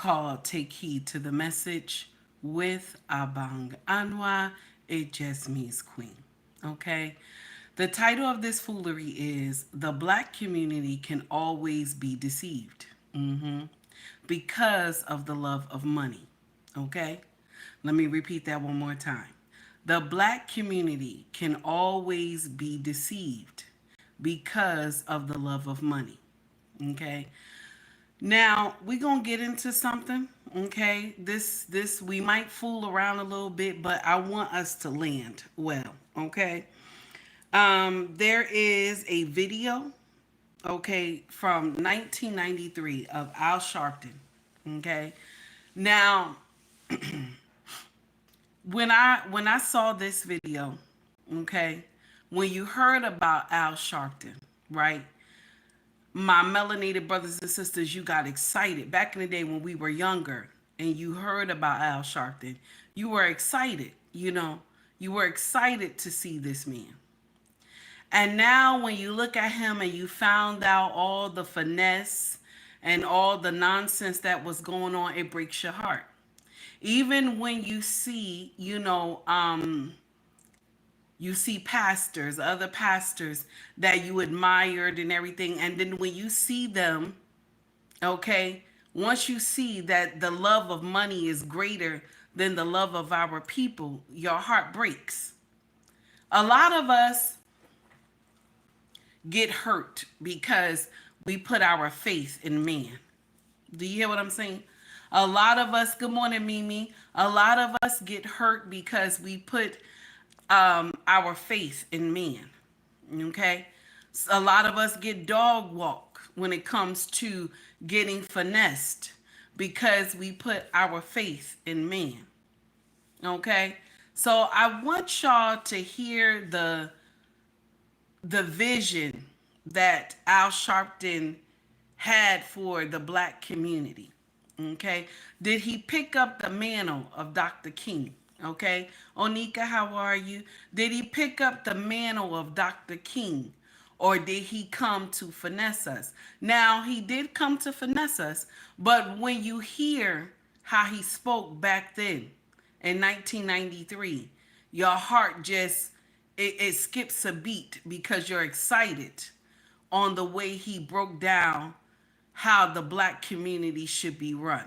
called Take Heed to the Message with Abang Anwa. It just means queen. Okay? The title of this foolery is The Black Community Can Always Be Deceived. Because of the love of money. Okay? Let me repeat that one more time. The black community can always be deceived because of the love of money. Okay? Now, we're going to get into something, okay? This we might fool around a little bit, but I want us to land well, okay? There is a video, okay, from 1993 of Al Sharpton, okay? Now, when I saw this video, okay, when you heard about Al Sharpton, right? My melanated brothers and sisters, you got excited. Back in the day when we were younger and you heard about Al Sharpton, you were excited, you were excited to see this man. And now when you look at him and you found out all the finesse and all the nonsense that was going on, it breaks your heart. Even when you see, you see pastors, other pastors that you admired and everything. And then when you see them, okay, once you see that the love of money is greater than the love of our people, your heart breaks. A lot of us get hurt because we put our faith in man. Do you hear what I'm saying? A lot of us, good morning, Mimi. A lot of us get hurt because we put our faith in man. Okay? A lot of us get dog walk when it comes to getting finessed because we put our faith in man. Okay? So I want y'all to hear the vision that Al Sharpton had for the black community. Okay? Did he pick up the mantle of Dr. King? Okay? Onika, how are you? Did he pick up the mantle of Dr. King? Or did he come to finesse us? Now, he did come to finesse us, but when you hear how he spoke back then in 1993, your heart just, it skips a beat because you're excited on the way he broke down how the black community should be run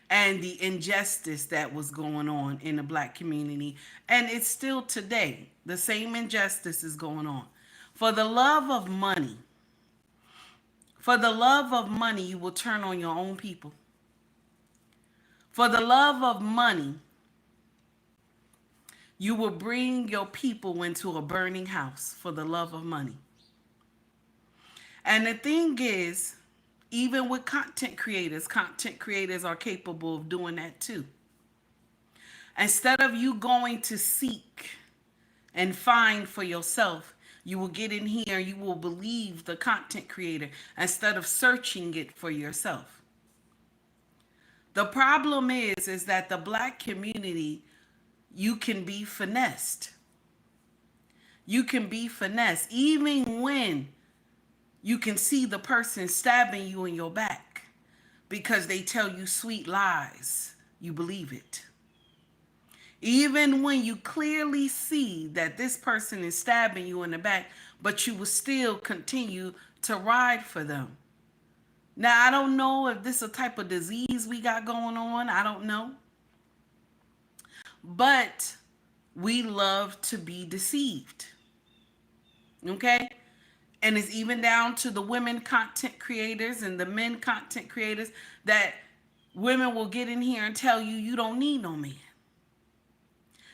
and the injustice that was going on in the black community. And it's still today. The same injustice is going on. For the love of money, you will turn on your own people. For the love of money, you will bring your people into a burning house for the love of money. And the thing is, even with content creators are capable of doing that too. Instead of you going to seek and find for yourself, you will get in here, you will believe the content creator instead of searching it for yourself. The problem is that the black community, you can be finessed. You can be finessed even when you can see the person stabbing you in your back because they tell you sweet lies. You believe it. Even when you clearly see that this person is stabbing you in the back, but you will still continue to ride for them. Now, I don't know if this is a type of disease we got going on. I don't know. But we love to be deceived. Okay? And it's even down to the women content creators and the men content creators that women will get in here and tell you, you don't need no man.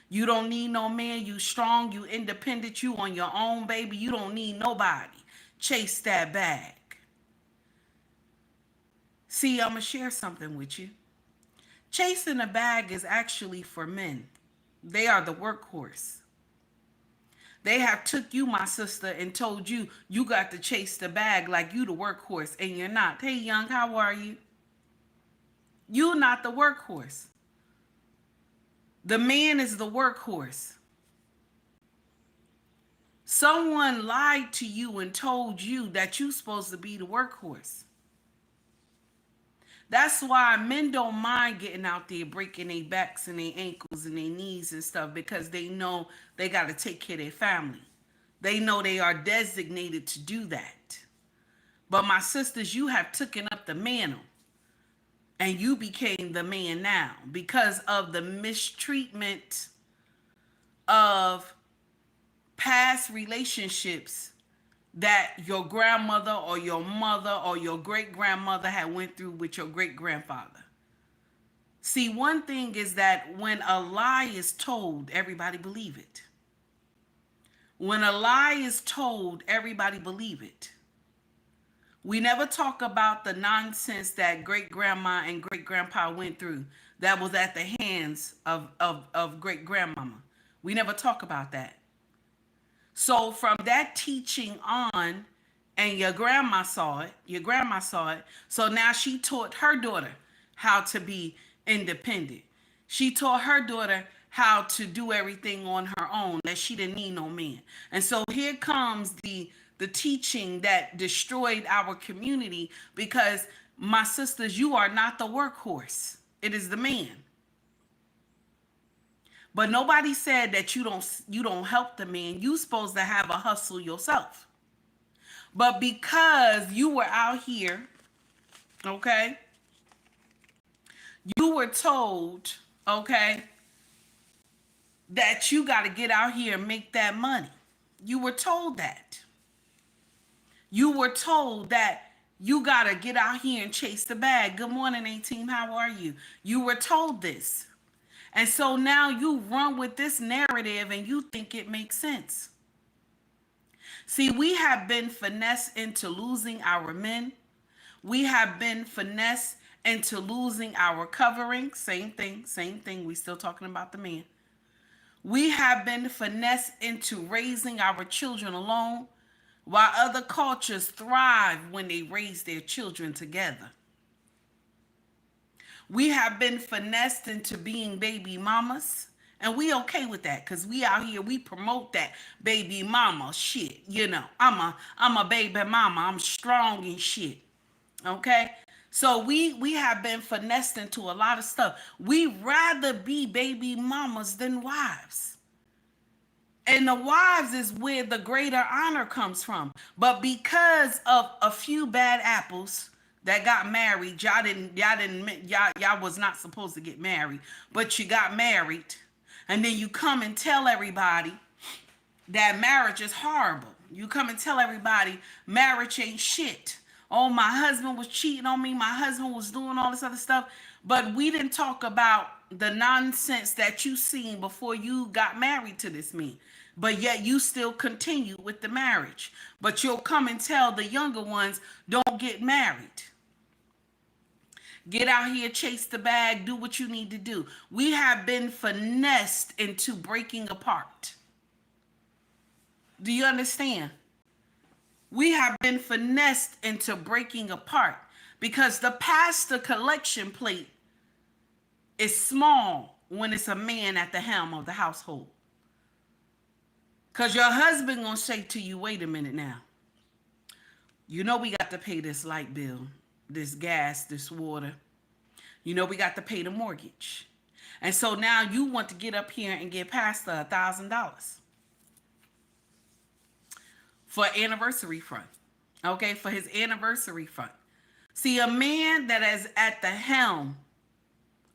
You don't need no man. You strong, you independent, you on your own, baby. You don't need nobody. Chase that bag. See, I'm going to share something with you. Chasing a bag is actually for men. They are the workhorse. They have took you, my sister, and told you, you got to chase the bag like you the workhorse, and you're not. Hey, young, how are you? You're not the workhorse. The man is the workhorse. Someone lied to you and told you that you're supposed to be the workhorse. That's why men don't mind getting out there breaking their backs and their ankles and their knees and stuff, because they know they got to take care of their family. They know they are designated to do that. But my sisters, you have taken up the mantle and you became the man now because of the mistreatment of past relationships that your grandmother or your mother or your great grandmother had went through with your great grandfather. See, one thing is that when a lie is told, everybody believe it. When a lie is told, everybody believe it. We never talk about the nonsense that great grandma and great grandpa went through that was at the hands of great grandmama. We never talk about that. So from that teaching on, and your grandma saw it, so now she taught her daughter how to be independent. She taught her daughter how to do everything on her own, that she didn't need no man. And so here comes the teaching that destroyed our community, because my sisters, you are not the workhorse. It is the man. But nobody said that you don't help the man. You supposed to have a hustle yourself. But because you were out here, okay, you were told, okay, that you got to get out here and make that money. You were told that. You were told that you got to get out here and chase the bag. Good morning, A-Team. How are you? You were told this. And so now you run with this narrative and you think it makes sense. See, we have been finessed into losing our men. We have been finessed into losing our covering. Same thing. We still talking about the man. We have been finessed into raising our children alone, while other cultures thrive when they raise their children together. We have been finessed into being baby mamas, and we okay with that, because we out here, we promote that baby mama shit. You know, I'm a baby mama. I'm strong and shit. Okay? So we have been finessed into a lot of stuff. We rather be baby mamas than wives. And the wives is where the greater honor comes from. But because of a few bad apples that got married, y'all was not supposed to get married, but you got married, and then you come and tell everybody that marriage is horrible. You come and tell everybody marriage ain't shit. Oh, my husband was cheating on me. My husband was doing all this other stuff. But we didn't talk about the nonsense that you seen before you got married to this man. But yet you still continue with the marriage. But you'll come and tell the younger ones, don't get married. Get out here, chase the bag, do what you need to do. We have been finessed into breaking apart. Do you understand? We have been finessed into breaking apart because the pastor collection plate is small when it's a man at the helm of the household. Because your husband gonna say to you, wait a minute now. You know we got to pay this light bill, this gas, this water. You know we got to pay the mortgage. And so now you want to get up here and give Pastor $1,000 for anniversary fund. Okay, for his anniversary fund. See, a man that is at the helm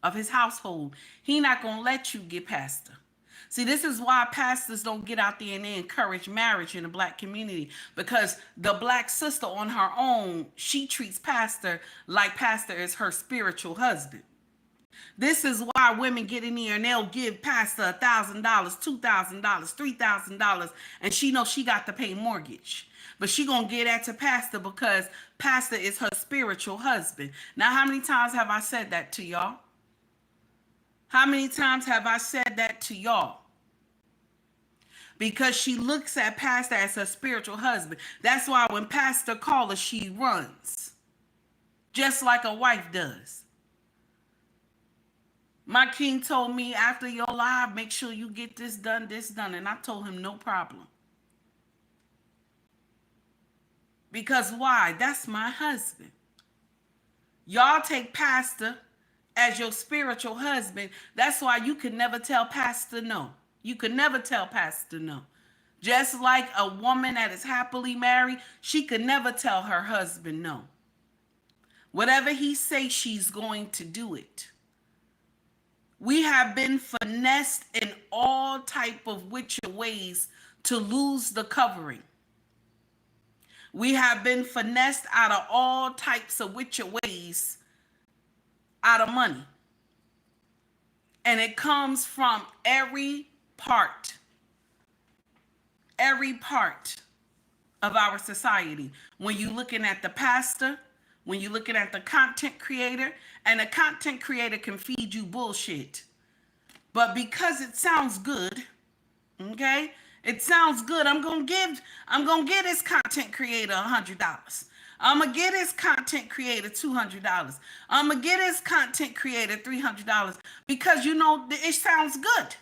of his household, he not gonna let you get pastor. See, this is why pastors don't get out there and they encourage marriage in the black community, because the black sister on her own, she treats pastor like pastor is her spiritual husband. This is why women get in here and they'll give pastor $1,000, $2,000, $3,000, and she knows she got to pay mortgage. But she gonna get that to pastor because pastor is her spiritual husband. Now, how many times have I said that to y'all? How many times have I said that to y'all? Because she looks at pastor as her spiritual husband. That's why when pastor calls her, she runs. Just like a wife does. My king told me, after your live, make sure you get this done. And I told him, no problem. Because why? That's my husband. Y'all take pastor as your spiritual husband. That's why you could never tell pastor no. You could never tell pastor no. Just like a woman that is happily married, she could never tell her husband no. Whatever he says, she's going to do it. We have been finessed in all type of witcher ways to lose the covering. We have been finessed out of all types of witcher ways out of money. And it comes from every part of our society. When you're looking at the pastor, when you're looking at the content creator, and the content creator can feed you bullshit. But because it sounds good, okay? It sounds good. I'm gonna get this content creator $100. I'm gonna get this content creator $200. I'm gonna get this content creator $300 because you know it sounds good.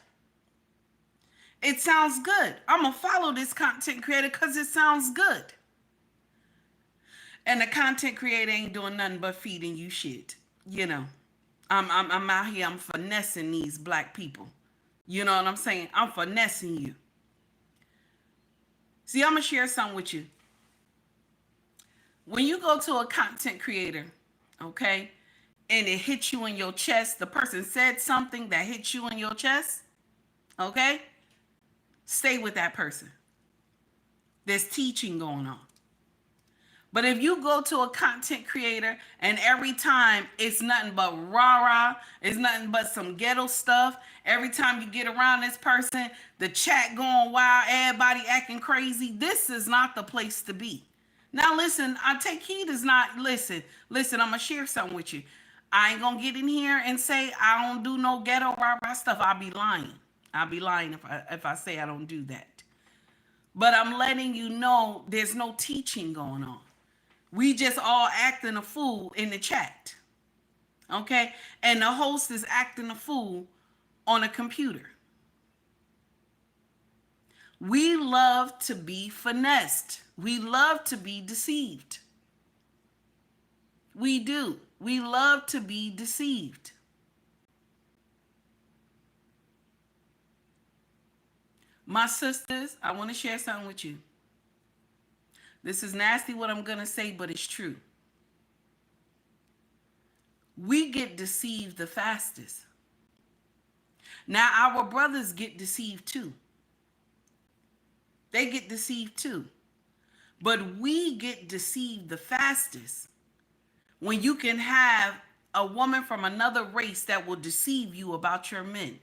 It sounds good. I'm gonna follow this content creator because it sounds good. And the content creator ain't doing nothing but feeding you shit. You know, I'm out here. I'm finessing these black people. You know what I'm saying? I'm finessing you. See, I'm gonna share something with you. When you go to a content creator, okay, and it hits you in your chest, the person said something that hits you in your chest, okay, stay with that person. There's teaching going on. But if you go to a content creator and every time it's nothing but rah-rah, it's nothing but some ghetto stuff, every time you get around this person, the chat going wild, everybody acting crazy, this is not the place to be. Now listen, I take heed is not, listen, I'm going to share something with you. I ain't going to get in here and say I don't do no ghetto rah-rah stuff. I'll be lying. If I say I don't do that. But I'm letting you know there's no teaching going on. We just all acting a fool in the chat. Okay? And the host is acting a fool on a computer. We love to be finessed. We love to be deceived. We do. We love to be deceived. My sisters, I want to share something with you. This is nasty what I'm going to say, but it's true. We get deceived the fastest. Now, our brothers get deceived too. They get deceived too. But we get deceived the fastest when you can have a woman from another race that will deceive you about your men.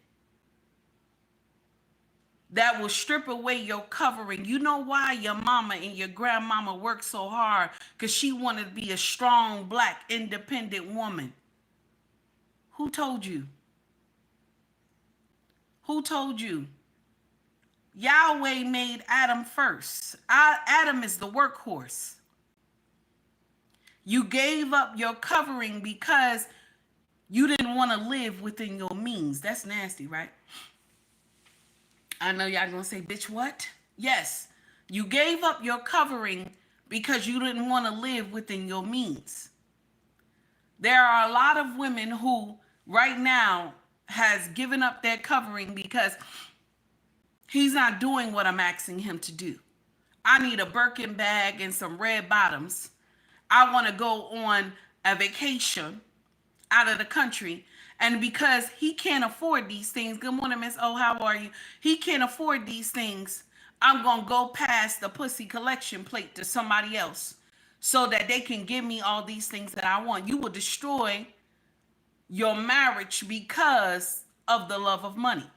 That will strip away your covering. You know why your mama and your grandmama worked so hard? Because she wanted to be a strong, black, independent woman. Who told you? Who told you? Yahweh made Adam first. Adam is the workhorse. You gave up your covering because you didn't want to live within your means. That's nasty, right? I know y'all gonna say, bitch, what? Yes, you gave up your covering because you didn't want to live within your means. There are a lot of women who right now has given up their covering because he's not doing what I'm asking him to do. I need a Birkin bag and some red bottoms. I want to go on a vacation out of the country. And because he can't afford these things, good morning, Miss O, how are you? He can't afford these things. I'm going to go past the pussy collection plate to somebody else so that they can give me all these things that I want. You will destroy your marriage because of the love of money.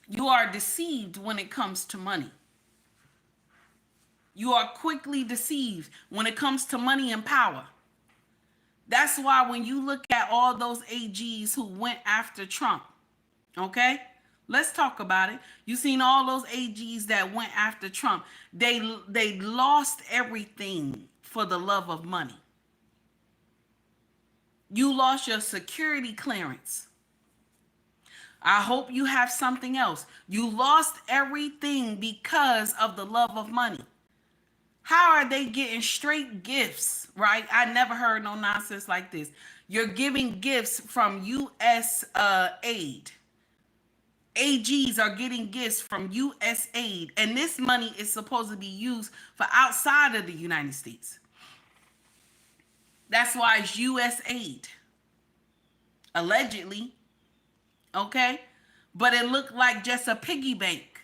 You are deceived when it comes to money. You are quickly deceived when it comes to money and power. That's why when you look at all those AGs who went after Trump, okay? Let's talk about it. You seen all those AGs that went after Trump. They lost everything for the love of money. You lost your security clearance. I hope you have something else. You lost everything because of the love of money. How are they getting straight gifts, right? I never heard no nonsense like this. You're giving gifts from U.S. Aid. AGs are getting gifts from U.S. Aid, and this money is supposed to be used for outside of the United States. That's why it's U.S. Aid. Allegedly. Okay? But it looked like just a piggy bank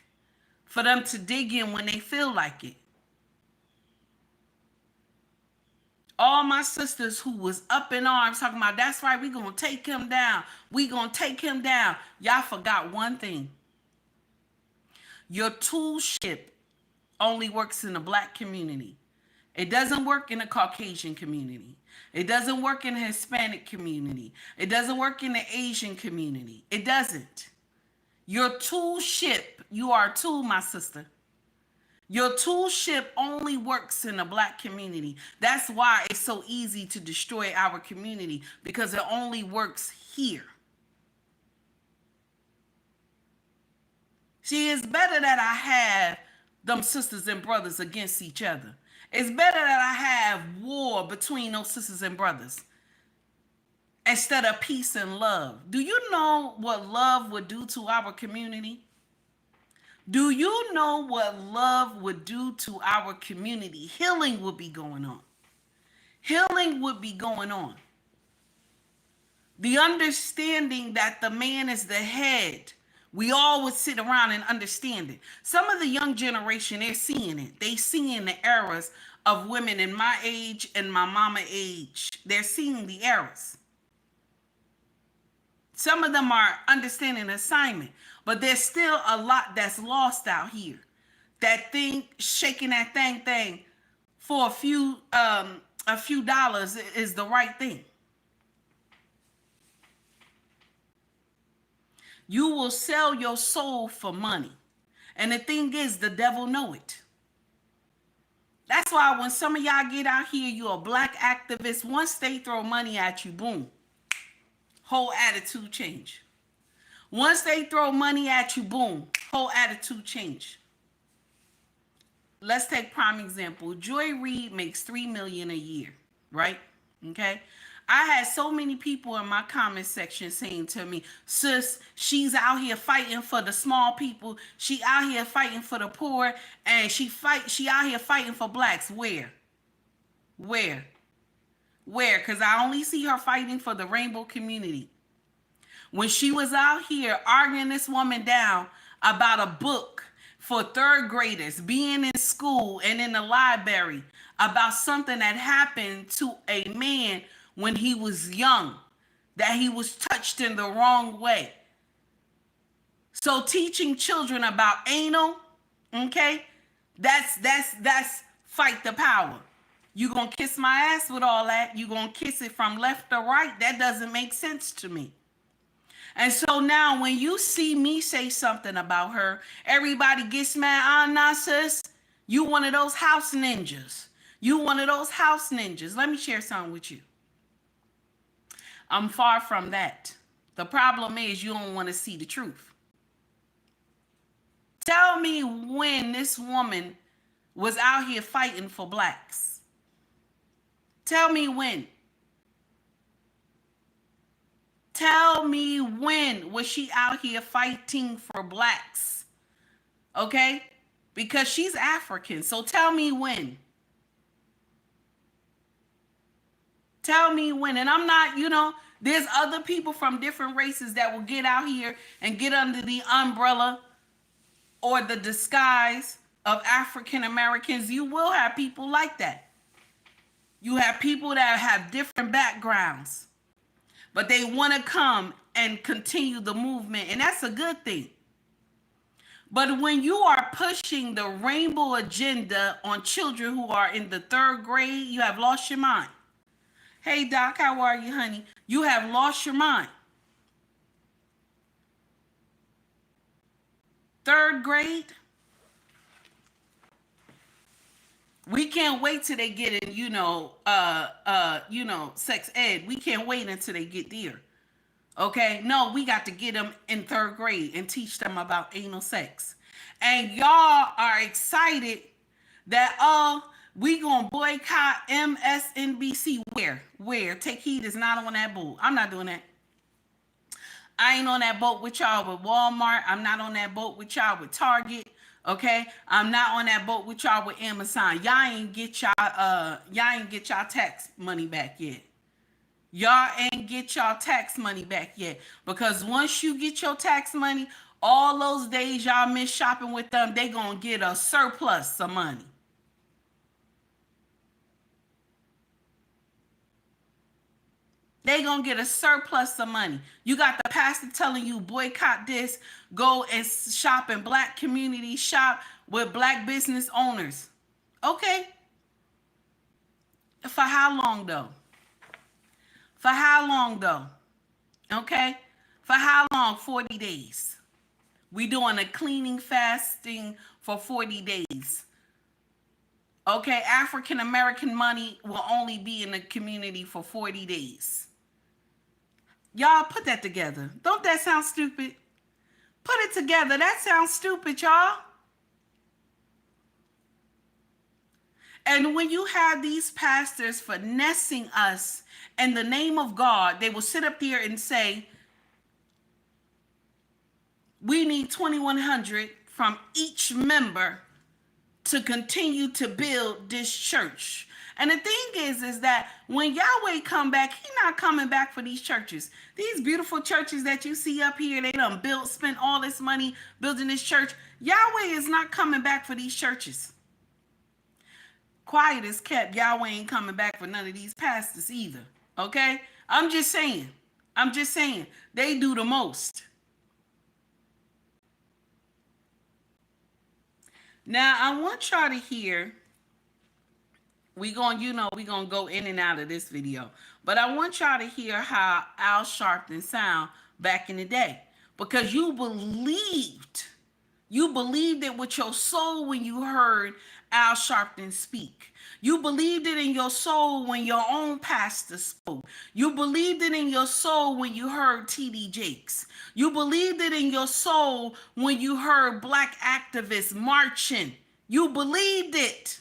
for them to dig in when they feel like it. All my sisters who was up in arms talking about, that's right, we gonna take him down. We gonna take him down. Y'all forgot one thing. Your toolship only works in the Black community. It doesn't work in the Caucasian community. It doesn't work in the Hispanic community. It doesn't work in the Asian community. It doesn't. Your toolship, you are a tool, my sister. Your toolship only works in the Black community. That's why it's so easy to destroy our community, because it only works here. See, it's better that I have them sisters and brothers against each other. It's better that I have war between those sisters and brothers instead of peace and love. Do you know what love would do to our community? Do you know what love would do to our community? Healing would be going on. Healing would be going on. The understanding that the man is the head. We all would sit around and understand it. Some of the young generation, they're seeing it. They seeing the errors of women in my age and my mama age. They're seeing the errors. Some of them are understanding the assignment, but there's still a lot that's lost out here. That thing, shaking that thing for a few dollars is the right thing. You will sell your soul for money. And the thing is, the devil know it. That's why when some of y'all get out here, you're a Black activist, once they throw money at you, boom, whole attitude change. Once they throw money at you, boom, whole attitude change. Let's take prime example. Joy Reid makes $3 million a year, right? Okay. I had so many people in my comment section saying to me, sis, she's out here fighting for the small people. She out here fighting for the poor, and she out here fighting for Blacks. Where? Because I only see her fighting for the rainbow community. When she was out here arguing this woman down about a book for third graders, being in school and in the library, about something that happened to a man when he was young, that he was touched in the wrong way. So teaching children about anal, okay, that's fight the power. You gonna kiss my ass with all that? You gonna kiss it from left or right? That doesn't make sense to me. And so now when you see me say something about her, everybody gets mad. Nah, sis, you one of those house ninjas. You one of those house ninjas. Let me share something with you. I'm far from that. The problem is you don't want to see the truth. Tell me when this woman was out here fighting for Blacks. Tell me when. Tell me when was she out here fighting for Blacks? Okay? Because she's African. So tell me when. Tell me when. And I'm not, there's other people from different races that will get out here and get under the umbrella or the disguise of African Americans. You will have people like that. You have people that have different backgrounds, but they want to come and continue the movement, and that's a good thing. But when you are pushing the rainbow agenda on children who are in the third grade, you have lost your mind. Hey, Doc, how are you, honey? You have lost your mind. Third grade? We can't wait till they get in, sex ed. We can't wait until they get there. Okay? No, we got to get them in third grade and teach them about anal sex. And y'all are excited that, We gonna boycott MSNBC. Where? Take heed is not on that boat. I'm not doing that. I ain't on that boat with y'all with Walmart. I'm not on that boat with y'all with Target. Okay, I'm not on that boat with y'all with Amazon. Y'all ain't get y'all tax money back yet. Y'all ain't get y'all tax money back yet. Because once you get your tax money, all those days y'all miss shopping with them, they gonna get a surplus of money. They gonna get a surplus of money. You got the pastor telling you boycott this, go and shop in black community, shop with black business owners. Okay. For how long though? For how long though? Okay. For how long? 40 days. We doing a cleaning fasting for 40 days. Okay, African American money will only be in the community for 40 days. Y'all put that together. Don't that sound stupid? Put it together. That sounds stupid, y'all. And when you have these pastors finessing us in the name of God, they will sit up there and say, we need 2,100 from each member to continue to build this church. And the thing is that when Yahweh come back, He not coming back for these churches. These beautiful churches that you see up here, they done built, spent all this money building this church. Yahweh is not coming back for these churches. Quiet is kept. Yahweh ain't coming back for none of these pastors either. Okay? I'm just saying. They do the most. Now, I want y'all to hear, we gonna go in and out of this video, but I want y'all to hear how Al Sharpton sound back in the day, because you believed it with your soul when you heard Al Sharpton speak. You believed it in your soul when your own pastor spoke. You believed it in your soul when you heard T.D. Jakes. You believed it in your soul when you heard black activists marching. You believed it.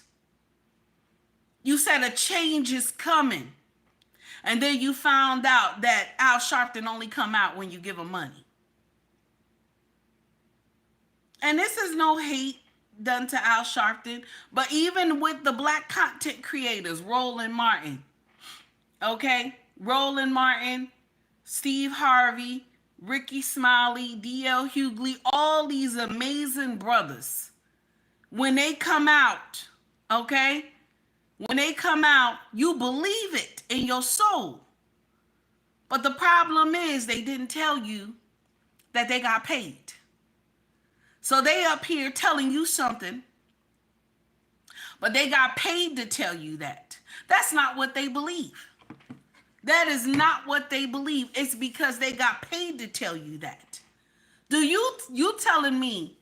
You said a change is coming. And then you found out that Al Sharpton only come out when you give him money. And this is no hate done to Al Sharpton, but even with the black content creators, Roland Martin, Steve Harvey, Ricky Smiley, D.L. Hughley, all these amazing brothers, when they come out, you believe it in your soul. But the problem is they didn't tell you that they got paid. So they up here telling you something, but they got paid to tell you that. That's not what they believe. That is not what they believe. It's because they got paid to tell you that. You telling me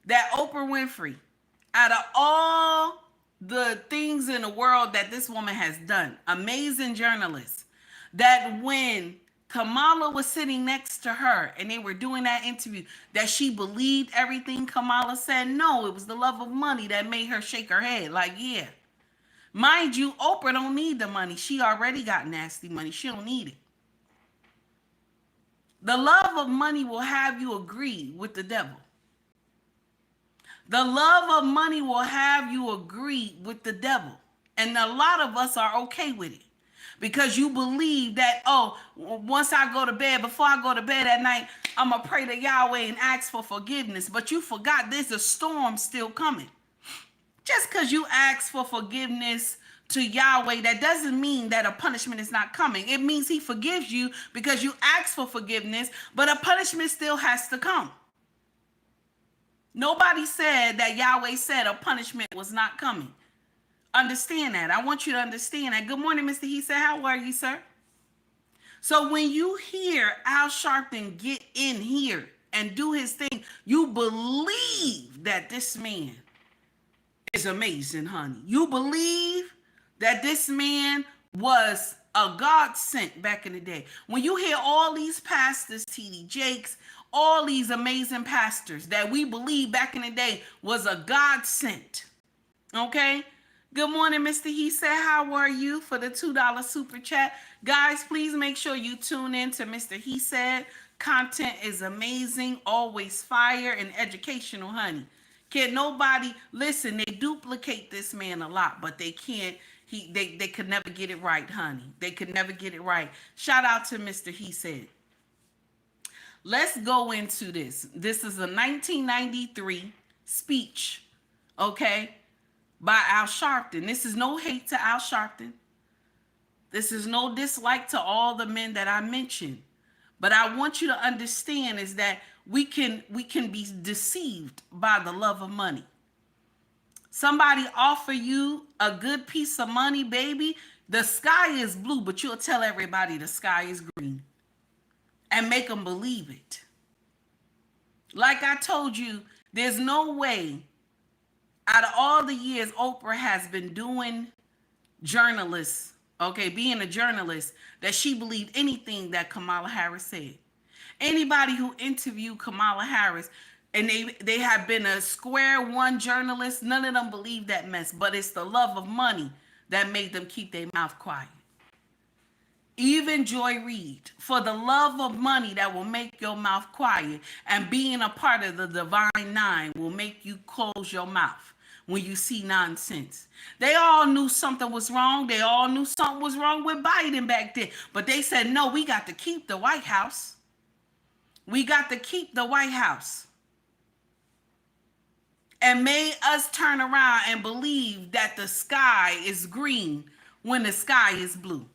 that Oprah Winfrey, out of all the things in the world that this woman has done, amazing journalist, that when Kamala was sitting next to her and they were doing that interview, that she believed everything Kamala said? No, it was the love of money that made her shake her head. Like, yeah. Mind you, Oprah don't need the money. She already got nasty money. She don't need it. The love of money will have you agree with the devil. The love of money will have you agree with the devil. And a lot of us are okay with it. Because you believe that, once I go to bed, before I go to bed at night, I'm going to pray to Yahweh and ask for forgiveness. But you forgot there's a storm still coming. Just because you ask for forgiveness to Yahweh, that doesn't mean that a punishment is not coming. It means He forgives you because you asked for forgiveness, but a punishment still has to come. Nobody said that Yahweh said a punishment was not coming. Understand that. I want you to understand that. Good morning, Mr. He said, how are you, sir? So when you hear Al Sharpton get in here and do his thing, you believe that this man is amazing, honey. You believe that this man was a God sent back in the day. When you hear all these pastors, T.D. Jakes, all these amazing pastors that we believe back in the day was a God sent, okay? Good morning, Mr. He said, how are you for the $2 super chat? Guys, please make sure you tune in to Mr. He said. Content is amazing, always fire and educational, honey. Can't nobody listen, they duplicate this man a lot, but they can't. They could never get it right, honey. They could never get it right. Shout out to Mr. He said. Let's go into this. This is a 1993 speech, okay, by Al Sharpton. This is no hate to Al Sharpton. This is no dislike to all the men that I mentioned. But I want you to understand is that we can be deceived by the love of money. Somebody offer you a good piece of money, baby. The sky is blue, but you'll tell everybody the sky is green and make them believe it. Like I told you, there's no way out of all the years Oprah has been doing journalists, okay, being a journalist, that she believed anything that Kamala Harris said. Anybody who interviewed Kamala Harris, and they have been a square one journalist, none of them believe that mess, but it's the love of money that made them keep their mouth quiet. Even Joy Reid, for the love of money that will make your mouth quiet, and being a part of the Divine Nine will make you close your mouth when you see nonsense. They all knew something was wrong. They all knew something was wrong with Biden back then. But they said, no, we got to keep the White House. We got to keep the White House. And made us turn around and believe that the sky is green when the sky is blue.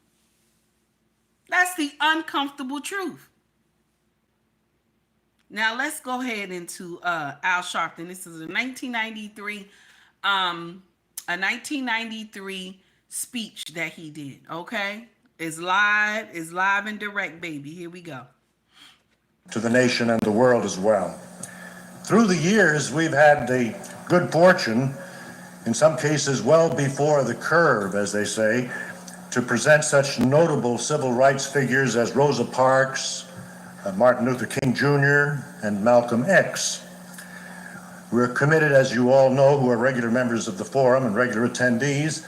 That's the uncomfortable truth. Now let's go ahead into Al Sharpton. This is a 1993 speech that he did. Okay, it's live and direct, baby. Here we go. To the nation and the world as well. Through the years, we've had the good fortune, in some cases well before the curve, as they say, to present such notable civil rights figures as Rosa Parks, Martin Luther King Jr., and Malcolm X. We're committed, as you all know, who are regular members of the forum and regular attendees,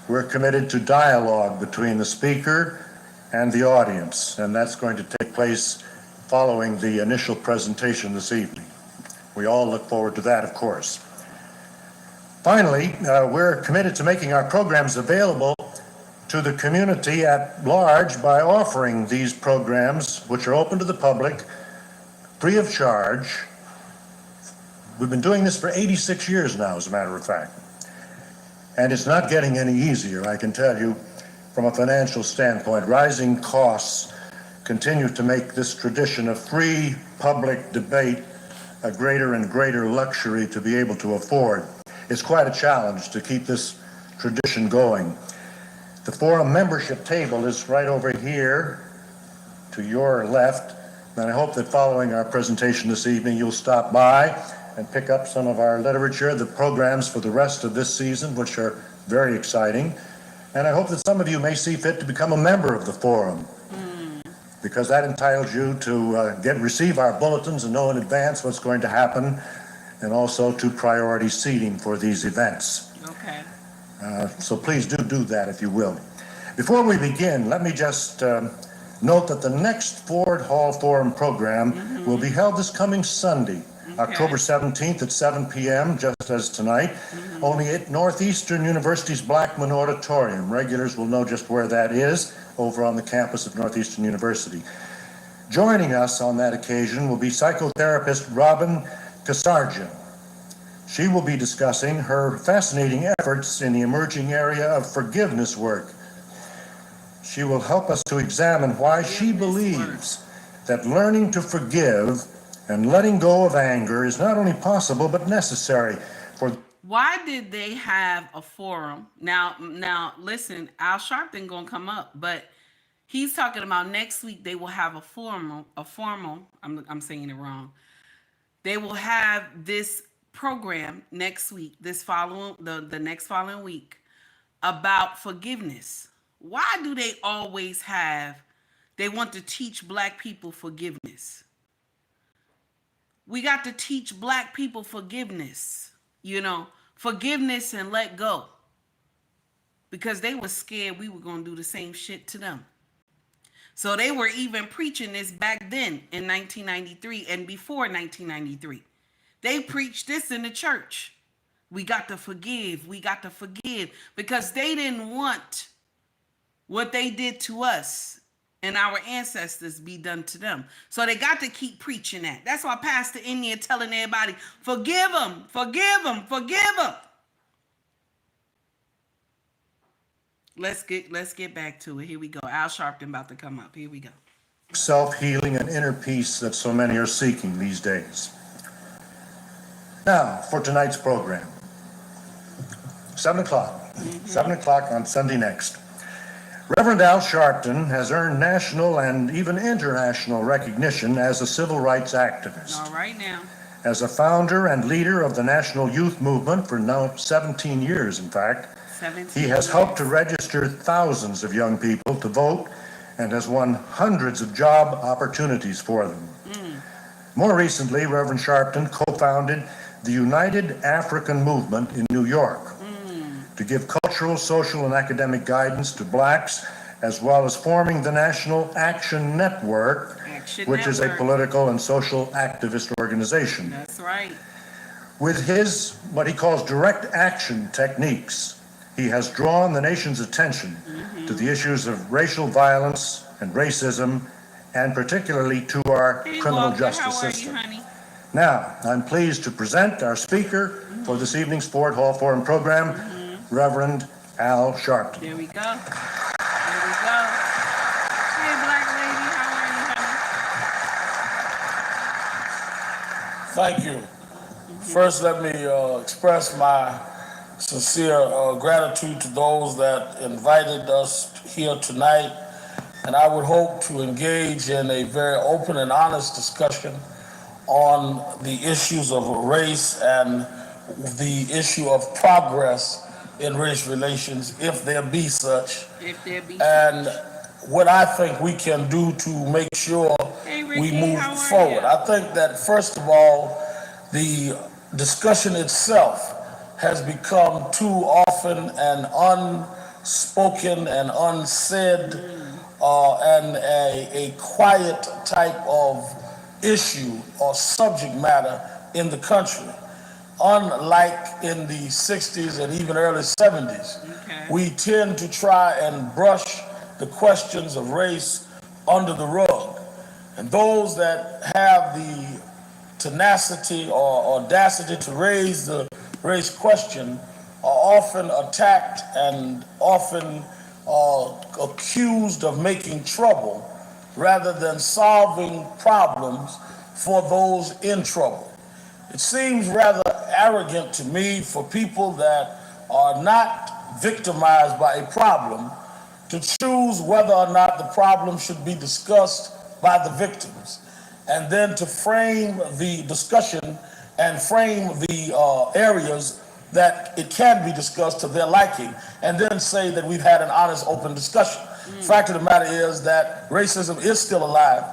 we're committed to dialogue between the speaker and the audience, and that's going to take place following the initial presentation this evening. We all look forward to that, of course. Finally, we're committed to making our programs available to the community at large by offering these programs, which are open to the public, free of charge. We've been doing this for 86 years now, as a matter of fact. And it's not getting any easier, I can tell you, from a financial standpoint. Rising costs continue to make this tradition of free public debate a greater and greater luxury to be able to afford. It's quite a challenge to keep this tradition going. The forum membership table is right over here to your left, and I hope that following our presentation this evening you'll stop by and pick up some of our literature, the programs for the rest of this season, which are very exciting. And I hope that some of you may see fit to become a member of the forum, because that entitles you to receive our bulletins and know in advance what's going to happen, and also to priority seating for these events. Okay. So please do that if you will. Before we begin, let me just note that the next Ford Hall Forum program will be held this coming Sunday, October 17th at 7 p.m., just as tonight, only at Northeastern University's Blackmen Auditorium. Regulars will know just where that is, over on the campus of Northeastern University. Joining us on that occasion will be psychotherapist Robin Kasarjan. She will be discussing her fascinating efforts in the emerging area of forgiveness work. She will help us to examine why she believes that learning to forgive and letting go of anger is not only possible but necessary for... Why did they have a forum? Now listen, Al Sharpton gonna come up, but he's talking about next week they will have a formal, I'm saying it wrong. They will have this program next week, the next following week, about forgiveness. Why do they always they want to teach Black people forgiveness? We got to teach Black people forgiveness, forgiveness and let go. because they were scared we were going to do the same shit to them. So they were even preaching this back then in 1993 and before 1993. They preached this in the church. We got to forgive. We got to forgive, because they didn't want what they did to us and our ancestors be done to them. So they got to keep preaching that. That's why Pastor India telling everybody, forgive them, forgive them, forgive them. Let's get back to it. Here we go. Al Sharpton about to come up. Here we go. Self-healing and inner peace that so many are seeking these days. Now, for tonight's program. 7 o'clock. 7 o'clock on Sunday next. Reverend Al Sharpton has earned national and even international recognition as a civil rights activist. All right now. As a founder and leader of the National Youth Movement for now 17 years, in fact, he has helped to register thousands of young people to vote and has won hundreds of job opportunities for them. More recently, Reverend Sharpton co-founded the United African Movement in New York to give cultural, social, and academic guidance to blacks, as well as forming the National Action Network, which is a political and social activist organization. That's right. With his, what he calls direct action techniques, he has drawn the nation's attention to the issues of racial violence and racism, and particularly to our criminal justice system. How are you, honey? Now, I'm pleased to present our speaker for this evening's Ford Hall Forum program, Reverend Al Sharpton. There we go. There we go. Hey, black lady, how are you, honey? Thank you. First, let me express my sincere gratitude to those that invited us here tonight. And I would hope to engage in a very open and honest discussion on the issues of race and the issue of progress in race relations, if there be such, and what I think we can do to make sure we move forward. I think that, first of all, the discussion itself has become too often an unspoken and unsaid and a quiet type of issue or subject matter in the country. Unlike in the 60s and even early 70s, we tend to try and brush the questions of race under the rug. And those that have the tenacity or audacity to raise the race question are often attacked and often accused of making trouble rather than solving problems for those in trouble. It seems rather arrogant to me for people that are not victimized by a problem to choose whether or not the problem should be discussed by the victims, and then to frame the discussion and frame the areas that it can be discussed to their liking, and then say that we've had an honest, open discussion. The fact of the matter is that racism is still alive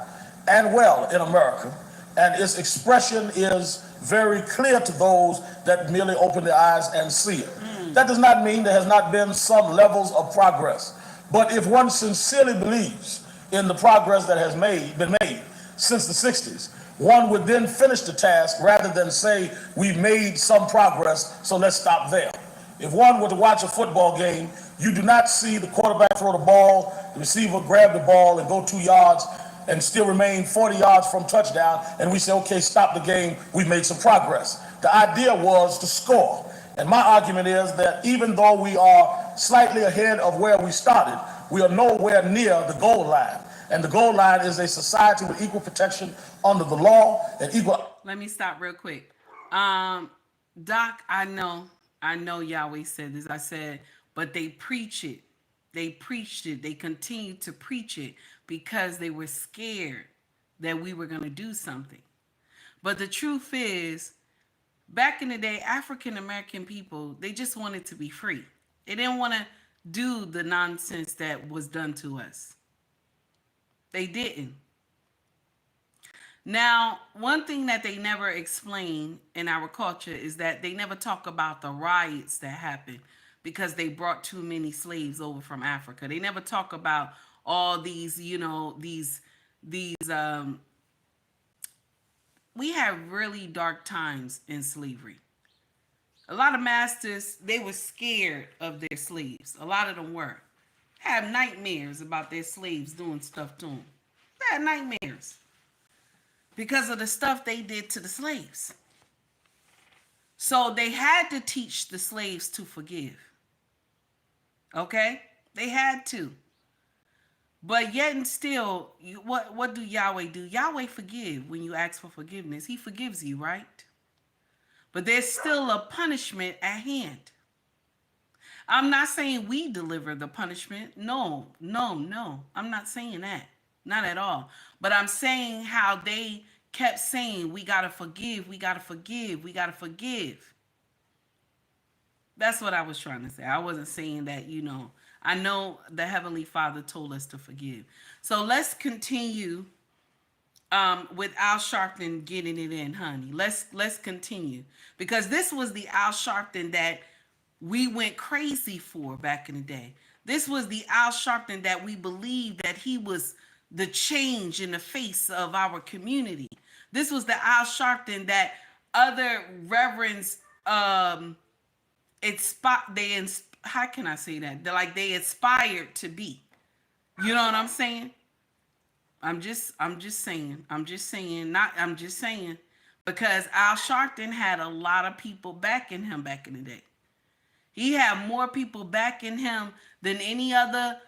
and well in America, and its expression is very clear to those that merely open their eyes and see it. That does not mean there has not been some levels of progress, but if one sincerely believes in the progress that has been made since the 60s, one would then finish the task rather than say we've made some progress, so let's stop there. If one were to watch a football game, you do not see the quarterback throw the ball, the receiver grab the ball and go 2 yards and still remain 40 yards from touchdown, and we say, okay, stop the game, we made some progress. The idea was to score. And my argument is that even though we are slightly ahead of where we started, we are nowhere near the goal line. And the goal line is a society with equal protection under the law and equal. Let me stop real quick. Doc, I know Yahweh said this. I said, but they preach it. They preached it. They continued to preach it because they were scared that we were going to do something. But the truth is, back in the day, African American people, they just wanted to be free. They didn't want to do the nonsense that was done to us. They didn't. Now, one thing that they never explain in our culture is that they never talk about the riots that happened because they brought too many slaves over from Africa. They never talk about all these, these we had really dark times in slavery. A lot of masters, they were scared of their slaves. A lot of them were. Had nightmares about their slaves doing stuff to them. They had nightmares because of the stuff they did to the slaves. So they had to teach the slaves to forgive. Okay? They had to. But yet and still, what do Yahweh do? Yahweh forgive when you ask for forgiveness. He forgives you, right? But there's still a punishment at hand. I'm not saying we deliver the punishment. No. I'm not saying that. Not at all. But I'm saying how they kept saying, we got to forgive, we got to forgive, we got to forgive. That's what I was trying to say. I wasn't saying that, I know the Heavenly Father told us to forgive. So let's continue with Al Sharpton getting it in, honey. Let's continue. Because this was the Al Sharpton that we went crazy for back in the day. This was the Al Sharpton that we believed that he was the change in the face of our community. This was the Al Sharpton that other reverends how can I say that? They aspired to be. You know what I'm saying? I'm just saying because Al Sharpton had a lot of people backing him back in the day. He had more people backing him than any other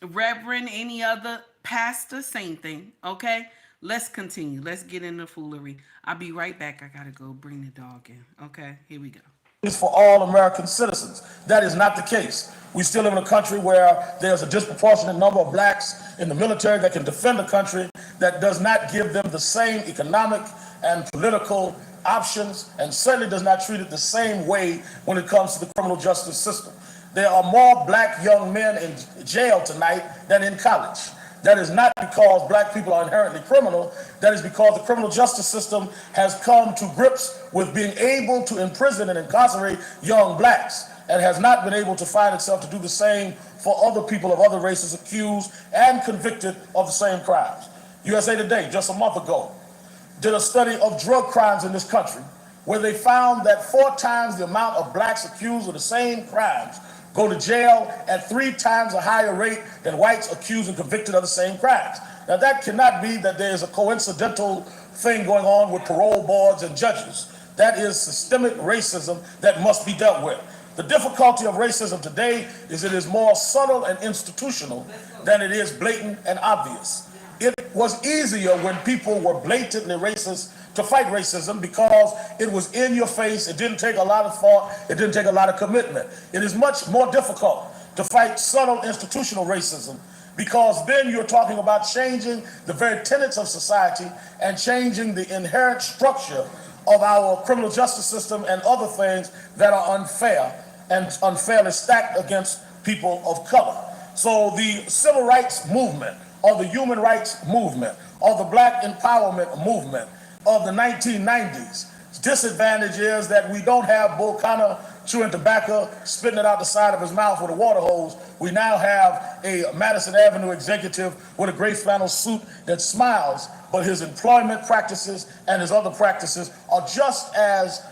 reverend, any other pastor, same thing. Okay, let's continue. Let's get into foolery. I'll be right back. I gotta go bring the dog in. Okay, here we go. It's for all American citizens. That is not the case. We still live in a country where there's a disproportionate number of blacks in the military that can defend the country that does not give them the same economic and political options, and certainly does not treat it the same way when it comes to the criminal justice system. There are more black young men in jail tonight than in college. That is not because black people are inherently criminal. That is because the criminal justice system has come to grips with being able to imprison and incarcerate young blacks, and has not been able to find itself to do the same for other people of other races accused and convicted of the same crimes. USA Today, just a month ago, did a study of drug crimes in this country where they found that 4 times the amount of blacks accused of the same crimes go to jail at 3 times a higher rate than whites accused and convicted of the same crimes. Now that cannot be that there is a coincidental thing going on with parole boards and judges. That is systemic racism that must be dealt with. The difficulty of racism today is it is more subtle and institutional than it is blatant and obvious. It was easier when people were blatantly racist to fight racism because it was in your face. It didn't take a lot of thought. It didn't take a lot of commitment. It is much more difficult to fight subtle institutional racism because then you're talking about changing the very tenets of society and changing the inherent structure of our criminal justice system and other things that are unfair and unfairly stacked against people of color. So the civil rights movement, or the human rights movement, or the black empowerment movement of the 1990s. Disadvantage is that we don't have Bull Connor chewing tobacco, spitting it out the side of his mouth with a water hose. We now have a Madison Avenue executive with a gray flannel suit that smiles, but his employment practices and his other practices are just as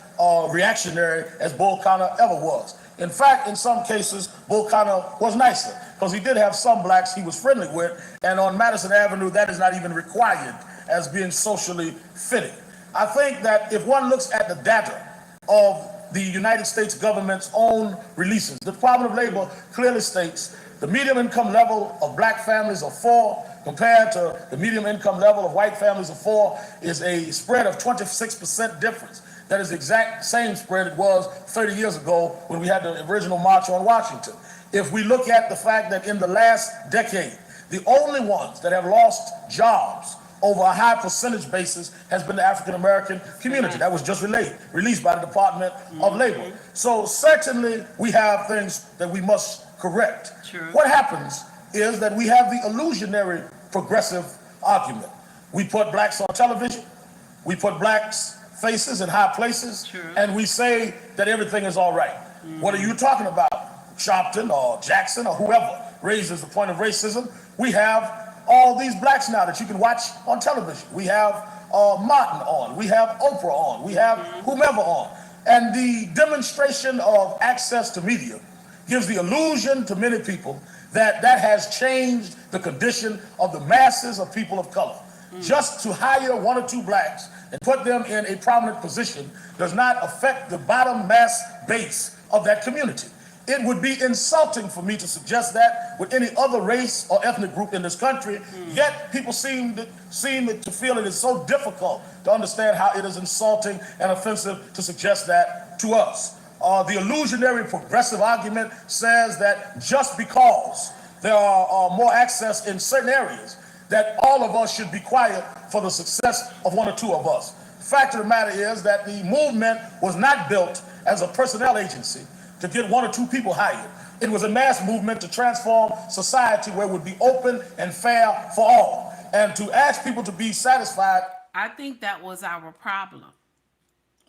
reactionary as Bull Connor ever was. In fact, in some cases, Bull Connor was nicer because he did have some blacks he was friendly with, and on Madison Avenue, that is not even required as being socially fitting. I think that if one looks at the data of the United States government's own releases, the Department of Labor clearly states the median income level of black families of 4 compared to the median income level of white families of 4 is a spread of 26% difference. That is the exact same spread it was 30 years ago when we had the original March on Washington. If we look at the fact that in the last decade, the only ones that have lost jobs over a high percentage basis has been the African American community. That was just released by the Department of Labor. So certainly we have things that we must correct. True. What happens is that we have the illusionary progressive argument. We put blacks on television, we put blacks' faces in high places, True. and we say that everything is all right. What are you talking about? Sharpton or Jackson or whoever raises the point of racism. We have all these blacks now that you can watch on television. We have Martin on. We have Oprah on. We have whomever on. And the demonstration of access to media gives the illusion to many people that that has changed the condition of the masses of people of color. Just to hire one or two blacks and put them in a prominent position does not affect the bottom mass base of that community. It would be insulting for me to suggest that with any other race or ethnic group in this country, yet people seem to feel it is so difficult to understand how it is insulting and offensive to suggest that to us. The illusionary progressive argument says that just because there are more access in certain areas, that all of us should be quiet for the success of one or two of us. The fact of the matter is that the movement was not built as a personnel agency to get one or two people hired. It was a mass movement to transform society where it would be open and fair for all. And to ask people to be satisfied. I think that was our problem.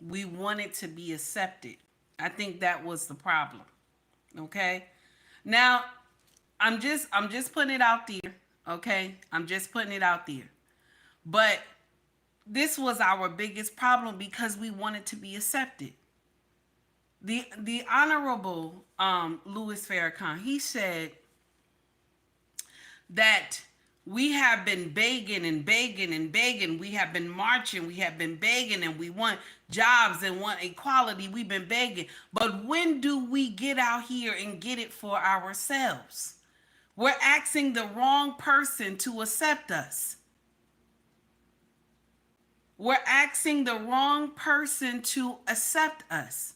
We wanted to be accepted. I think that was the problem. Okay? Now, I'm just putting it out there. Okay? I'm just putting it out there. But this was our biggest problem because we wanted to be accepted. The Honorable Louis Farrakhan, he said that we have been begging and begging and begging. We have been marching. We have been begging, and we want jobs and want equality. We've been begging. But when do we get out here and get it for ourselves? We're asking the wrong person to accept us. We're asking the wrong person to accept us.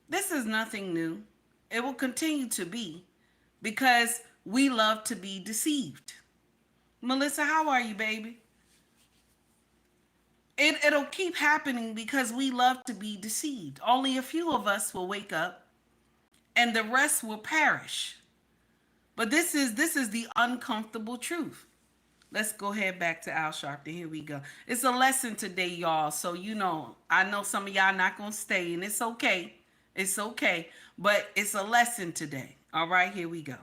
This is nothing new. It will continue to be because we love to be deceived. Melissa, how are you, baby? It'll keep happening because we love to be deceived. Only a few of us will wake up and the rest will perish. But this is the uncomfortable truth. Let's go ahead back to Al Sharpton. Here we go. It's a lesson today, y'all. So, I know some of y'all not going to stay, and it's okay. It's okay. But it's a lesson today. All right, here we go.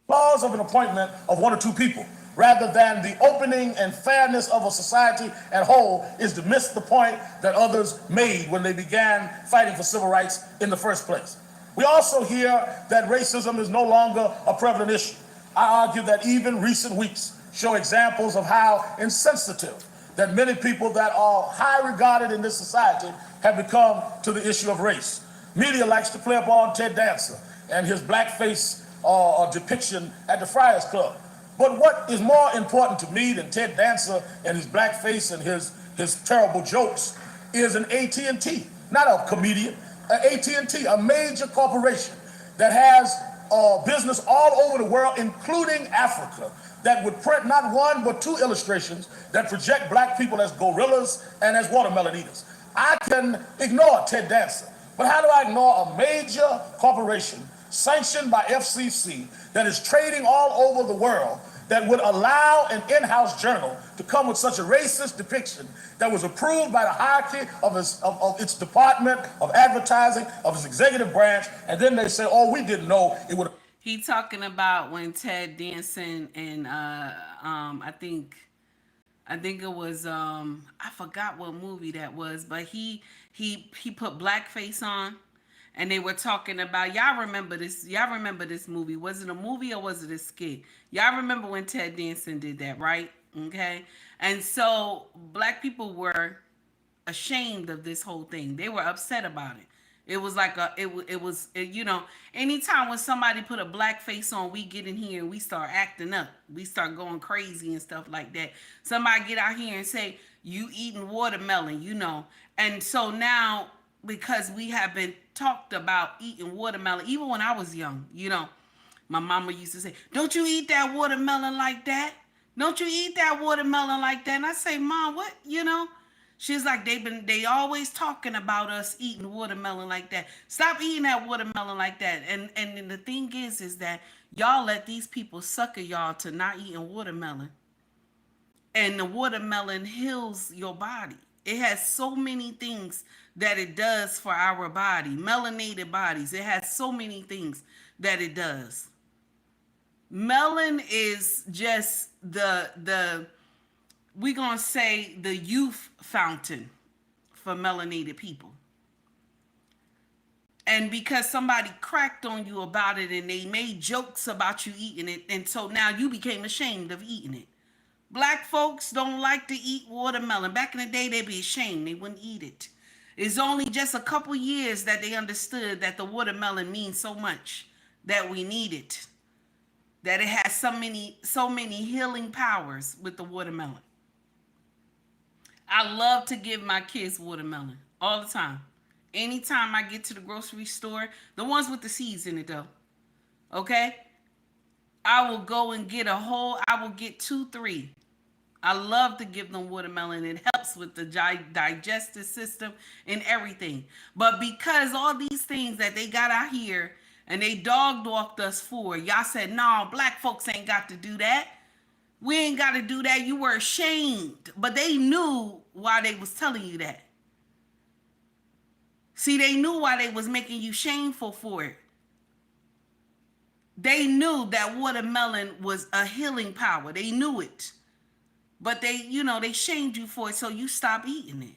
Laws of an appointment of one or two people, rather than the opening and fairness of a society at whole, is to miss the point that others made when they began fighting for civil rights in the first place. We also hear that racism is no longer a prevalent issue. I argue that even recent weeks show examples of how insensitive that many people that are high regarded in this society have become to the issue of race. Media likes to play upon Ted Dancer and his blackface depiction at the Friars Club. But what is more important to me than Ted Dancer and his blackface and his terrible jokes is an AT&T, not a comedian, an AT&T, a major corporation that has business all over the world, including Africa, that would print not one but two illustrations that project black people as gorillas and as watermelon eaters. I can ignore Ted Dancer, but how do I ignore a major corporation sanctioned by FCC that is trading all over the world that would allow an in-house journal to come with such a racist depiction that was approved by the hierarchy of its department of advertising, of its executive branch, and then they say, oh, we didn't know it would. He talking about when Ted Danson and I think it was I forgot what movie that was, but he put blackface on, and they were talking about, y'all remember this movie? Was it a movie or was it a skit? Y'all remember when Ted Danson did that, right? Okay. And so black people were ashamed of this whole thing. They were upset about it. It was like anytime when somebody put a black face on, we get in here and we start acting up. We start going crazy and stuff like that. Somebody get out here and say, you eating watermelon, And so now, because we have been talked about eating watermelon, even when I was young, my mama used to say, don't you eat that watermelon like that? Don't you eat that watermelon like that? And I say, Mom, what, She's like, they always talking about us eating watermelon like that. Stop eating that watermelon like that. And the thing is that y'all let these people sucker y'all to not eating watermelon. And the watermelon heals your body. It has so many things that it does for our body, melanated bodies. It has so many things that it does. Melon is just the we gonna say the youth fountain for melanated people. And because somebody cracked on you about it and they made jokes about you eating it, and so now you became ashamed of eating it. Black folks don't like to eat watermelon. Back in the day, they'd be ashamed. They wouldn't eat it. It's only just a couple years that they understood that the watermelon means so much, that we need it, that it has so many healing powers with the watermelon. I love to give my kids watermelon all the time. Anytime I get to the grocery store, the ones with the seeds in it though, okay? I will go and get I will get 2, 3. I love to give them watermelon. It helps with the digestive system and everything. But because all these things that they got out here and they dog walked us for, y'all said, no, black folks ain't got to do that. We ain't got to do that. You were ashamed. But they knew why they was telling you that. See, they knew why they was making you shameful for it. They knew that watermelon was a healing power. They knew it. But they shamed you for it, so you stopped eating it.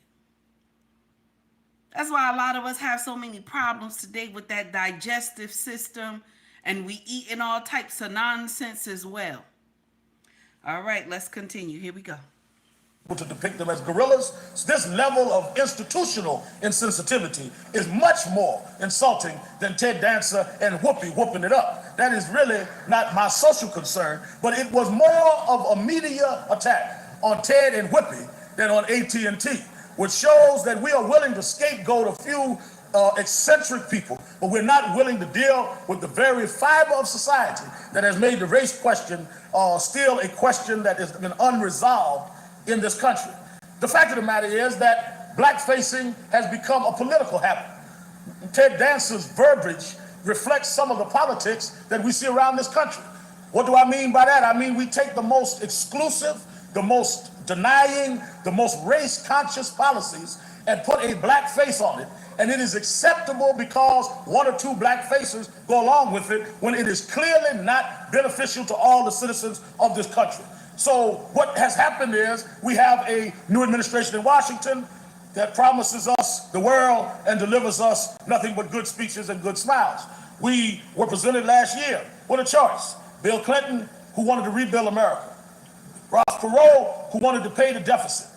That's why a lot of us have so many problems today with that digestive system, and we eating all types of nonsense as well. All right, let's continue. Here we go. To depict them as gorillas, this level of institutional insensitivity is much more insulting than Ted Dancer and Whoopi whooping it up. That is really not my social concern, but it was more of a media attack on Ted and Whoopi than on AT&T, which shows that we are willing to scapegoat a few eccentric people, but we're not willing to deal with the very fiber of society that has made the race question still a question that has been unresolved in this country. The fact of the matter is that blackfacing has become a political habit. Ted Dancer's verbiage reflects some of the politics that we see around this country. What do I mean by that? I mean we take the most exclusive, the most denying, the most race-conscious policies and put a black face on it, and it is acceptable because 1 or 2 black faces go along with it when it is clearly not beneficial to all the citizens of this country. So what has happened is we have a new administration in Washington that promises us the world and delivers us nothing but good speeches and good smiles. We were presented last year with a choice. Bill Clinton, who wanted to rebuild America. Ross Perot, who wanted to pay the deficit.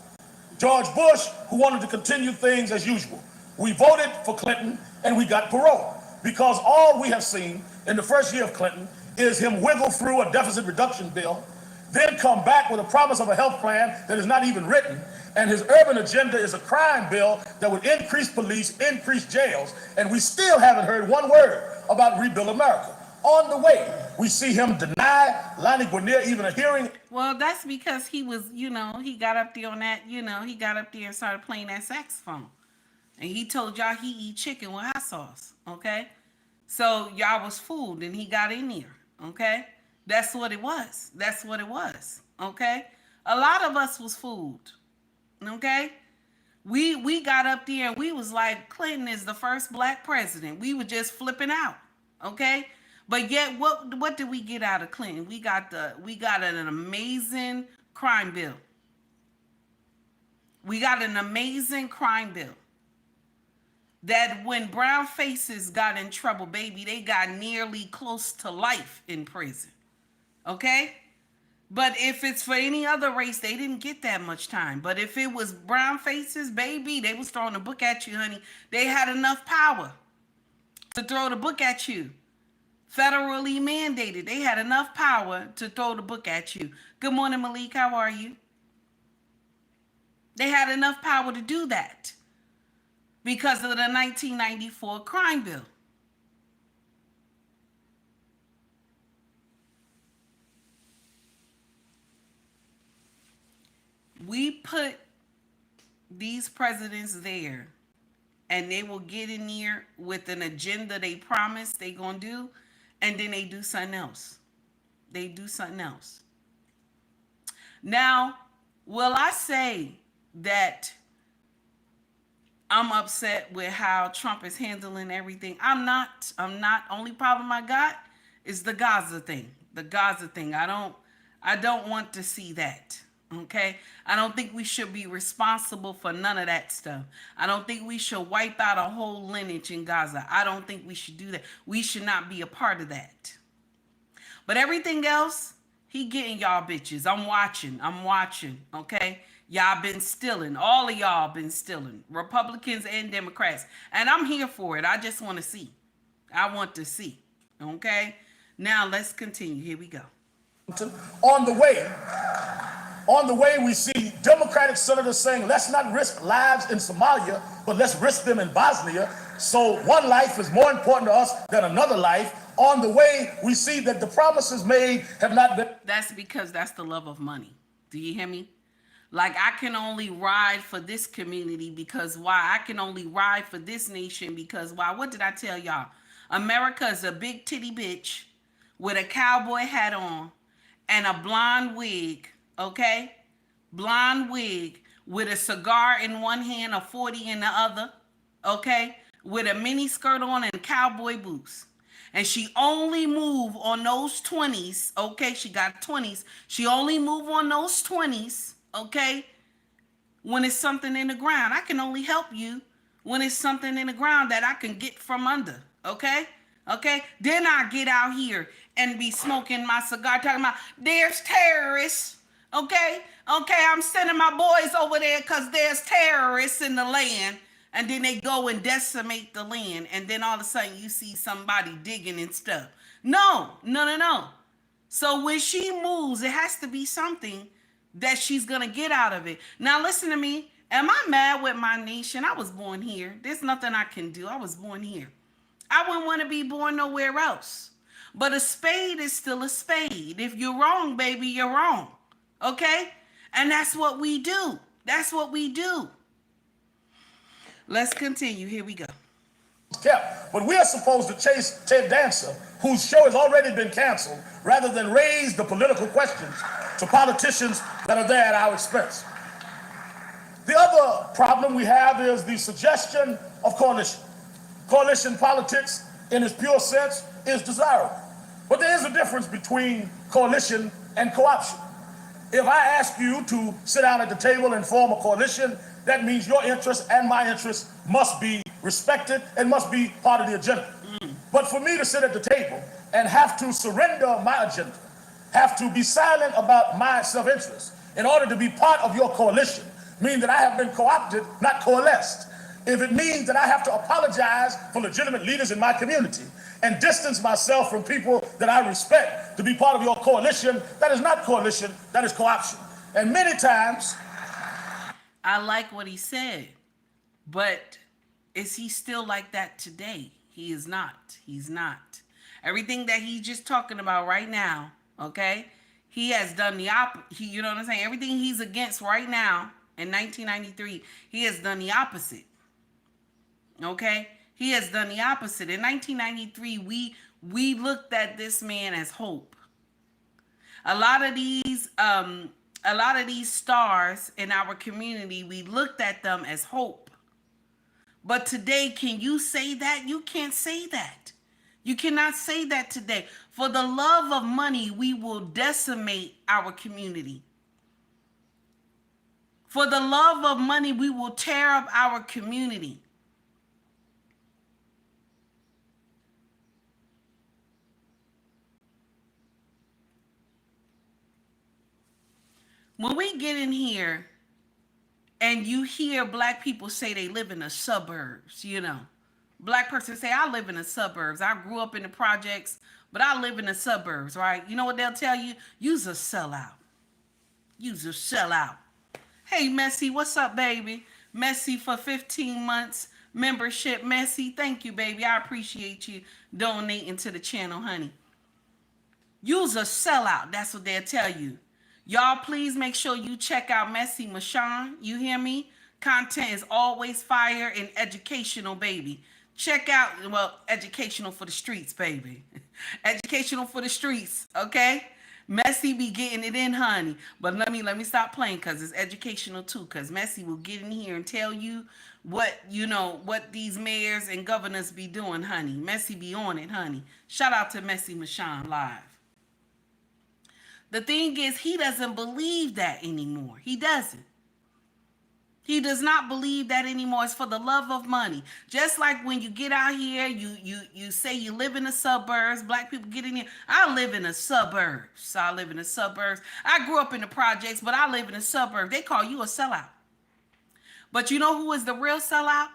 George Bush, who wanted to continue things as usual. We voted for Clinton and we got Perot because all we have seen in the first year of Clinton is him wiggle through a deficit reduction bill, then come back with a promise of a health plan that is not even written, and his urban agenda is a crime bill that would increase police, increase jails, and we still haven't heard one word about Rebuild America. On the way, we see him deny Lonnie Guinier even a hearing. Well, that's because he was, he got up there on that, he got up there and started playing that saxophone. And he told y'all he eat chicken with hot sauce, okay? So y'all was fooled and he got in there, okay? That's what it was. That's what it was. Okay? A lot of us was fooled. Okay? We got up there and we was like, Clinton is the first black president. We were just flipping out. Okay? But yet what did we get out of Clinton? We got an amazing crime bill. We got an amazing crime bill. That when brown faces got in trouble, baby, they got nearly close to life in prison. Okay? But if it's for any other race, they didn't get that much time. But if it was brown faces, baby, they was throwing a book at you, honey. They had enough power to throw the book at you. Federally mandated. They had enough power to throw the book at you. Good morning, Malik. How are you? They had enough power to do that because of the 1994 crime bill. We put these presidents there and they will get in there with an agenda they promise they gonna do, and then they do something else. They do something else. Now, will I say that I'm upset with how Trump is handling everything. I'm not. Only problem I got is the Gaza thing. The Gaza thing. I don't want to see that. Okay? I don't think we should be responsible for none of that stuff. I don't think we should wipe out a whole lineage in Gaza. I don't think we should do that. We should not be a part of that. But everything else, he getting y'all bitches. I'm watching. Okay? Y'all been stealing. All of y'all been stealing. Republicans and Democrats. And I'm here for it. I just want to see. I want to see. Okay? Now let's continue. Here we go. On the way, we see Democratic senators saying, let's not risk lives in Somalia, but let's risk them in Bosnia. So one life is more important to us than another life. On the way, we see that the promises made have not been. That's because that's the love of money. Do you hear me? Like, I can only ride for this community because why? I can only ride for this nation because why? What did I tell y'all? America is a big titty bitch with a cowboy hat on and a blonde wig, okay? Blonde wig with a cigar in one hand, a 40 in the other, okay? With a mini skirt on and cowboy boots. And she only move on those 20s, okay? She got 20s. She only move on those 20s, okay? When it's something in the ground. I can only help you when it's something in the ground that I can get from under, okay? Okay? Then I get out here and be smoking my cigar talking about there's terrorists, okay? Okay, I'm sending my boys over there because there's terrorists in the land. And then they go and decimate the land. And then all of a sudden you see somebody digging and stuff. No. So when she moves, it has to be something that she's going to get out of it. Now listen to me. Am I mad with my nation? I was born here. There's nothing I can do. I was born here. I wouldn't want to be born nowhere else. But a spade is still a spade. If you're wrong, baby, you're wrong. Okay? And that's what we do. That's what we do. Let's continue. Here we go. Kept. But we are supposed to chase Ted Dancer, whose show has already been canceled, rather than raise the political questions to politicians that are there at our expense. The other problem we have is the suggestion of coalition. Coalition politics, in its pure sense, is desirable. But there is a difference between coalition and co-option. If I ask you to sit down at the table and form a coalition, that means your interests and my interests must be respected and must be part of the agenda. But for me to sit at the table and have to surrender my agenda, have to be silent about my self-interest in order to be part of your coalition, means that I have been co-opted, not coalesced. If it means that I have to apologize for legitimate leaders in my community and distance myself from people that I respect to be part of your coalition, that is not coalition, that is co-option. And many times, I like what he said, but is he still like that today? He is not. He's not. Everything that he's just talking about right now, okay? He has done the opposite. You know what I'm saying? Everything he's against right now in 1993, he has done the opposite. Okay? He has done the opposite. In 1993, we looked at this man as hope. A lot of these stars in our community, we looked at them as hope. But today, can you say that? You can't say that. You cannot say that today. For the love of money, we will decimate our community. For the love of money, we will tear up our community. When we get in here and you hear black people say they live in the suburbs, you know, black person say, I live in the suburbs. I grew up in the projects, but I live in the suburbs, right? You know what they'll tell you? You's a sellout. You's a sellout. Hey, Messy, what's up, baby? Messy for 15 months membership. Messy, thank you, baby. I appreciate you donating to the channel, honey. You's a sellout. That's what they'll tell you. Y'all, please make sure you check out Messy Mashawn. You hear me? Content is always fire and educational, baby. Check out, well, educational for the streets, baby. Educational for the streets, okay? Messy be getting it in, honey. But let me stop playing because it's educational too. Because Messy will get in here and tell you what these mayors and governors be doing, honey. Messy be on it, honey. Shout out to Messy Michon Live. The thing is, he doesn't believe that anymore. He doesn't. He does not believe that anymore. It's for the love of money. Just like when you get out here, you say you live in the suburbs. Black people get in here. I live in the suburbs. I live in the suburbs. I grew up in the projects, but I live in the suburbs. They call you a sellout. But you know who is the real sellout?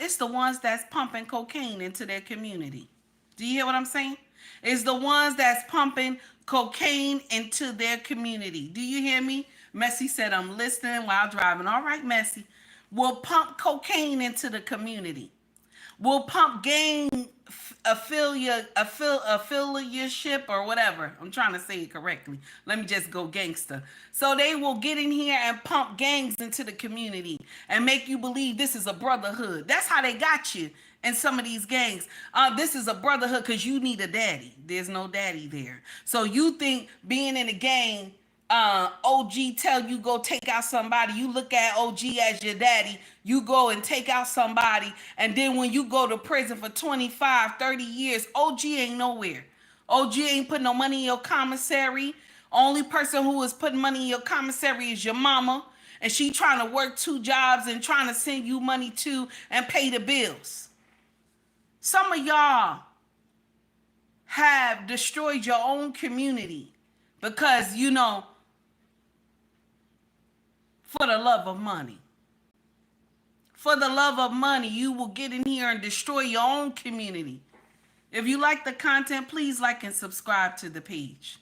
It's the ones that's pumping cocaine into their community. Do you hear what I'm saying? It's the ones that's pumping cocaine into their community. Do you hear me? Messy said, I'm listening while driving. All right, Messy. We'll pump cocaine into the community. We'll pump gang affiliateship or whatever. I'm trying to say it correctly. Let me just go gangster. So they will get in here and pump gangs into the community and make you believe this is a brotherhood. That's how they got you in some of these gangs. This is a brotherhood because you need a daddy. There's no daddy there. So you think being in a gang, OG tell you go take out somebody, you look at OG as your daddy, you go and take out somebody, and then when you go to prison for 25, 30 years, OG ain't nowhere. OG ain't putting no money in your commissary. Only person who is putting money in your commissary is your mama, and she trying to work 2 jobs and trying to send you money too and pay the bills. Some of y'all have destroyed your own community because, for the love of money. For the love of money, you will get in here and destroy your own community. If you like the content, please like and subscribe to the page.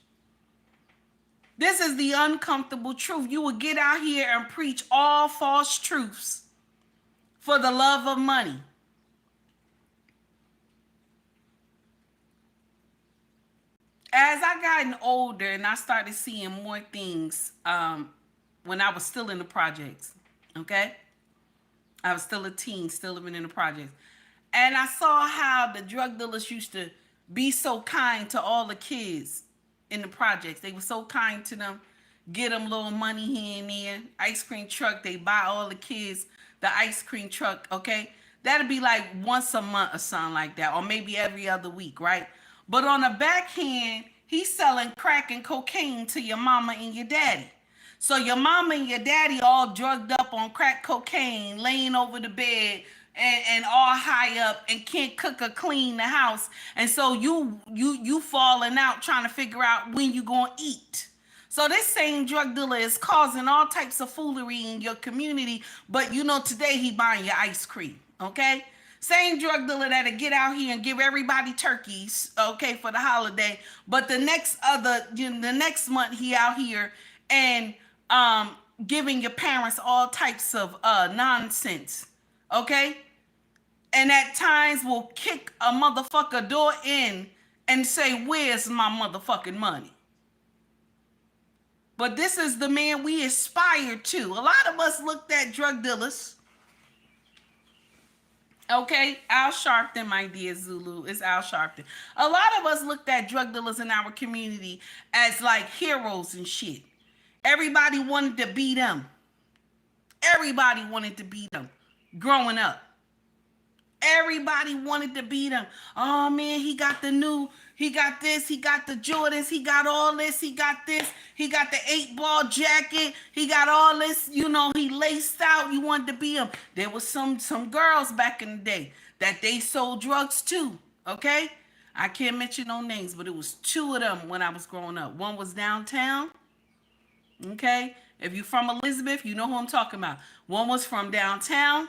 This is the uncomfortable truth. You will get out here and preach all false truths for the love of money. As I gotten older and I started seeing more things, when I was still in the projects, okay? I was still a teen, still living in the projects. And I saw how the drug dealers used to be so kind to all the kids in the projects. They were so kind to them, get them little money here and there. Ice cream truck, they buy all the kids the ice cream truck, okay? That'd be like once a month or something like that, or maybe every other week, right? But on the backhand, he's selling crack and cocaine to your mama and your daddy. So your mama and your daddy all drugged up on crack cocaine, laying over the bed and all high up and can't cook or clean the house. And so you falling out trying to figure out when you gonna eat. So this same drug dealer is causing all types of foolery in your community, but today he buying your ice cream, okay? Same drug dealer that'll get out here and give everybody turkeys, okay, for the holiday. But the next month he out here and giving your parents all types of nonsense, okay? And at times will kick a motherfucker door in and say, where's my motherfucking money? But this is the man we aspire to. A lot of us looked at drug dealers. Okay, Al Sharpton, my dear Zulu, it's Al Sharpton. A lot of us looked at drug dealers in our community as like heroes and shit. Everybody wanted to be them. Everybody wanted to be them growing up. Everybody wanted to be them. Oh man, he got the this, he got the Jordans, he got all this, he got this, he got the 8-ball jacket, he got all this, he laced out, you wanted to be him. There was some girls back in the day that they sold drugs too, okay? I can't mention no names, but it was 2 of them when I was growing up. One was downtown, okay? If you're from Elizabeth, you know who I'm talking about. One was from downtown,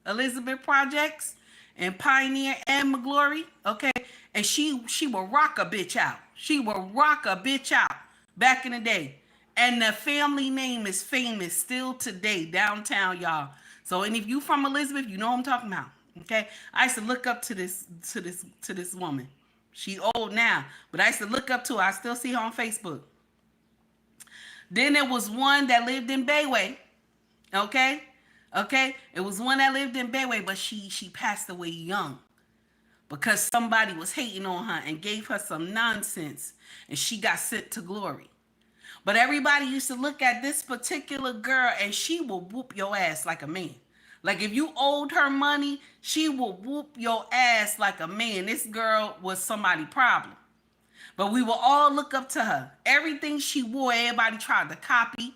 Elizabeth Projects, and Pioneer and McGlory, okay? And she will rock a bitch out. She will rock a bitch out back in the day. And the family name is famous still today, downtown, y'all. So, and if you from Elizabeth, you know what I'm talking about, okay? I used to look up to this woman. She old now, but I used to look up to her. I still see her on Facebook. Then there was one that lived in Bayway, okay? Okay, it was one that lived in Bayway, but she passed away young because somebody was hating on her and gave her some nonsense, and she got sent to glory. But everybody used to look at this particular girl, and she will whoop your ass like a man. Like if you owed her money, she will whoop your ass like a man. This girl was somebody's problem. But we will all look up to her. Everything she wore, everybody tried to copy.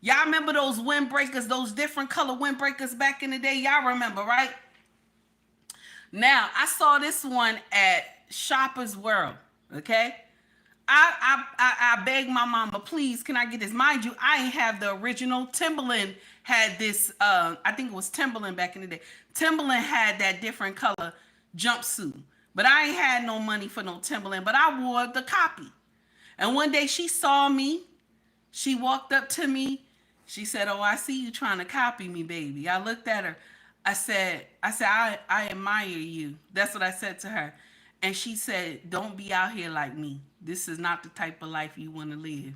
Y'all remember those windbreakers, those different color windbreakers back in the day? Y'all remember, right? Now, I saw this one at Shoppers World, okay? I begged my mama, please, can I get this? Mind you, I ain't have the original. Timberland had this, I think it was Timberland back in the day. Timberland had that different color jumpsuit. But I ain't had no money for no Timberland, but I wore the copy. And one day she saw me. She walked up to me. She said, oh, I see you trying to copy me, baby. I looked at her. I said, I admire you. That's what I said to her. And she said, don't be out here like me. This is not the type of life you want to live.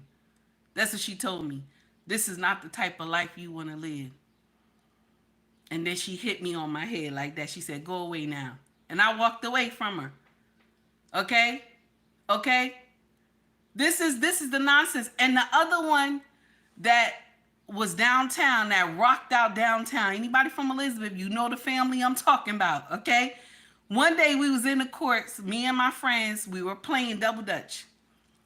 That's what she told me. This is not the type of life you want to live. And then she hit me on my head like that. She said, go away now. And I walked away from her. Okay? Okay? This is the nonsense. And the other one that was downtown, that rocked out downtown. Anybody from Elizabeth, you know the family I'm talking about, okay? One day we was in the courts, me and my friends, we were playing double dutch.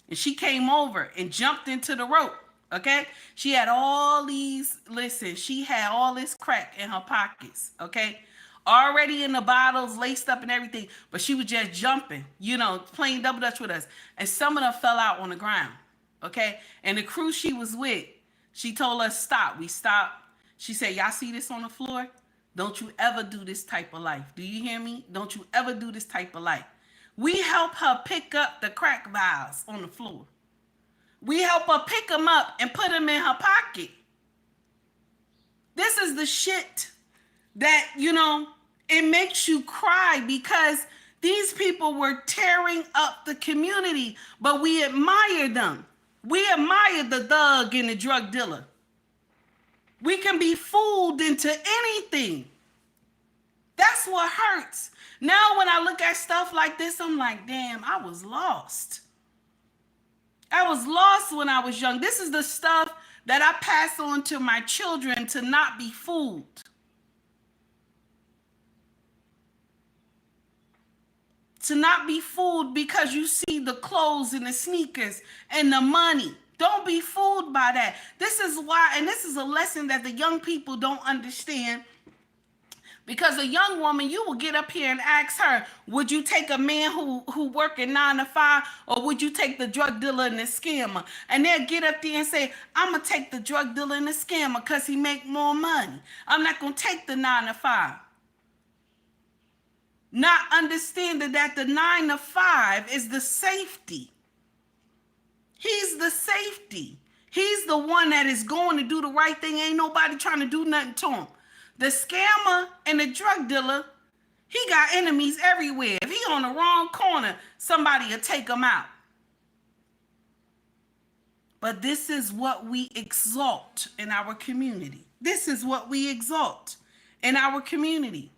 And she came over and jumped into the rope, okay? She had all these, listen, she had all this crack in her pockets, okay? Already in the bottles, laced up and everything, but she was just jumping, you know, playing double dutch with us. And some of them fell out on the ground, okay? And the crew she was with, she told us stop. We stopped. She said, y'all see this on the floor? Don't you ever do this type of life. Do you hear me? Don't you ever do this type of life. We help her pick up the crack vials on the floor. We help her pick them up and put them in her pocket. This is the shit that, you know, it makes you cry because these people were tearing up the community, but we admire them. We admire the thug and the drug dealer. We can be fooled into anything. That's what hurts. Now when I look at stuff like this, I'm like, damn, I was lost. I was lost when I was young. This is the stuff that I pass on to my children to not be fooled. To not be fooled because you see the clothes and the sneakers and the money. Don't be fooled by that. This is why, and this is a lesson that the young people don't understand. Because a young woman, you will get up here and ask her, would you take a man who working 9 to 5, or would you take the drug dealer and the scammer? And they'll get up there and say, I'm going to take the drug dealer and the scammer because he make more money. I'm not going to take the 9 to 5. Not understanding that the 9 to 5 is the safety. He's the safety. He's the one that is going to do the right thing. Ain't nobody trying to do nothing to him. The scammer and the drug dealer, he got enemies everywhere. If he on the wrong corner, somebody will take him out. But this is what we exalt in our community. This is what we exalt in our community.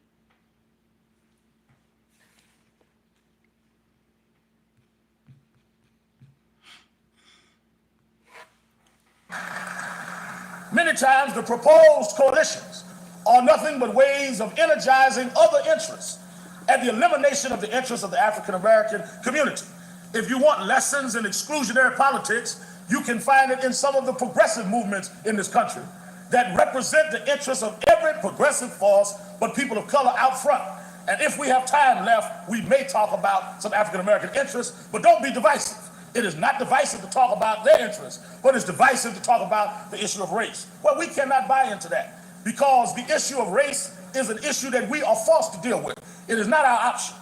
Many times the proposed coalitions are nothing but ways of energizing other interests and the elimination of the interests of the African American community. If you want lessons in exclusionary politics, you can find it in some of the progressive movements in this country that represent the interests of every progressive force but people of color out front. And if we have time left, we may talk about some African American interests, but don't be divisive. It is not divisive to talk about their interests, but it's divisive to talk about the issue of race. Well, we cannot buy into that because the issue of race is an issue that we are forced to deal with. It is not our option.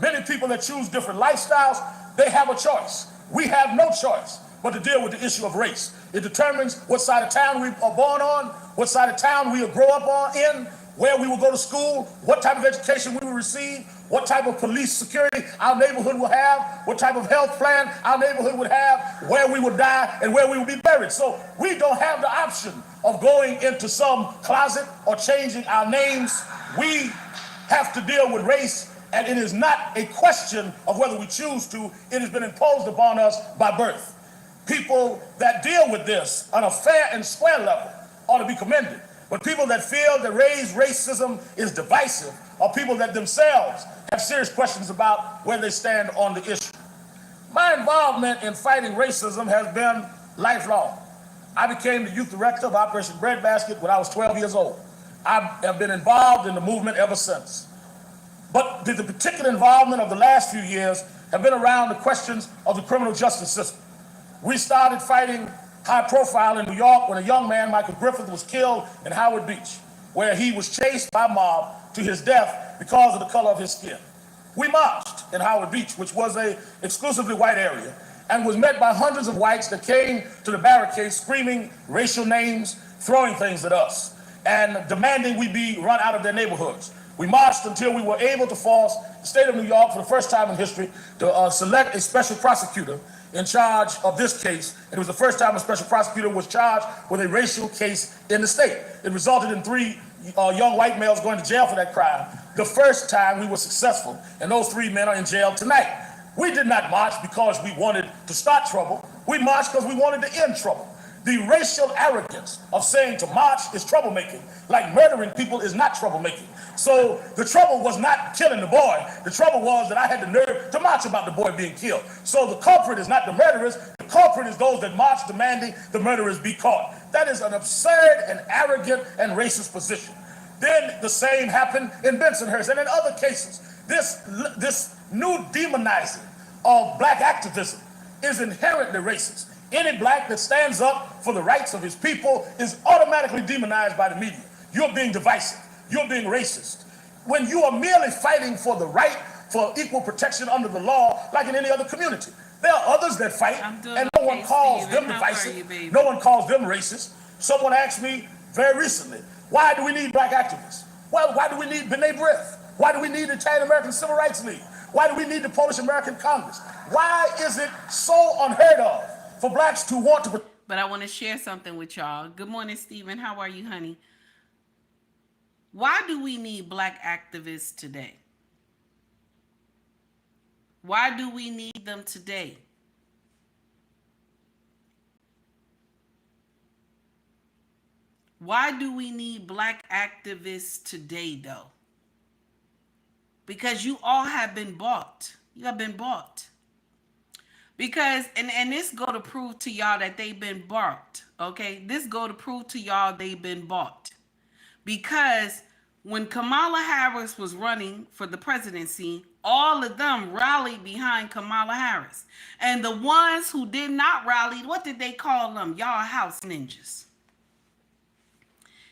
Many people that choose different lifestyles, they have a choice. We have no choice but to deal with the issue of race. It determines what side of town we are born on, what side of town we will grow up in, where we will go to school, what type of education we will receive, what type of police security our neighborhood will have, what type of health plan our neighborhood would have, where we would die, and where we will be buried. So we don't have the option of going into some closet or changing our names. We have to deal with race, and it is not a question of whether we choose to. It has been imposed upon us by birth. People that deal with this on a fair and square level ought to be commended. But people that feel that racism is divisive are people that themselves have serious questions about where they stand on the issue. My involvement in fighting racism has been lifelong. I became the youth director of Operation Breadbasket when I was 12 years old. I have been involved in the movement ever since. But the particular involvement of the last few years have been around the questions of the criminal justice system. We started fighting high profile in New York when a young man, Michael Griffith, was killed in Howard Beach, where he was chased by a mob to his death because of the color of his skin. We marched in Howard Beach, which was an exclusively white area, and was met by hundreds of whites that came to the barricades screaming racial names, throwing things at us, and demanding we be run out of their neighborhoods. We marched until we were able to force the state of New York, for the first time in history, to select a special prosecutor in charge of this case. It was the first time a special prosecutor was charged with a racial case in the state. It resulted in 3 young white males going to jail for that crime. The first time we were successful, and those 3 men are in jail tonight. We did not march because we wanted to start trouble. We marched because we wanted to end trouble. The racial arrogance of saying to march is troublemaking, like murdering people is not troublemaking. So the trouble was not killing the boy. The trouble was that I had the nerve to march about the boy being killed. So the culprit is not the murderers. The culprit is those that march demanding the murderers be caught. That is an absurd and arrogant and racist position. Then the same happened in Bensonhurst and in other cases. This new demonizing of black activism is inherently racist. Any black that stands up for the rights of his people is automatically demonized by the media. You're being divisive. You're being racist. When you are merely fighting for the right for equal protection under the law, like in any other community. There are others that fight, and no one calls them divisive. No one calls them racist. Someone asked me very recently, why do we need black activists? Well, why do we need B'nai B'rith? Why do we need the Italian American Civil Rights League? Why do we need the Polish American Congress? Why is it so unheard of for blacks to want to... But I want to share something with y'all. Good morning, Stephen. How are you, honey? Why do we need black activists today? Why do we need them today? Why do we need black activists today, though? Because you all have been bought. You have been bought. Because, and this go to prove to y'all that they've been bought, okay? This go to prove to y'all they've been bought. Because when Kamala Harris was running for the presidency, all of them rallied behind Kamala Harris. And the ones who did not rally, what did they call them? Y'all house ninjas.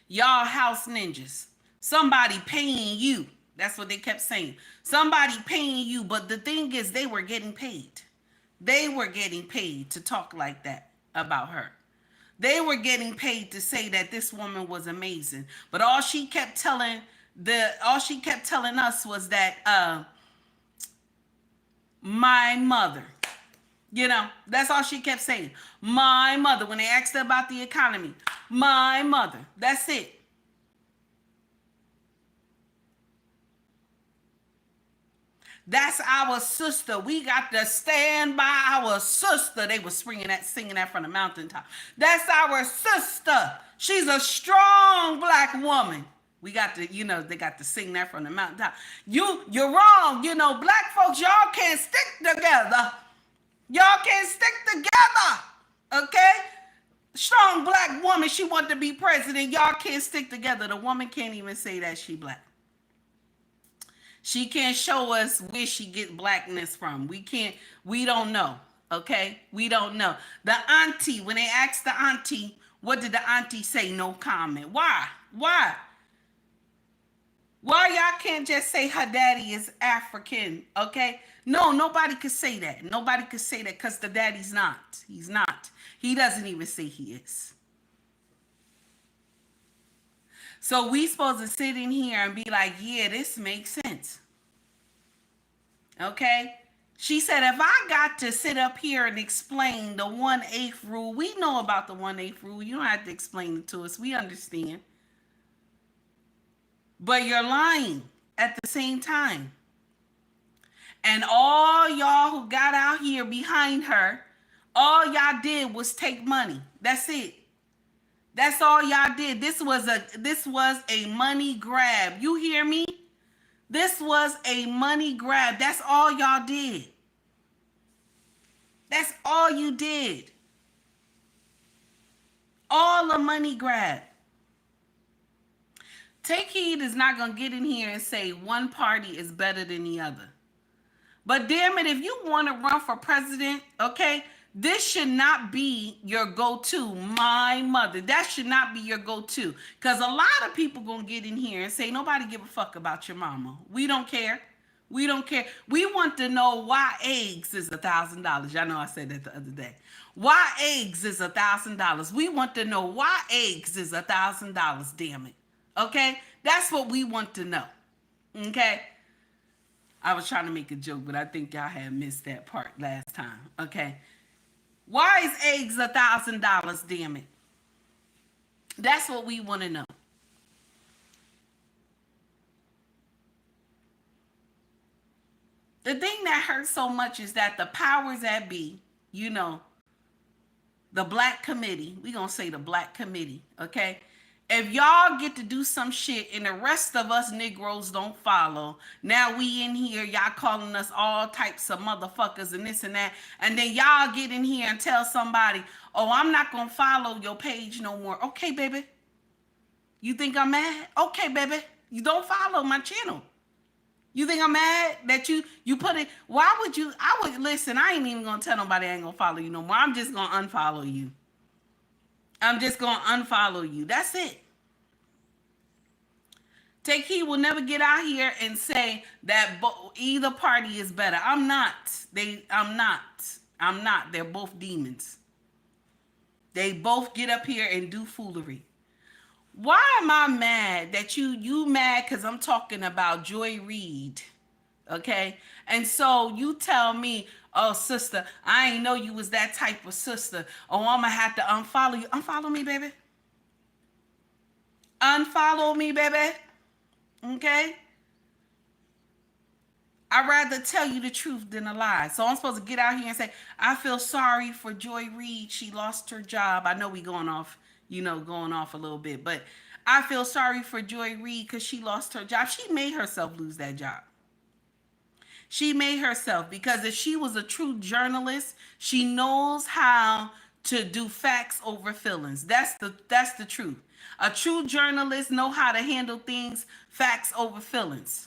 Y'all house ninjas. Somebody paying you. That's what they kept saying. Somebody paying you. But the thing is, they were getting paid. They were getting paid to talk like that about her. They were getting paid to say that this woman was amazing. But all she kept telling us was that my mother. You know, that's all she kept saying. My mother. When they asked her about the economy, my mother. That's it. That's our sister. We got to stand by our sister. They were singing that from the mountaintop. That's our sister. She's a strong black woman. We got to, they got to sing that from the mountaintop. You're wrong. Black folks, y'all can't stick together. Y'all can't stick together. Okay? Strong black woman, she wanted to be president. Y'all can't stick together. The woman can't even say that she black. She can't show us where she get blackness from. We don't know, okay? We don't know. The auntie, when they asked the auntie, what did the auntie say? No comment. Why? Why y'all can't just say her daddy is African, okay? No, nobody could say that. Nobody could say that because the daddy's not. He's not. He doesn't even say he is. So we supposed to sit in here and be like, yeah, this makes sense. Okay? She said, if I got to sit up here and explain the 1/8 rule, we know about the 1/8 rule. You don't have to explain it to us. We understand. But you're lying at the same time. And all y'all who got out here behind her, all y'all did was take money. That's it. That's all y'all did. This was a money grab. You hear me? This was a money grab. That's all y'all did. That's all you did. All a money grab. Take Heed is not going to get in here and say one party is better than the other. But damn it, if you want to run for president, okay, this should not be your go-to. My mother, that should not be your go-to. Because a lot of people going to get in here and say, nobody give a fuck about your mama. We don't care. We don't care. We want to know why eggs is $1,000. Y'all know I said that the other day. Why eggs is $1,000. We want to know why eggs is $1,000, damn it. Okay? That's what we want to know. Okay? I was trying to make a joke, but I think y'all had missed that part last time. Okay? Why is eggs $1,000, damn it? That's what we want to know. The thing that hurts so much is that the powers that be, you know, the Black Committee, we gonna say the Black Committee, okay? If y'all get to do some shit and the rest of us Negroes don't follow, now we in here, y'all calling us all types of motherfuckers and this and that, and then y'all get in here and tell somebody, oh, I'm not gonna follow your page no more. Okay, baby. You think I'm mad? Okay, baby. You don't follow my channel. You think I'm mad that you put it? Why would you? I would listen. I ain't even gonna tell nobody I ain't gonna follow you no more. I'm just gonna unfollow you. I'm just gonna unfollow you. That's it. Take Heed will never get out here and say that either party is better. I'm not. I'm not. They're both demons. They both get up here and do foolery. Why am I mad that you mad because I'm talking about Joy Reid, okay? And so you tell me, oh, sister, I ain't know you was that type of sister. Oh, I'm going to have to unfollow you. Unfollow me, baby. Unfollow me, baby. Okay? I'd rather tell you the truth than a lie. So I'm supposed to get out here and say, I feel sorry for Joy Reid. She lost her job. I know we going off a little bit, but I feel sorry for Joy Reid because she lost her job. She made herself lose that job. She made herself, because if she was a true journalist, she knows how to do facts over feelings. That's the truth. A true journalist know how to handle things, facts over feelings.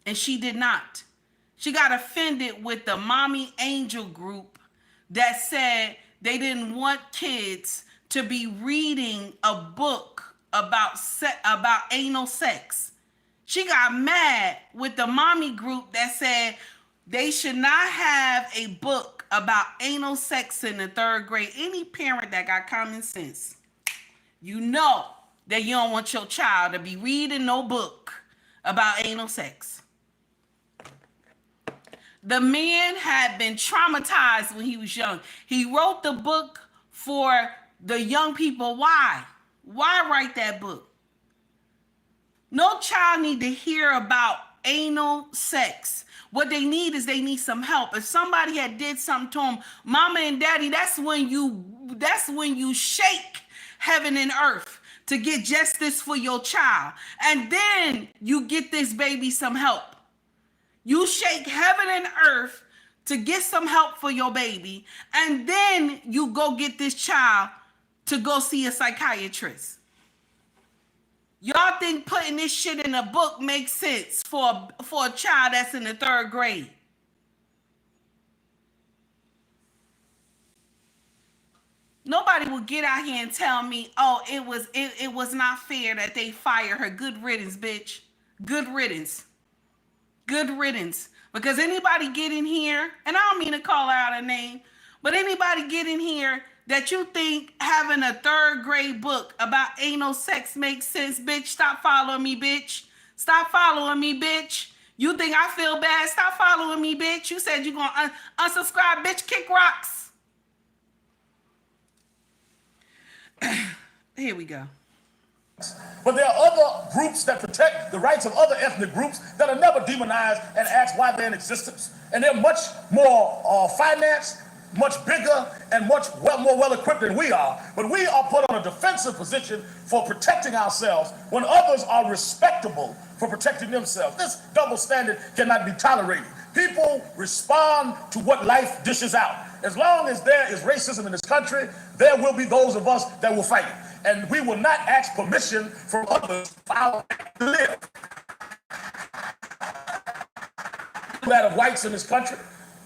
And she did not. She got offended with the Mommy Angel group that said they didn't want kids to be reading a book about anal sex. She got mad with the mommy group that said they should not have a book about anal sex in the 3rd grade. Any parent that got common sense, you know that you don't want your child to be reading no book about anal sex. The man had been traumatized when he was young. He wrote the book for the young people. Why? Why write that book? No child need to hear about anal sex. What they need is they need some help. If somebody had did something to them, mama and daddy, that's when you shake heaven and earth to get justice for your child. And then you get this baby some help. You shake heaven and earth to get some help for your baby, and then you go get this child to go see a psychiatrist. Y'all think putting this shit in a book makes sense for a child that's in the 3rd grade? Nobody will get out here and tell me, oh, it was not fair that they fired her. Good riddance, bitch. Good riddance. Good riddance. Because anybody get in here, and I don't mean to call out a name, but anybody get in here that you think having a 3rd grade book about anal sex makes sense, bitch, stop following me, bitch. Stop following me, bitch. You think I feel bad? Stop following me, bitch. You said you're going to unsubscribe, bitch. Kick rocks. Here we go. But there are other groups that protect the rights of other ethnic groups that are never demonized and asked why they're in existence. And they're much more financed much bigger and much more well-equipped than we are, but we are put on a defensive position for protecting ourselves when others are respectable for protecting themselves. This double standard cannot be tolerated. People respond to what life dishes out. As long as there is racism in this country, there will be those of us that will fight it. And we will not ask permission from others for our right to live. That of whites in this country.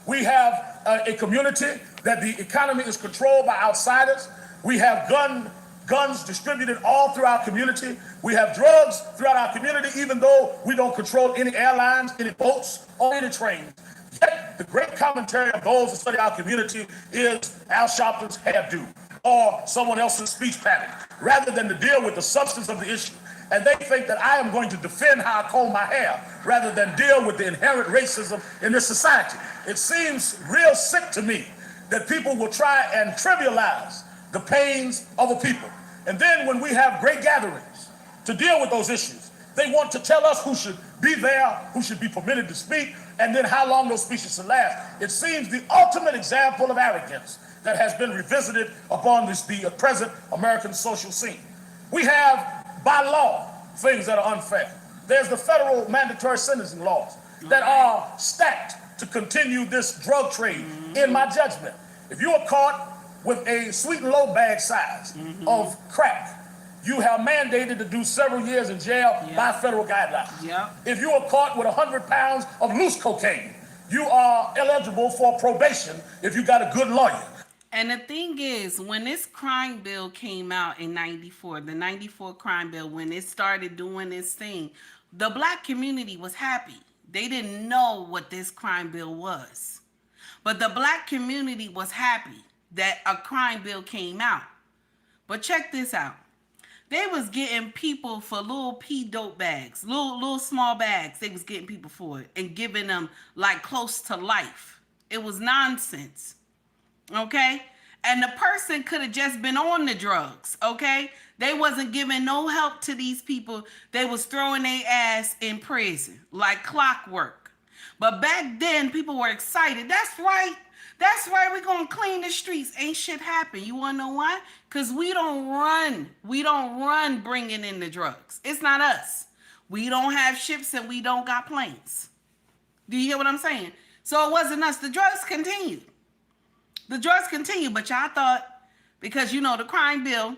We have a community that the economy is controlled by outsiders. We have guns distributed all through our community. We have drugs throughout our community, even though we don't control any airlines, any boats, or any trains. Yet the great commentary of those who study our community is Al Sharpton's hairdo or someone else's speech pattern, rather than to deal with the substance of the issue. And they think that I am going to defend how I comb my hair rather than deal with the inherent racism in this society. It seems real sick to me that people will try and trivialize the pains of a people. And then when we have great gatherings to deal with those issues, they want to tell us who should be there, who should be permitted to speak, and then how long those speeches should last. It seems the ultimate example of arrogance that has been revisited upon the present American social scene. We have, by law, things that are unfair. There's the federal mandatory sentencing laws that are stacked to continue this drug trade, in my judgment. If you are caught with a sweet and low bag size of crack, you have mandated to do several years in jail by federal guidelines. If you are caught with 100 pounds of loose cocaine, you are eligible for probation if you got a good lawyer. And the thing is, when this crime bill came out in 94, the 94 crime bill, when it started doing this thing, the black community was happy. They didn't know what this crime bill was. But the black community was happy that a crime bill came out. But check this out. They was getting people for little pea dope bags, little small bags. They was getting people for it and giving them like close to life. It was nonsense. Okay? And the person could have just been on the drugs. Okay? They wasn't giving no help to these people. They was throwing their ass in prison like clockwork. But back then, people were excited. That's right. That's right. We're going to clean the streets. Ain't shit happen. You want to know why? Because we don't run. We don't run bringing in the drugs. It's not us. We don't have ships and we don't got planes. Do you hear what I'm saying? So it wasn't us. The drugs continued. The drugs continued. But y'all thought, because, you know, the crime bill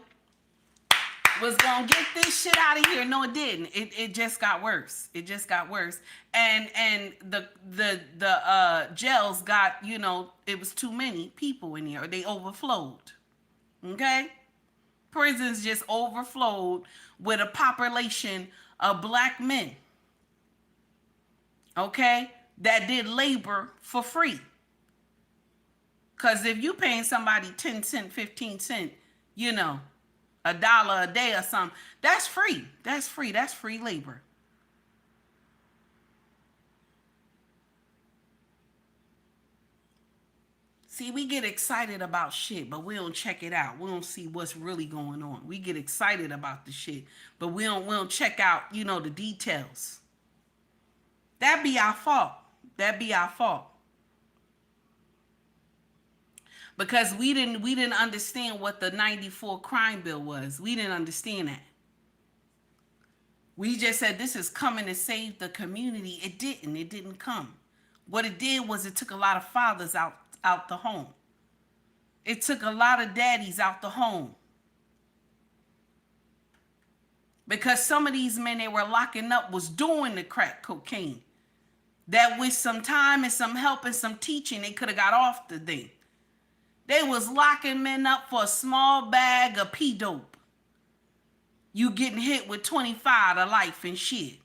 was going to get this shit out of here. No, it didn't. It just got worse. It just got worse. And the jails got, you know, it was too many people in here. They overflowed. Okay? Prisons just overflowed with a population of black men. Okay? That did labor for free. Because if you paying somebody 10 cents, 15 cents, you know, $1 a day or something, that's free. That's free. That's free labor. See, we get excited about shit, but we don't check it out. We don't see what's really going on. We get excited about the shit, but we don't check out, you know, the details. That be our fault. That be our fault. Because we didn't understand what the 94 crime bill was. We didn't understand that. We just said this is coming to save the community. It didn't. It didn't come. What it did was it took a lot of fathers out the home. It took a lot of daddies out the home. Because some of these men they were locking up was doing the crack cocaine. That with some time and some help and some teaching, they could have got off the thing. They was locking men up for a small bag of pea dope. You getting hit with 25 to life and shit.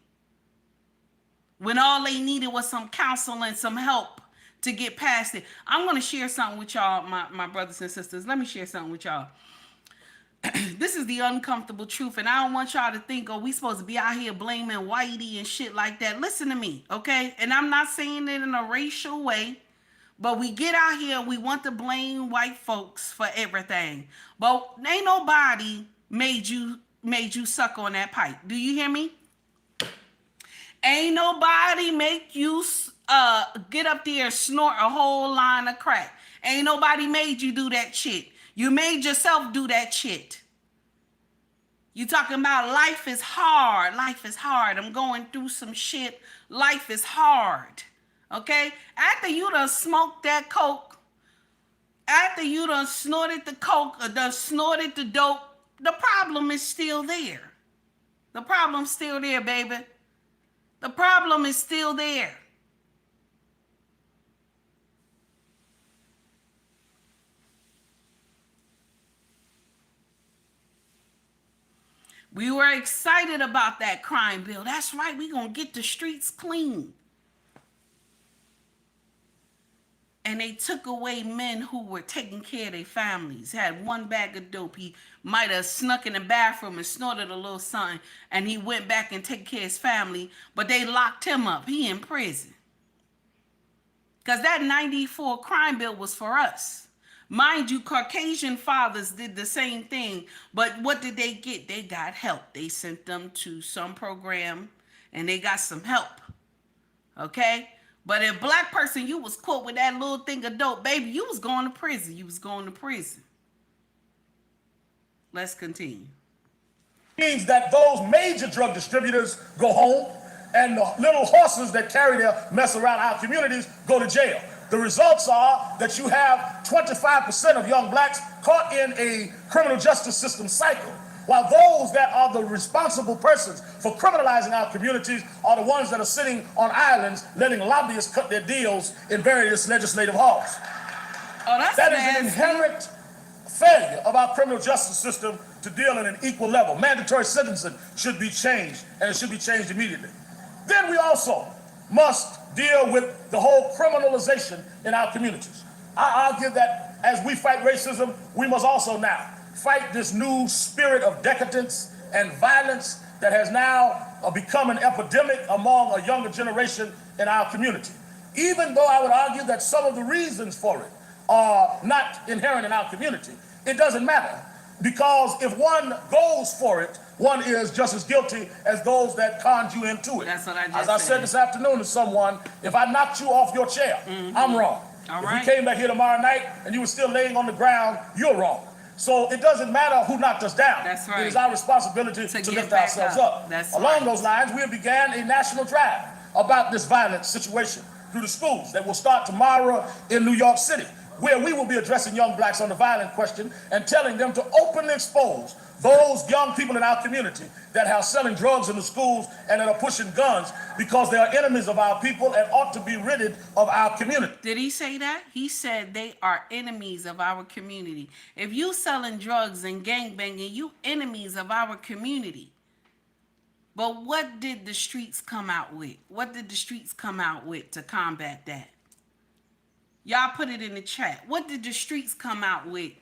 When all they needed was some counseling, some help to get past it. I'm going to share something with y'all, my brothers and sisters. Let me share something with y'all. This is the uncomfortable truth, and I don't want y'all to think, oh, we supposed to be out here blaming whitey and shit like that. Listen to me, okay? And I'm not saying it in a racial way. But we get out here and we want to blame white folks for everything. But ain't nobody made you suck on that pipe. Do you hear me? Ain't nobody make you get up there and snort a whole line of crack. Ain't nobody made you do that shit. You made yourself do that shit. You talking about life is hard. Life is hard. I'm going through some shit. Life is hard. Okay? After you done smoked that coke, after you done snorted the coke or done snorted the dope, the problem is still there. The problem's still there, baby. The problem is still there. We were excited about that crime bill. That's right. We're going to get the streets clean. And they took away men who were taking care of their families, had one bag of dope. He might have snuck in the bathroom and snorted a little something, and he went back and took care of his family, but they locked him up. He in prison. Because that 94 crime bill was for us. Mind you, Caucasian fathers did the same thing, but what did they get? They got help. They sent them to some program, and they got some help, okay? But if black person, you was caught with that little thing of dope, baby, you was going to prison. You was going to prison. Let's continue. Means that those major drug distributors go home, and the little horses that carry their mess around our communities go to jail. The results are that you have 25% of young blacks caught in a criminal justice system cycle, while those that are the responsible persons for criminalizing our communities are the ones that are sitting on islands letting lobbyists cut their deals in various legislative halls. Oh, that's That nasty. is an inherent failure of our criminal justice system to deal at an equal level. Mandatory sentencing should be changed, and it should be changed immediately. Then we also must deal with the whole criminalization in our communities. I argue that as we fight racism, we must also now fight this new spirit of decadence and violence that has now become an epidemic among a younger generation in our community. Even though I would argue that some of the reasons for it are not inherent in our community, it doesn't matter. Because if one goes for it, one is just as guilty as those that conned you into it. That's what I just As I said this afternoon to someone, if I knocked you off your chair, I'm wrong. All if right. we came back here tomorrow night and you were still laying on the ground, you're wrong. So it doesn't matter who knocked us down. That's right. It is our responsibility To to get lift back ourselves up. up. That's Along right. those lines, we have began a national drive about this violent situation through the schools that will start tomorrow in New York City, where we will be addressing young blacks on the violent question and telling them to openly expose those young people in our community that are selling drugs in the schools and that are pushing guns because they are enemies of our people and ought to be ridded of our community. Did he say that? He said they are enemies of our community. If you selling drugs and gangbanging, you enemies of our community. But what did the streets come out with? What did the streets come out with to combat that? Y'all put it in the chat. What did the streets come out with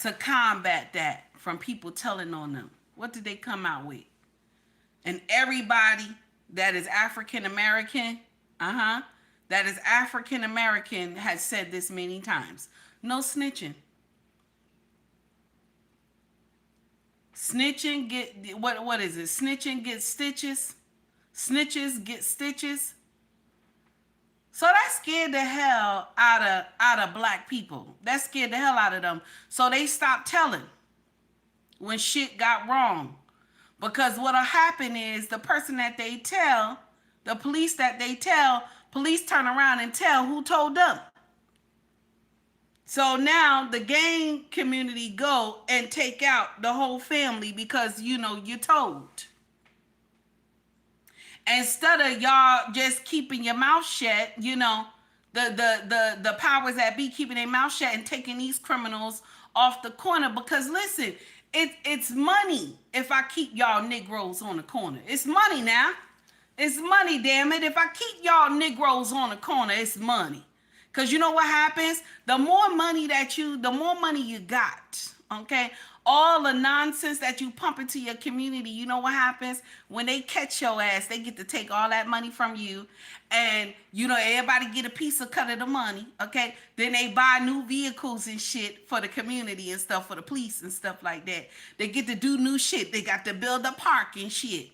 to combat that from people telling on them? What did they come out with? And everybody that is African American, that is African American has said this many times. No snitching. Snitching get, what is it? Snitching gets stitches. Snitches get stitches. So that scared the hell out of black people. That scared the hell out of them. So they stopped telling when shit got wrong. Because what'll happen is the person that they tell, the police that they tell, police turn around and tell who told them. So now the gang community go and take out the whole family because, you know, you're told. Instead of y'all just keeping your mouth shut, you know, the powers that be keeping their mouth shut and taking these criminals off the corner. Because listen, it's money if I keep y'all Negroes on the corner. It's money now. It's money, damn it. If I keep y'all Negroes on the corner, it's money. Because you know what happens? The more money you got, okay? All the nonsense that you pump into your community, you know what happens? When they catch your ass, they get to take all that money from you. And, you know, everybody get a piece of cut of the money, okay? Then they buy new vehicles and shit for the community and stuff, for the police and stuff like that. They get to do new shit. They got to build a park and shit,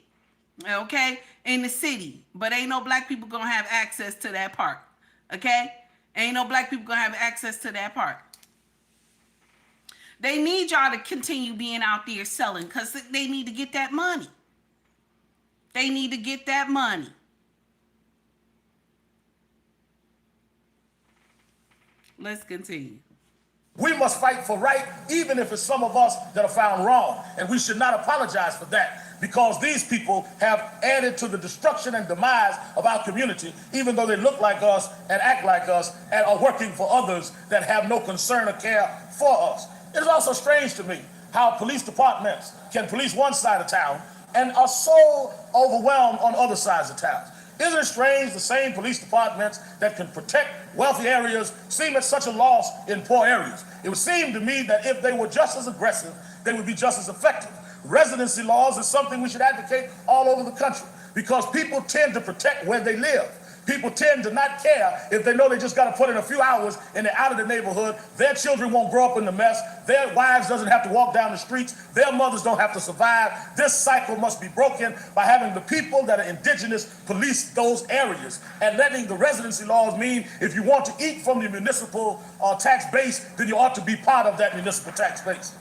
okay? In the city. But ain't no black people gonna have access to that park, okay? Ain't no black people gonna have access to that part. They need y'all to continue being out there selling because they need to get that money. They need to get that money. Let's continue. We must fight for right, even if it's some of us that are found wrong. And we should not apologize for that, because these people have added to the destruction and demise of our community, even though they look like us and act like us and are working for others that have no concern or care for us. It is also strange to me how police departments can police one side of town and are so overwhelmed on other sides of town. Isn't it strange the same police departments that can protect wealthy areas seem at such a loss in poor areas? It would seem to me that if they were just as aggressive, they would be just as effective. Residency laws is something we should advocate all over the country, because people tend to protect where they live. People tend to not care if they know they just got to put in a few hours and they're out of the neighborhood. Their children won't grow up in the mess. Their wives doesn't have to walk down the streets. Their mothers don't have to survive. This cycle must be broken by having the people that are indigenous police those areas and letting the residency laws mean if you want to eat from the municipal tax base, then you ought to be part of that municipal tax base.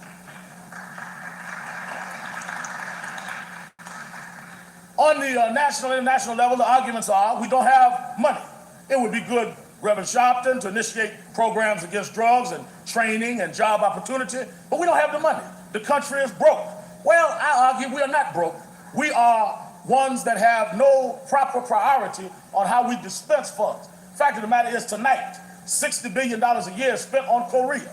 On the national and international level, the arguments are we don't have money. It would be good, Reverend Sharpton, to initiate programs against drugs and training and job opportunity, but we don't have the money. The country is broke. Well, I argue we are not broke. We are ones that have no proper priority on how we dispense funds. The fact of the matter is tonight, $60 billion a year is spent on Korea.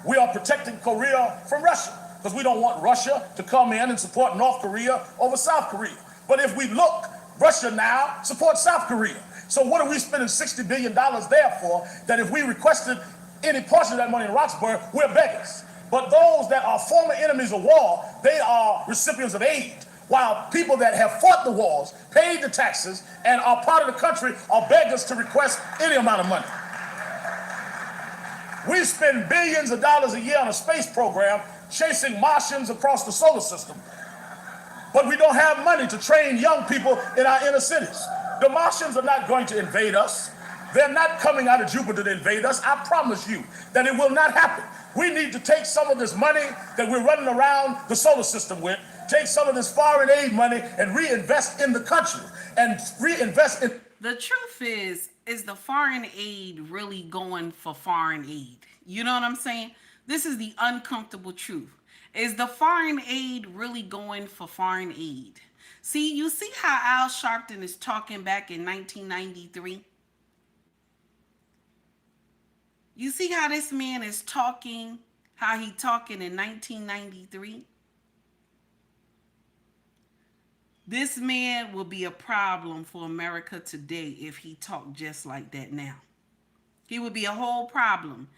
We are protecting Korea from Russia because we don't want Russia to come in and support North Korea over South Korea. But if we look, Russia now supports South Korea. So what are we spending $60 billion there for, that if we requested any portion of that money in Roxbury, we're beggars? But those that are former enemies of war, they are recipients of aid, while people that have fought the wars, paid the taxes, and are part of the country are beggars to request any amount of money. We spend billions of dollars a year on a space program chasing Martians across the solar system. But we don't have money to train young people in our inner cities. The Martians are not going to invade us. They're not coming out of Jupiter to invade us. I promise you that it will not happen. We need to take some of this money that we're running around the solar system with, take some of this foreign aid money and reinvest in the country and reinvest in... The truth is the foreign aid really going for foreign aid? You know what I'm saying? This is the uncomfortable truth. Is the foreign aid really going for foreign aid? See, you see how Al Sharpton is talking back in 1993? You see how this man is talking, how he talking in 1993? This man will be a problem for America today if he talked just like that now. He would be a whole problem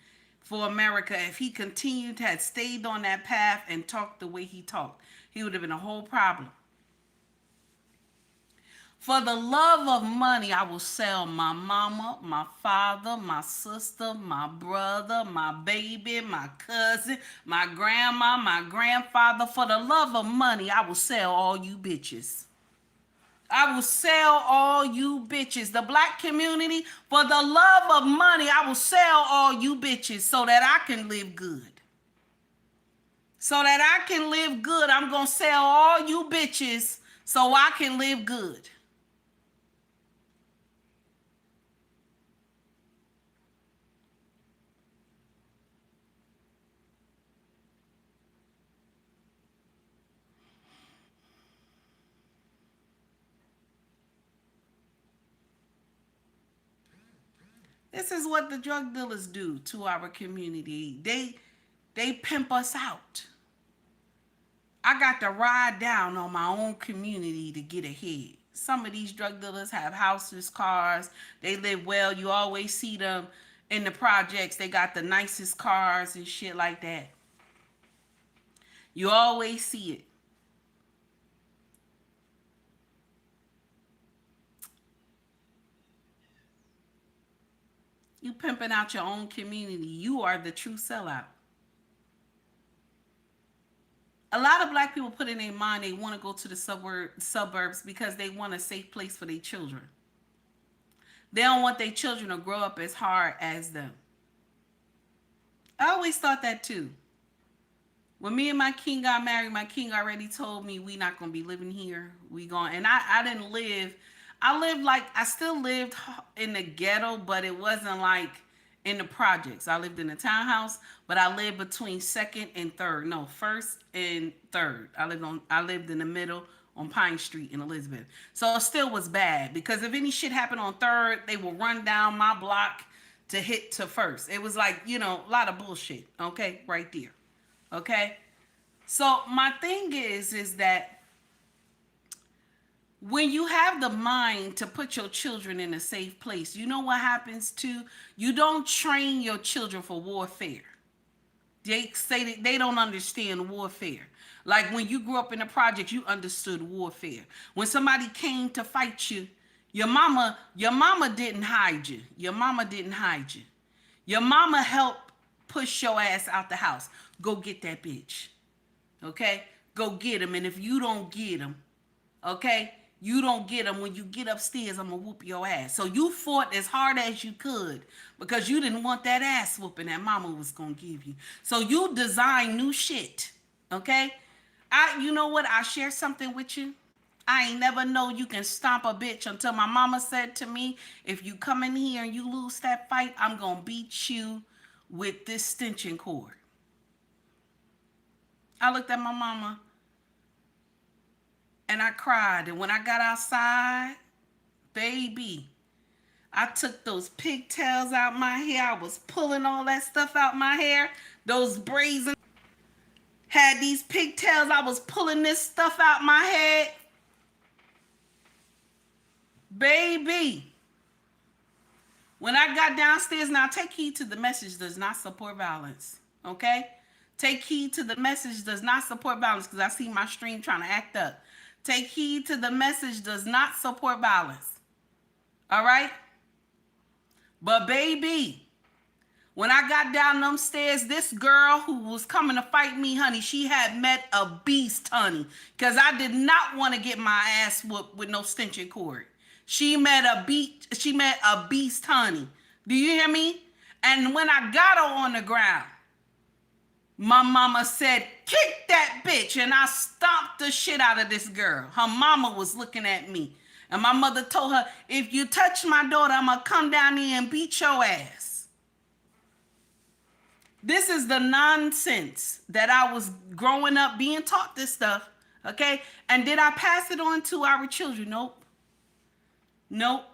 for America if he continued to have stayed on that path and talked the way he talked. He would have been a whole problem. For the love of money, I will sell my mama, my father, my sister, my brother, my baby, my cousin, my grandma, my grandfather. For the love of money, I will sell all you bitches. I will sell all you bitches. The black community, for the love of money, I will sell all you bitches so that I can live good. So that I can live good, I'm going to sell all you bitches so I can live good. This is what the drug dealers do to our community. They pimp us out. I got to ride down on my own community to get ahead. Some of these drug dealers have houses, cars. They live well. You always see them in the projects. They got the nicest cars and shit like that. You always see it. You pimping out your own community. You are the true sellout. A lot of black people put in their mind they want to go to the suburbs because they want a safe place for their children. They don't want their children to grow up as hard as them. I always thought that too. When me and my king got married, my king already told me we not gonna be living here. We going, and I didn't live. I lived like, I still lived in the ghetto, but it wasn't like in the projects. I lived in a townhouse, but I lived between second and third. No, first and third. I lived in the middle on Pine Street in Elizabeth. So it still was bad because if any shit happened on third, they will run down my block to hit to first. It was like, you know, a lot of bullshit. Okay, right there. Okay? So my thing is that when you have the mind to put your children in a safe place, you know what happens too? You don't train your children for warfare. They say that they don't understand warfare. Like when you grew up in the project, you understood warfare. When somebody came to fight you, your mama didn't hide you. Your mama didn't hide you. Your mama helped push your ass out the house. Go get that bitch. Okay? Go get him. And if you don't get him, okay? You don't get him. When you get upstairs, I'm going to whoop your ass. So you fought as hard as you could because you didn't want that ass whooping that mama was going to give you. So you design new shit. Okay? You know what? I'll share something with you. I ain't never know you can stomp a bitch until my mama said to me, if you come in here and you lose that fight, I'm going to beat you with this extension cord. I looked at my mama and I cried. And when I got outside, baby, I took those pigtails out my hair. I was pulling all that stuff out my hair. Those braids had these pigtails. I was pulling this stuff out my head. Baby, when I got downstairs, now take heed to the message does not support violence. Okay? Take heed to the message does not support violence because I see my stream trying to act up. Take heed to the message does not support violence. All right? But baby, when I got down them stairs, this girl who was coming to fight me, honey, she had met a beast, honey. Because I did not want to get my ass whooped with no extension cord. She met a beast, honey. Do you hear me? And when I got her on the ground, my mama said, kick that bitch. And I stomped the shit out of this girl. Her mama was looking at me. And my mother told her, if you touch my daughter, I'm going to come down here and beat your ass. This is the nonsense that I was growing up being taught this stuff. Okay? And did I pass it on to our children? Nope. Nope.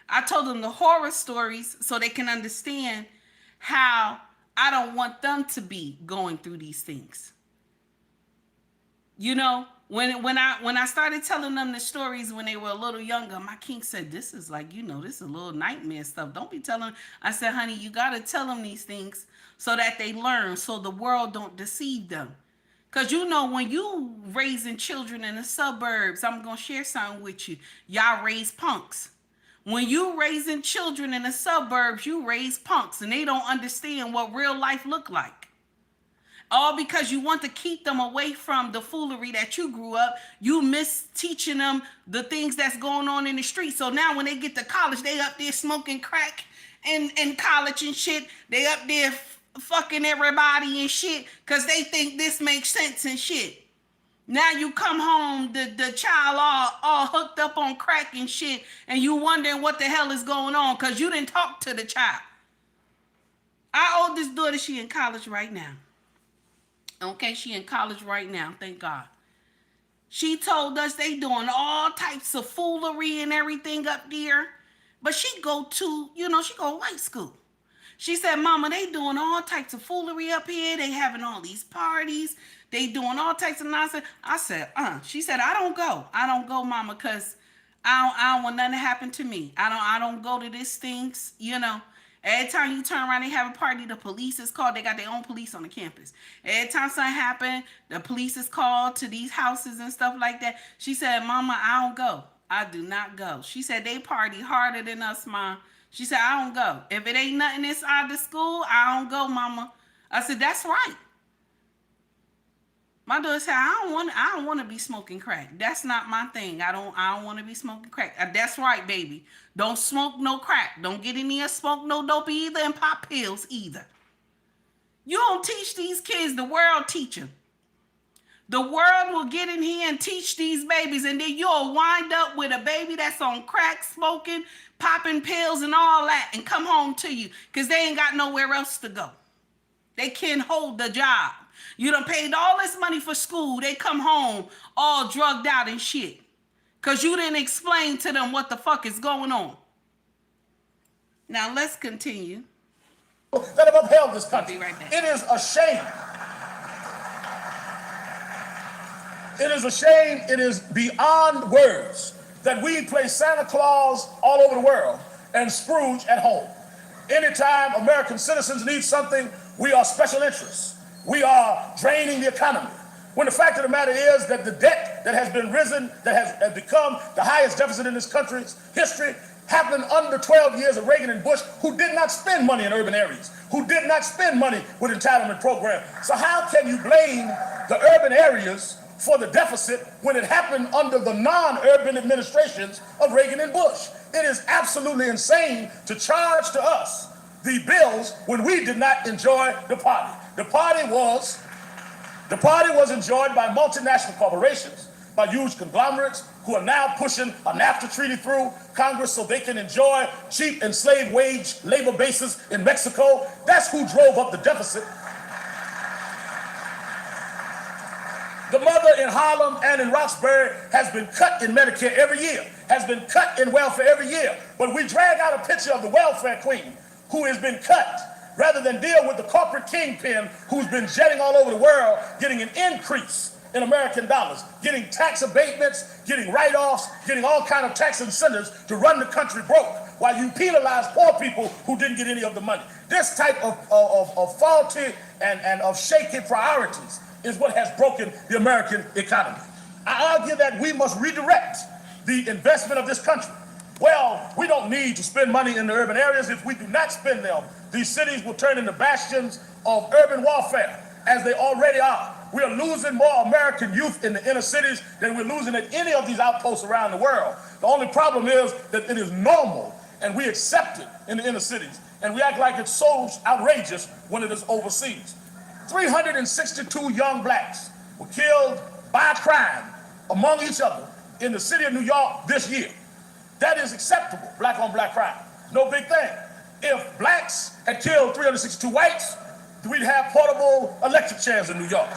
I told them the horror stories so they can understand how I don't want them to be going through these things. You know, when I started telling them the stories when they were a little younger, my king said, this is like, you know, this is a little nightmare stuff. Don't be telling. I said, honey, you got to tell them these things so that they learn, so the world don't deceive them. Because, you know, when you raising children in the suburbs, I'm going to share something with you. Y'all raise punks. When you raising children in the suburbs, you raise punks. And they don't understand what real life look like. All because you want to keep them away from the foolery that you grew up. You miss teaching them the things that's going on in the street. So now when they get to college, they up there smoking crack in college and shit. They up there fucking everybody and shit because they think this makes sense and shit. Now you come home, the child all hooked up on crack and shit, and you wondering what the hell is going on because you didn't talk to the child. Our oldest daughter, she in college right now. Okay, she in college right now, thank God. She told us they doing all types of foolery and everything up there, but she go to, you know, she go white school. She said, Mama, they doing all types of foolery up here. They having all these parties. They doing all types of nonsense. I said, She said, I don't go. I don't go, Mama, because I don't want nothing to happen to me. I don't go to these things, you know. Every time you turn around, they have a party, the police is called. They got their own police on the campus. Every time something happen, the police is called to these houses and stuff like that. She said, Mama, I don't go. I do not go. She said, they party harder than us, Mom. She said, I don't go. If it ain't nothing inside the school, I don't go, Mama. I said, that's right. My daughter said, I don't want to be smoking crack. That's not my thing. I don't want to be smoking crack. That's right, baby. Don't smoke no crack. Don't get in here, smoke no dope either, and pop pills either. You don't teach these kids, the world teach them. The world will get in here and teach these babies, and then you'll wind up with a baby that's on crack, smoking, popping pills, and all that, and come home to you because they ain't got nowhere else to go. They can't hold the job. You done paid all this money for school. They come home all drugged out and shit because you didn't explain to them what the fuck is going on. Now let's continue. That have upheld this country. I'll be right back. It is a shame. It is a shame. It is beyond words that we play Santa Claus all over the world and Scrooge at home. Anytime American citizens need something, we are special interests. We are draining the economy. When the fact of the matter is that the debt that has been risen, that has become the highest deficit in this country's history, happened under 12 years of Reagan and Bush, who did not spend money in urban areas, who did not spend money with entitlement programs. So how can you blame the urban areas for the deficit when it happened under the non-urban administrations of Reagan and Bush? It is absolutely insane to charge to us the bills when we did not enjoy the party. The party was enjoyed by multinational corporations, by huge conglomerates who are now pushing a NAFTA treaty through Congress so they can enjoy cheap and slave wage labor bases in Mexico. That's who drove up the deficit. The mother in Harlem and in Roxbury has been cut in Medicare every year, has been cut in welfare every year. But we drag out a picture of the welfare queen who has been cut rather than deal with the corporate kingpin who's been jetting all over the world, getting an increase in American dollars, getting tax abatements, getting write-offs, getting all kind of tax incentives to run the country broke, while you penalize poor people who didn't get any of the money. This type of faulty and of shaky priorities is what has broken the American economy. I argue that we must redirect the investment of this country. Well, we don't need to spend money in the urban areas. If we do not spend them, these cities will turn into bastions of urban warfare, as they already are. We are losing more American youth in the inner cities than we're losing at any of these outposts around the world. The only problem is that it is normal and we accept it in the inner cities. And we act like it's so outrageous when it is overseas. 362 young blacks were killed by crime among each other in the city of New York this year. That is acceptable, black on black crime. No big thing. If blacks had killed 362 whites, we'd have portable electric chairs in New York.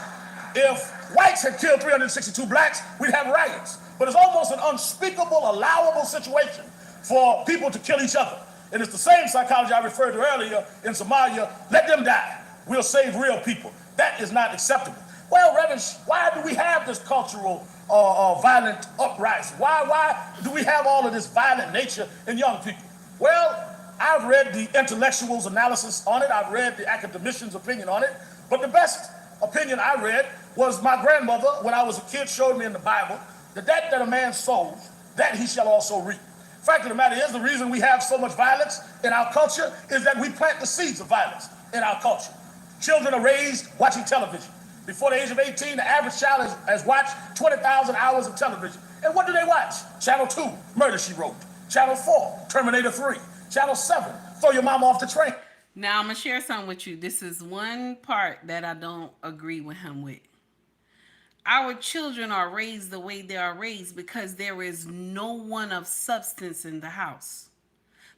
If whites had killed 362 blacks, we'd have riots. But it's almost an unspeakable, allowable situation for people to kill each other. And it's the same psychology I referred to earlier in Somalia. Let them die. We'll save real people. That is not acceptable. Well, Reverend, why do we have this cultural violent uprising? Why do we have all of this violent nature in young people? Well, I've read the intellectuals' analysis on it. I've read the academicians' opinion on it. But the best opinion I read was my grandmother, when I was a kid, showed me in the Bible that a man sows, that he shall also reap. The fact of the matter is, the reason we have so much violence in our culture is that we plant the seeds of violence in our culture. Children are raised watching television. Before the age of 18, the average child has watched 20,000 hours of television. And what do they watch? Channel 2, Murder, She Wrote. Channel 4, Terminator 3. Channel 7, Throw Your Mama Off the Train. Now, I'm going to share something with you. This is one part that I don't agree with him with. Our children are raised the way they are raised because there is no one of substance in the house.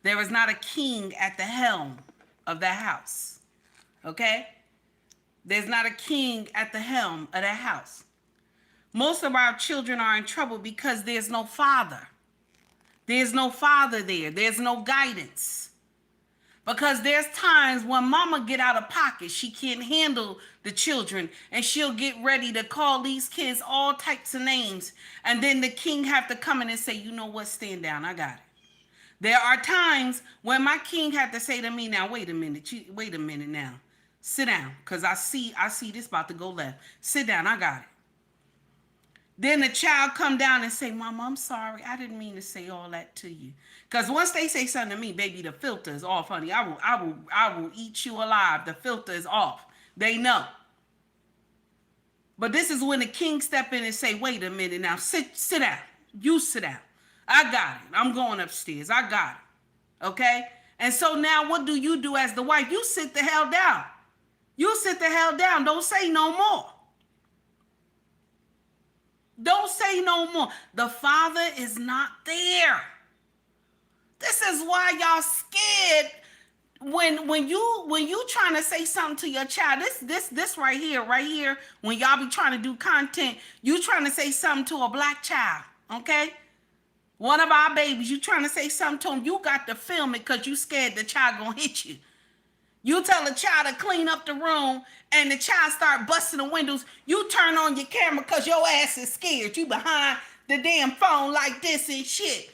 There is not a king at the helm of that house. Okay? There's not a king at the helm of that house. Most of our children are in trouble because there's no father. There's no father there. There's no guidance. Because there's times when mama get out of pocket, she can't handle the children, and she'll get ready to call these kids all types of names. And then the king have to come in and say, you know what, stand down, I got it. There are times when my king had to say to me, now, wait a minute now. Sit down, because I see this about to go left. Sit down, I got it. Then the child come down and say, Mama, I'm sorry. I didn't mean to say all that to you. Because once they say something to me, baby, the filter is off, honey. I will eat you alive. The filter is off. They know. But this is when the king step in and say, wait a minute now, sit down. You sit down. I got it. I'm going upstairs. I got it. Okay? And so now what do you do as the wife? You sit the hell down. You sit the hell down. Don't say no more. Don't say no more. The father is not there. This is why y'all scared when you trying to say something to your child. This right here, when y'all be trying to do content, you trying to say something to a black child, okay? One of our babies, you trying to say something to him, you got to film it because you scared the child gonna hit you. You tell the child to clean up the room and the child start busting the windows. You turn on your camera because your ass is scared. You behind the damn phone like this and shit.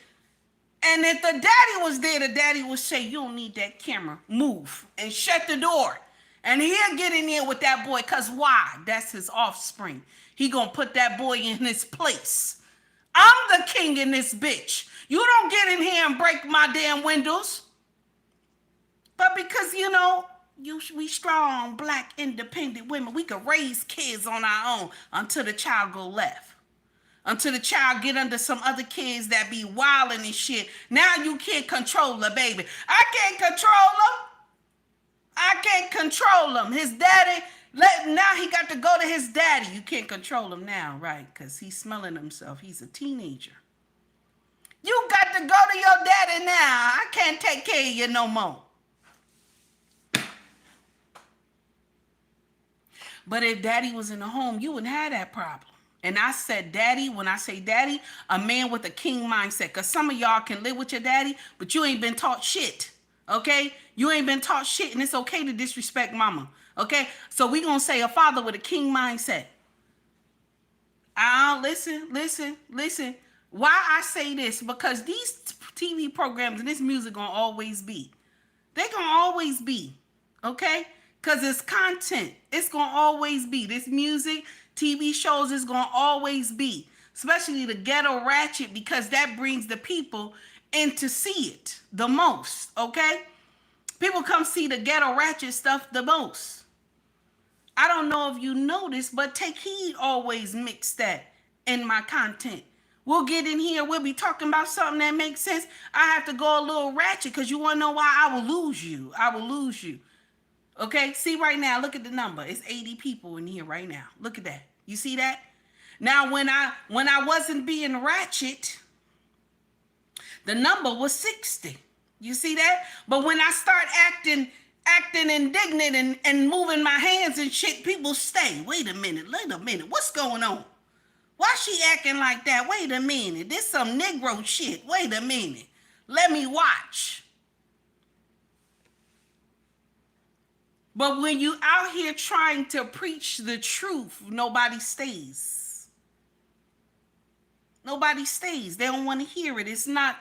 And if the daddy was there, the daddy would say, you don't need that camera. Move and shut the door. And he'll get in there with that boy because why? That's his offspring. He gonna put that boy in his place. I'm the king in this bitch. You don't get in here and break my damn windows. But because, we strong, black, independent women, we can raise kids on our own until the child go left. Until the child get under some other kids that be wilding and shit. Now you can't control the baby. I can't control him. His daddy, now he got to go to his daddy. You can't control him now, right? Because he's smelling himself. He's a teenager. You got to go to your daddy now. I can't take care of you no more. But if daddy was in the home, you wouldn't have that problem. And I said daddy, when I say daddy, a man with a king mindset. Because some of y'all can live with your daddy, but you ain't been taught shit. Okay? You ain't been taught shit, and it's okay to disrespect mama. Okay? So we going to say a father with a king mindset. Listen. Why I say this? Because these TV programs and this music going to always be. They going to always be. Okay? Because it's content. It's going to always be. This music, TV shows is going to always be. Especially the ghetto ratchet, because that brings the people in to see it the most. Okay? People come see the ghetto ratchet stuff the most. I don't know if you noticed, but Take Heed always mix that in my content. We'll get in here. We'll be talking about something that makes sense. I have to go a little ratchet because you want to know why I will lose you. Okay, see right now, look at the number. It's 80 people in here right now. Look at that. You see that? Now, when I wasn't being ratchet, the number was 60. You see that? But when I start acting indignant and moving my hands and shit, people stay. Wait a minute. What's going on? Why she acting like that? Wait a minute. This some Negro shit. Wait a minute. Let me watch. But when you out here trying to preach the truth, nobody stays. Nobody stays. They don't want to hear it. It's not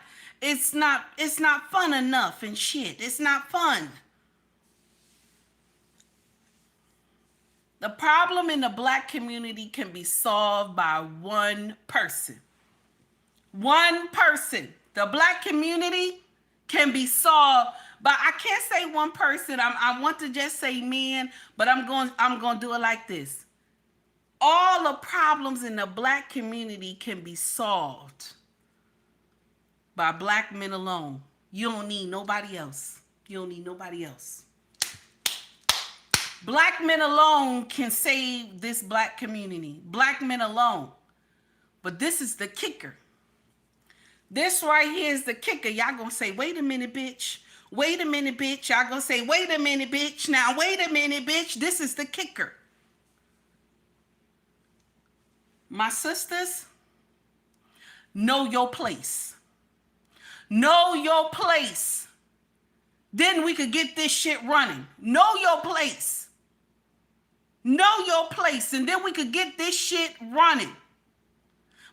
fun enough and shit. It's not fun. The problem in the black community can be solved by one person. One person. The black community can be solved. But I can't say one person. I want to just say men, but I'm going to do it like this. All the problems in the black community can be solved by black men alone. You don't need nobody else. Black men alone can save this black community. Black men alone. But this is the kicker. This right here is the kicker. Y'all gonna say, wait a minute, bitch. Wait a minute, bitch. Y'all gonna say, wait a minute, bitch. Now, wait a minute, bitch. This is the kicker. My sisters, know your place. Know your place. Then we could get this shit running. Know your place. Know your place. And then we could get this shit running.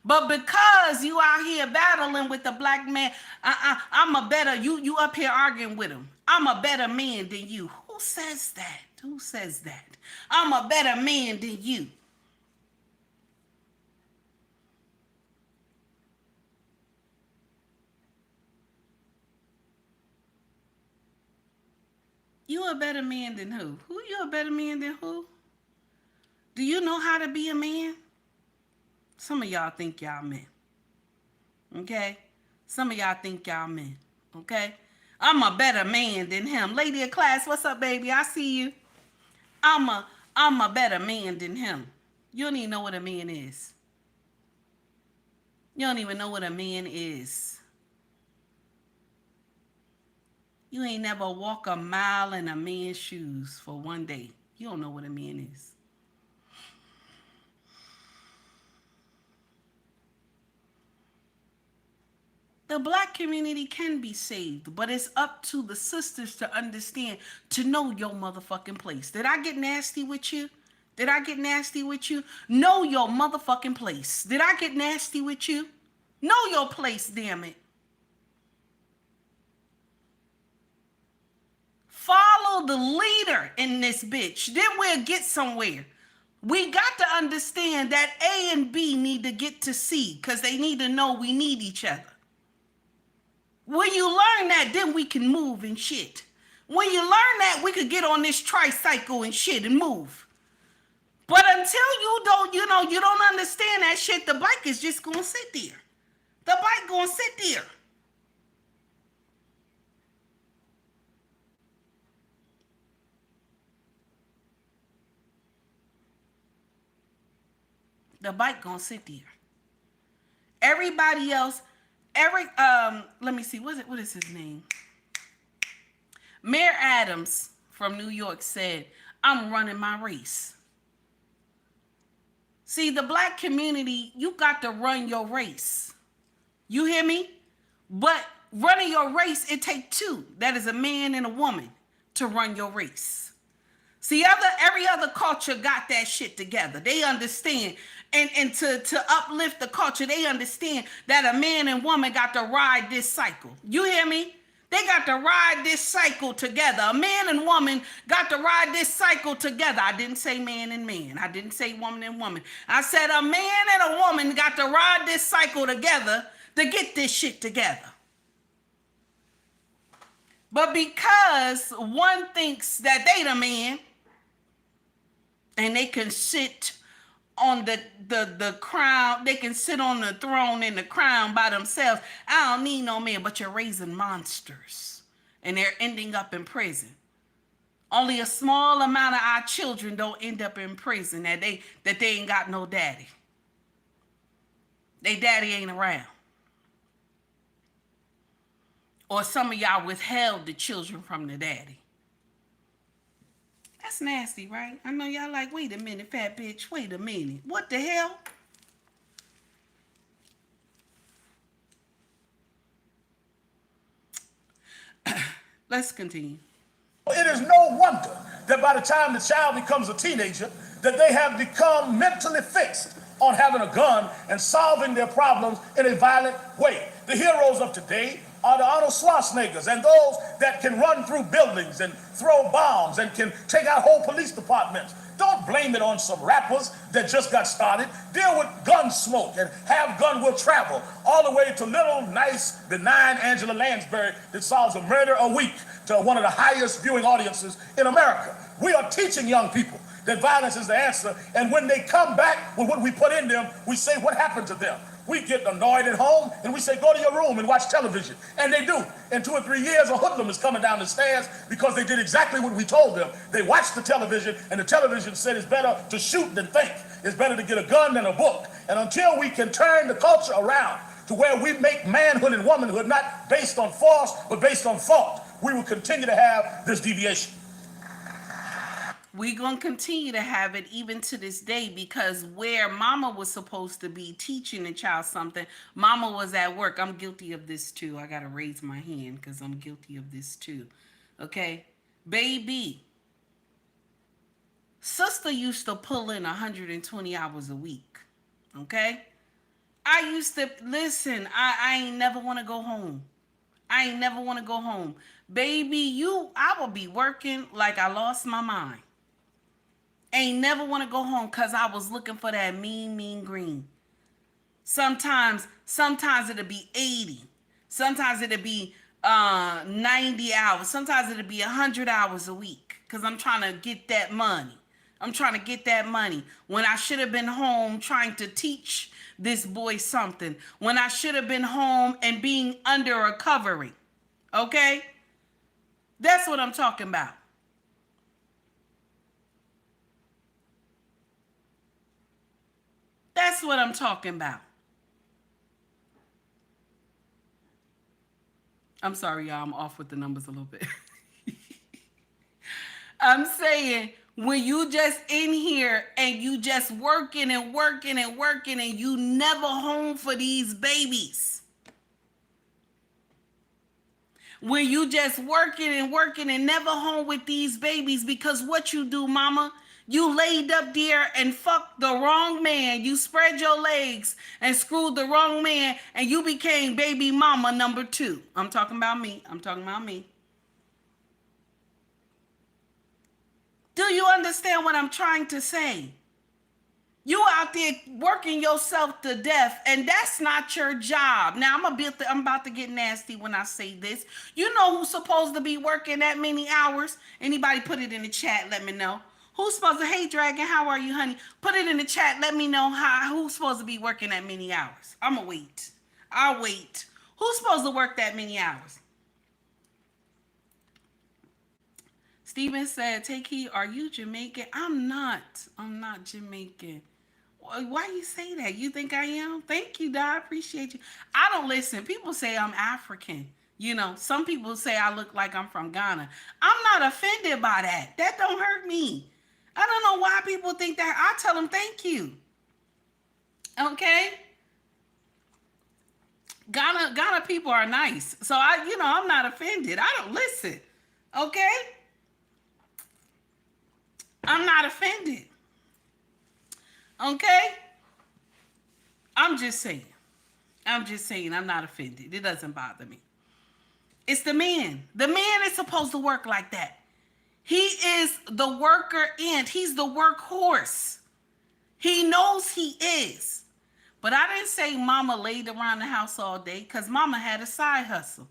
But because you out here battling with the black man, I'm a better, you up here arguing with him. I'm a better man than you. Who says that? Who says that? I'm a better man than you. You a better man than who? Who you a better man than who? Do you know how to be a man? Some of y'all think y'all men. Okay? Some of y'all think y'all men. Okay? I'm a better man than him. Lady of class, what's up, baby? I see you. I'm a better man than him. You don't even know what a man is. You don't even know what a man is. You ain't never walk a mile in a man's shoes for one day. You don't know what a man is. The black community can be saved, but it's up to the sisters to understand, to know your motherfucking place. Did I get nasty with you? Did I get nasty with you? Know your motherfucking place. Did I get nasty with you? Know your place, damn it. Follow the leader in this bitch. Then we'll get somewhere. We got to understand that A and B need to get to C because they need to know we need each other. When you learn that, then we can move and shit. When you learn that, we could get on this tricycle and shit and move. But until you don't understand that shit, the bike is just gonna sit there. The bike gonna sit there. The bike gonna sit there. Everybody else, let me see, what is his name? Mayor Adams from New York said, I'm running my race. See, the black community, you got to run your race. You hear me? But running your race, it takes two. That is a man and a woman to run your race. See, every other culture got that shit together. They understand. And to uplift the culture, they understand that a man and woman got to ride this cycle. You hear me? They got to ride this cycle together. A man and woman got to ride this cycle together. I didn't say man and man. I didn't say woman and woman. I said a man and a woman got to ride this cycle together to get this shit together. But because one thinks that they the man and they can sit on the crown, they can sit on the throne and the crown by themselves. I don't need no man, but you're raising monsters and they're ending up in prison. Only a small amount of our children don't end up in prison that they ain't got no daddy. They daddy ain't around. Or some of y'all withheld the children from the daddy. That's nasty, right? I know y'all like, wait a minute, fat bitch, wait a minute. What the hell? Let's continue. It is no wonder that by the time the child becomes a teenager, that they have become mentally fixed on having a gun and solving their problems in a violent way. The heroes of today are the Arnold Schwarzeneggers and those that can run through buildings and throw bombs and can take out whole police departments. Don't blame it on some rappers that just got started. Deal with gun smoke and have gun will travel all the way to little, nice, benign Angela Lansbury that solves a murder a week to one of the highest viewing audiences in America. We are teaching young people that violence is the answer, and when they come back with what we put in them, we say, what happened to them? We get annoyed at home, and we say, go to your room and watch television. And they do. In 2 or 3 years, a hoodlum is coming down the stairs because they did exactly what we told them. They watched the television, and the television said it's better to shoot than think. It's better to get a gun than a book. And until we can turn the culture around to where we make manhood and womanhood not based on force, but based on fault, we will continue to have this deviation. We're going to continue to have it even to this day, because where mama was supposed to be teaching the child something, mama was at work. I'm guilty of this too. I got to raise my hand because I'm guilty of this too. Okay? Baby, sister used to pull in 120 hours a week. Okay? I used to, listen, I ain't never want to go home. I ain't never want to go home. Baby, I will be working like I lost my mind. Ain't never want to go home because I was looking for that mean green. Sometimes it'll be 80. Sometimes it'll be 90 hours. Sometimes it'll be 100 hours a week because I'm trying to get that money. I'm trying to get that money. When I should have been home trying to teach this boy something. When I should have been home and being under a covering. Okay? That's what I'm talking about. That's what I'm talking about. I'm sorry, y'all. I'm off with the numbers a little bit. I'm saying when you just in here and you just working and working and working and you never home for these babies. When you just working and working and never home with these babies, because what you do, mama, you laid up there and fucked the wrong man. You spread your legs and screwed the wrong man and you became baby mama number 2. I'm talking about me. I'm talking about me. Do you understand what I'm trying to say? You out there working yourself to death, and that's not your job. Now, I'm about to get nasty when I say this. You know who's supposed to be working that many hours? Anybody put it in the chat, let me know. Who's supposed to, hey, Dragon, how are you, honey? Put it in the chat, let me know who's supposed to be working that many hours. I'm going to wait. I'll wait. Who's supposed to work that many hours? Steven said, take heed, are you Jamaican? I'm not Jamaican. Why you say that? You think I am? Thank you, Dad. I appreciate you. I don't listen. People say I'm African. You know, some people say I look like I'm from Ghana. I'm not offended by that. That don't hurt me. I don't know why people think that. I tell them thank you. Okay? Ghana people are nice. So I'm not offended. I don't listen. Okay? I'm not offended. Okay? I'm just saying I'm not offended. It doesn't bother me. It's the man. The man is supposed to work like that. He is the worker ant. He's the workhorse. He knows he is. But I didn't say mama laid around the house all day because mama had a side hustle.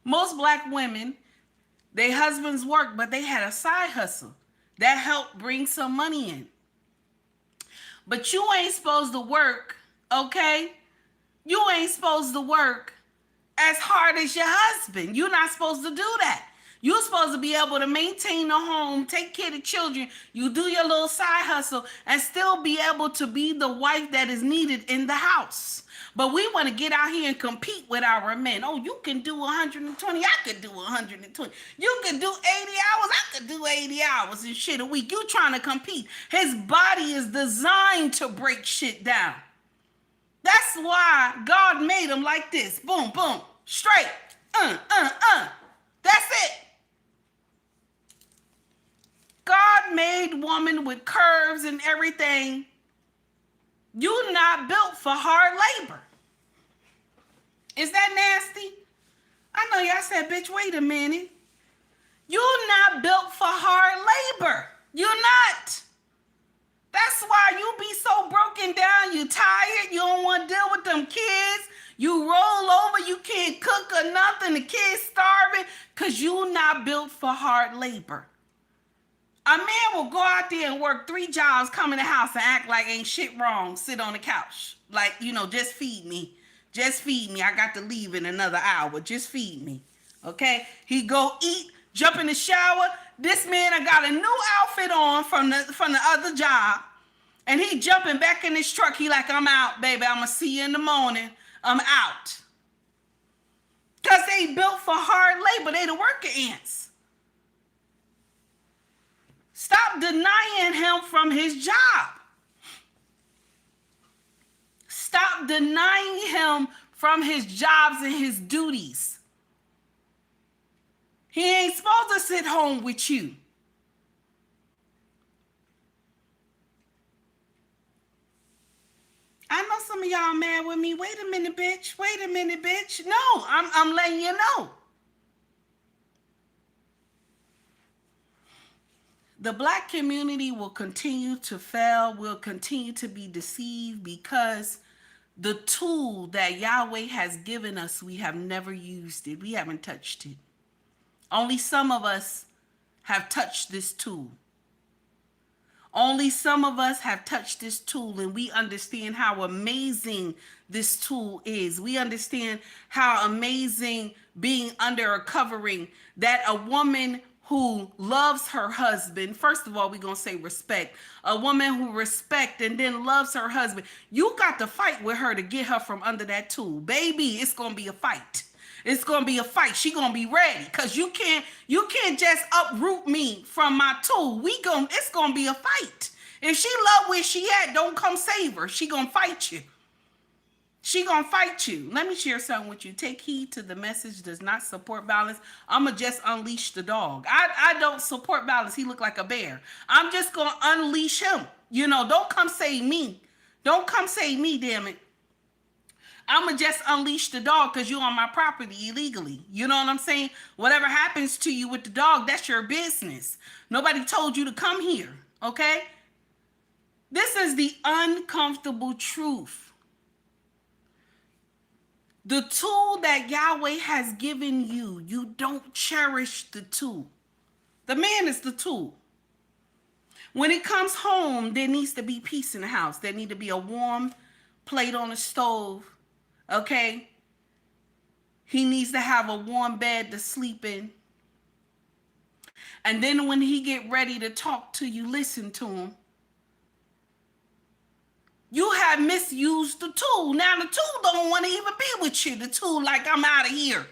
Most black women, their husbands worked, but they had a side hustle that helped bring some money in. But you ain't supposed to work, okay? You ain't supposed to work as hard as your husband. You're not supposed to do that. You're supposed to be able to maintain a home, take care of children. You do your little side hustle and still be able to be the wife that is needed in the house. But we want to get out here and compete with our men. Oh, you can do 120. I could do 120. You can do 80 hours. I could do 80 hours and shit a week. You trying to compete. His body is designed to break shit down. That's why God made him like this. Boom, boom, straight. That's it. God made woman with curves and everything. You're not built for hard labor. Is that nasty? I know y'all said, bitch, wait a minute. You're not built for hard labor. You're not. That's why you be so broken down. You tired. You don't want to deal with them kids. You roll over. You can't cook or nothing. The kids starving because you're not built for hard labor. A man will go out there and work 3 jobs, come in the house and act like ain't shit wrong, sit on the couch. Like, just feed me. Just feed me. I got to leave in another hour. Just feed me. Okay? He go eat, jump in the shower. This man I got a new outfit on from the other job. And he jumping back in his truck. He like, I'm out, baby. I'm going to see you in the morning. I'm out. Because they built for hard labor. They the worker ants. Stop denying him from his job. Stop denying him from his jobs and his duties. He ain't supposed to sit home with you. I know some of y'all mad with me. Wait a minute, bitch. Wait a minute, bitch. No, I'm letting you know. The black community will continue to fail, will continue to be deceived because the tool that Yahweh has given us, we have never used it. We haven't touched it. Only some of us have touched this tool. Only some of us have touched this tool and we understand how amazing this tool is. We understand how amazing being under a covering, that a woman who loves her husband, first of all, we're going to say respect. A woman who respects and then loves her husband, you got to fight with her to get her from under that tool. Baby, it's going to be a fight. It's gonna be a fight. She gonna be ready, cause you can't just uproot me from my tool. It's gonna be a fight. If she love where she at, don't come save her. She gonna fight you. She gonna fight you. Let me share something with you. Take heed to the message does not support violence. I'ma just unleash the dog. I don't support violence. He look like a bear. I'm just gonna unleash him. You know, don't come save me. Don't come save me, damn it. I'ma just unleash the dog because you're on my property illegally. You know what I'm saying? Whatever happens to you with the dog, that's your business. Nobody told you to come here, okay? This is the uncomfortable truth. The tool that Yahweh has given you, you don't cherish the tool. The man is the tool. When it comes home, there needs to be peace in the house. There need to be a warm plate on the stove. Okay, he needs to have a warm bed to sleep in. And then when he get ready to talk to you, listen to him. You have misused the tool. Now the tool don't want to even be with you. The tool like, I'm out of here.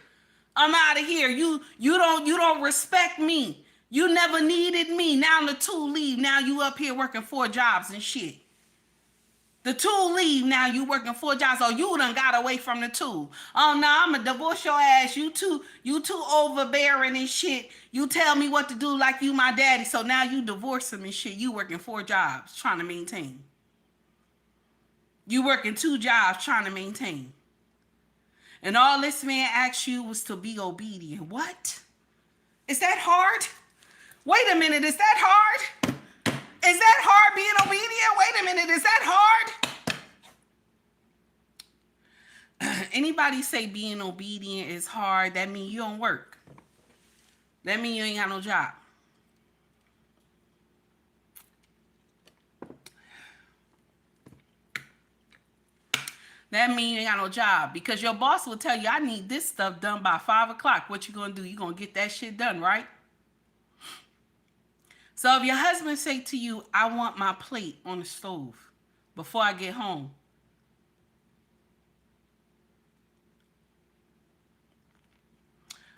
I'm out of here. You don't respect me. You never needed me. Now the tool leave. Now you up here working 4 jobs and shit. The tool leave, now you working 4 jobs, or you done got away from the tool. Oh no, I'ma divorce your ass. You too overbearing and shit. You tell me what to do like you my daddy. So now you divorce him and shit. You working 4 jobs trying to maintain. You working 2 jobs trying to maintain. And all this man asked you was to be obedient. What? Is that hard? Wait a minute, is that hard? Is that hard being obedient? Wait a minute, is that hard? Anybody say being obedient is hard, that means you don't work. That means you ain't got no job. That means you ain't got no job, because your boss will tell you, I need this stuff done by 5 o'clock. What you gonna do? You gonna get that shit done, right? So if your husband say to you, I want my plate on the stove before I get home,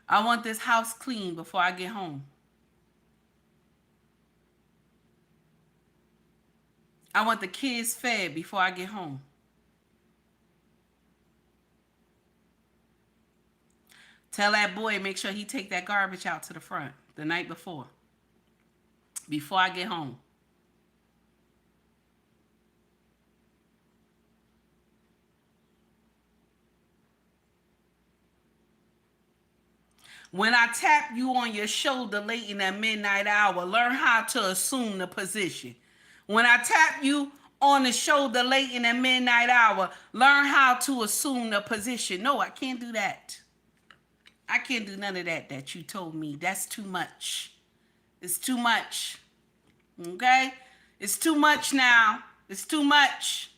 I want this house clean before I get home, I want the kids fed before I get home, tell that boy, make sure he take that garbage out to the front the night before I get home. When I tap you on your shoulder late in that midnight hour, learn how to assume the position. When I tap you on the shoulder late in that midnight hour, learn how to assume the position. No, I can't do that. I can't do none of that you told me. That's too much. It's too much. Okay? It's too much now. It's too much.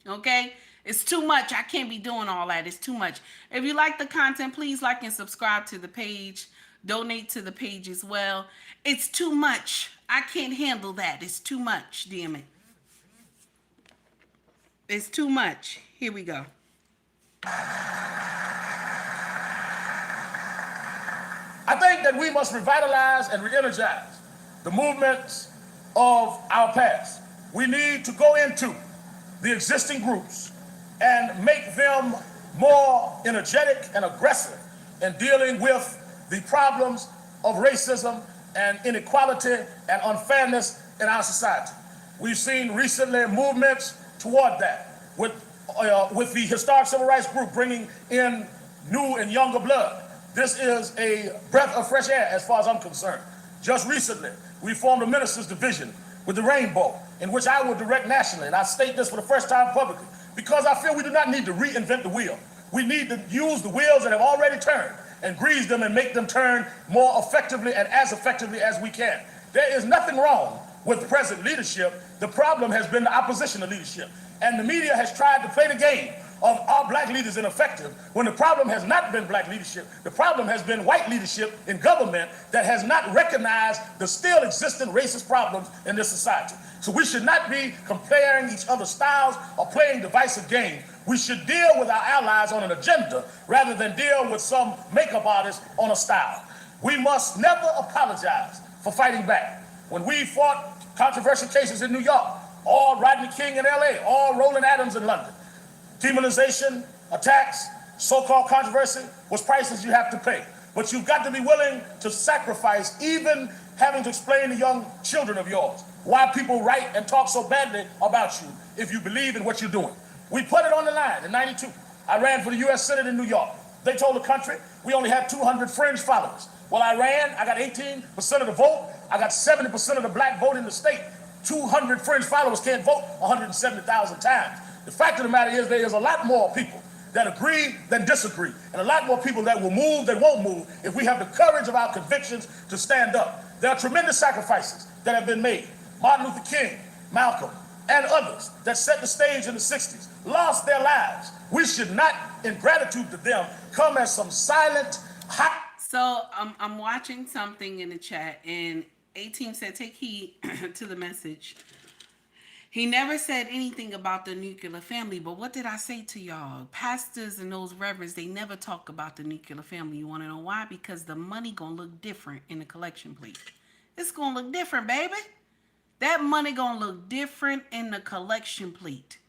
Okay? It's too much. I can't be doing all that. It's too much. If you like the content, please like and subscribe to the page. Donate to the page as well. It's too much. I can't handle that. It's too much, damn it. It's too much. Here we go. I think that we must revitalize and re-energize the movements of our past. We need to go into the existing groups and make them more energetic and aggressive in dealing with the problems of racism and inequality and unfairness in our society. We've seen recently movements toward that with the historic civil rights group bringing in new and younger blood. This is a breath of fresh air as far as I'm concerned. Just recently, we formed a ministers division with the Rainbow, in which I will direct nationally, and I state this for the first time publicly, because I feel we do not need to reinvent the wheel. We need to use the wheels that have already turned and grease them and make them turn more effectively and as effectively as we can. There is nothing wrong with present leadership. The problem has been the opposition to leadership. And the media has tried to play the game of our black leaders ineffective when the problem has not been black leadership. The problem has been white leadership in government that has not recognized the still existing racist problems in this society. So we should not be comparing each other's styles or playing divisive games. We should deal with our allies on an agenda rather than deal with some makeup artist on a style. We must never apologize for fighting back. When we fought controversial cases in New York, or Rodney King in LA, or Roland Adams in London, demonization, attacks, so-called controversy was prices you have to pay. But you've got to be willing to sacrifice, even having to explain to young children of yours why people write and talk so badly about you if you believe in what you're doing. We put it on the line in '92. I ran for the U.S. Senate in New York. They told the country we only had 200 fringe followers. Well, I ran, I got 18% of the vote, I got 70% of the black vote in the state. 200 fringe followers can't vote 170,000 times. The fact of the matter is there is a lot more people that agree than disagree, and a lot more people that will move than won't move if we have the courage of our convictions to stand up. There are tremendous sacrifices that have been made. Martin Luther King, Malcolm, and others that set the stage in the 60s lost their lives. We should not, in gratitude to them, come as some silent, hot. So I'm watching something in the chat, and 18 said, take heed to the message. He never said anything about the nuclear family, but what did I say to y'all? Pastors and those reverends, they never talk about the nuclear family. You want to know why? Because the money going to look different in the collection plate. It's going to look different, baby. That money going to look different in the collection plate.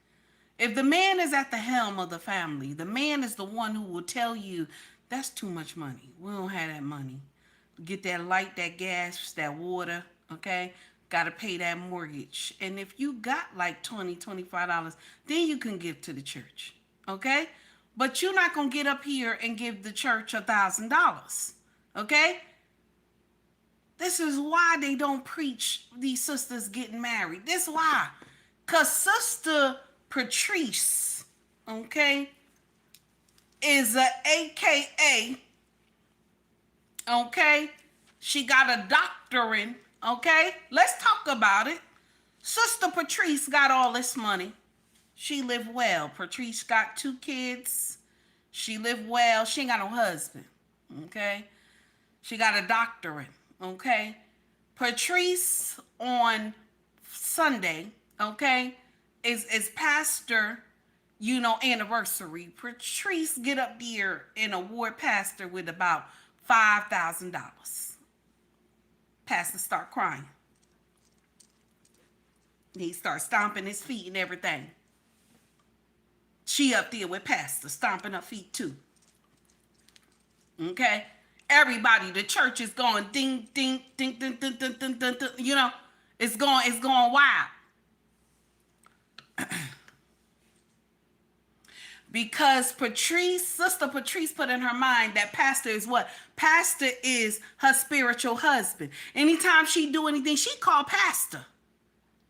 If the man is at the helm of the family, the man is the one who will tell you, that's too much money. We don't have that money. Get that light, that gas, that water, okay? Got to pay that mortgage. And if you got like $20, $25, then you can give to the church, okay? But you're not going to get up here and give the church $1,000, okay? This is why they don't preach these sisters getting married. This is why. Because Sister Patrice, okay, is a AKA, okay? She got a doctorate, okay? Let's talk about it. Sister Patrice got all this money. She lived well. Patrice got 2 kids. She lived well. She ain't got no husband, okay? She got a doctorate, okay? Patrice on Sunday, okay, is pastor, you know, anniversary. Patrice get up there and award pastor with about $5,000. Pastor start crying. He starts stomping his feet and everything. She up there with pastor stomping her feet too. Okay? Everybody, the church is going ding, ding, ding, ding, ding, ding, ding, ding, ding. You know, it's going wild. Because Sister Patrice put in her mind that pastor is what? Pastor is her spiritual husband. Anytime she do anything, she call pastor.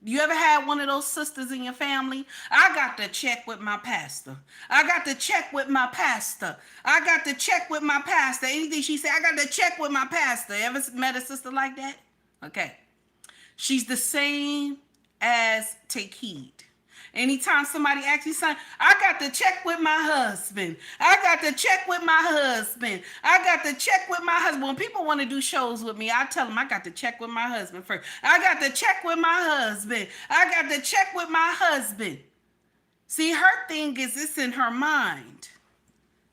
You ever had one of those sisters in your family? I got to check with my pastor. I got to check with my pastor. I got to check with my pastor. Anything she say, I got to check with my pastor. Ever met a sister like that? Okay. She's the same as take heed. Anytime somebody asks you something, I got to check with my husband. I got to check with my husband. I got to check with my husband. When people want to do shows with me, I tell them I got to check with my husband first. I got to check with my husband. I got to check with my husband. See, her thing is it's in her mind.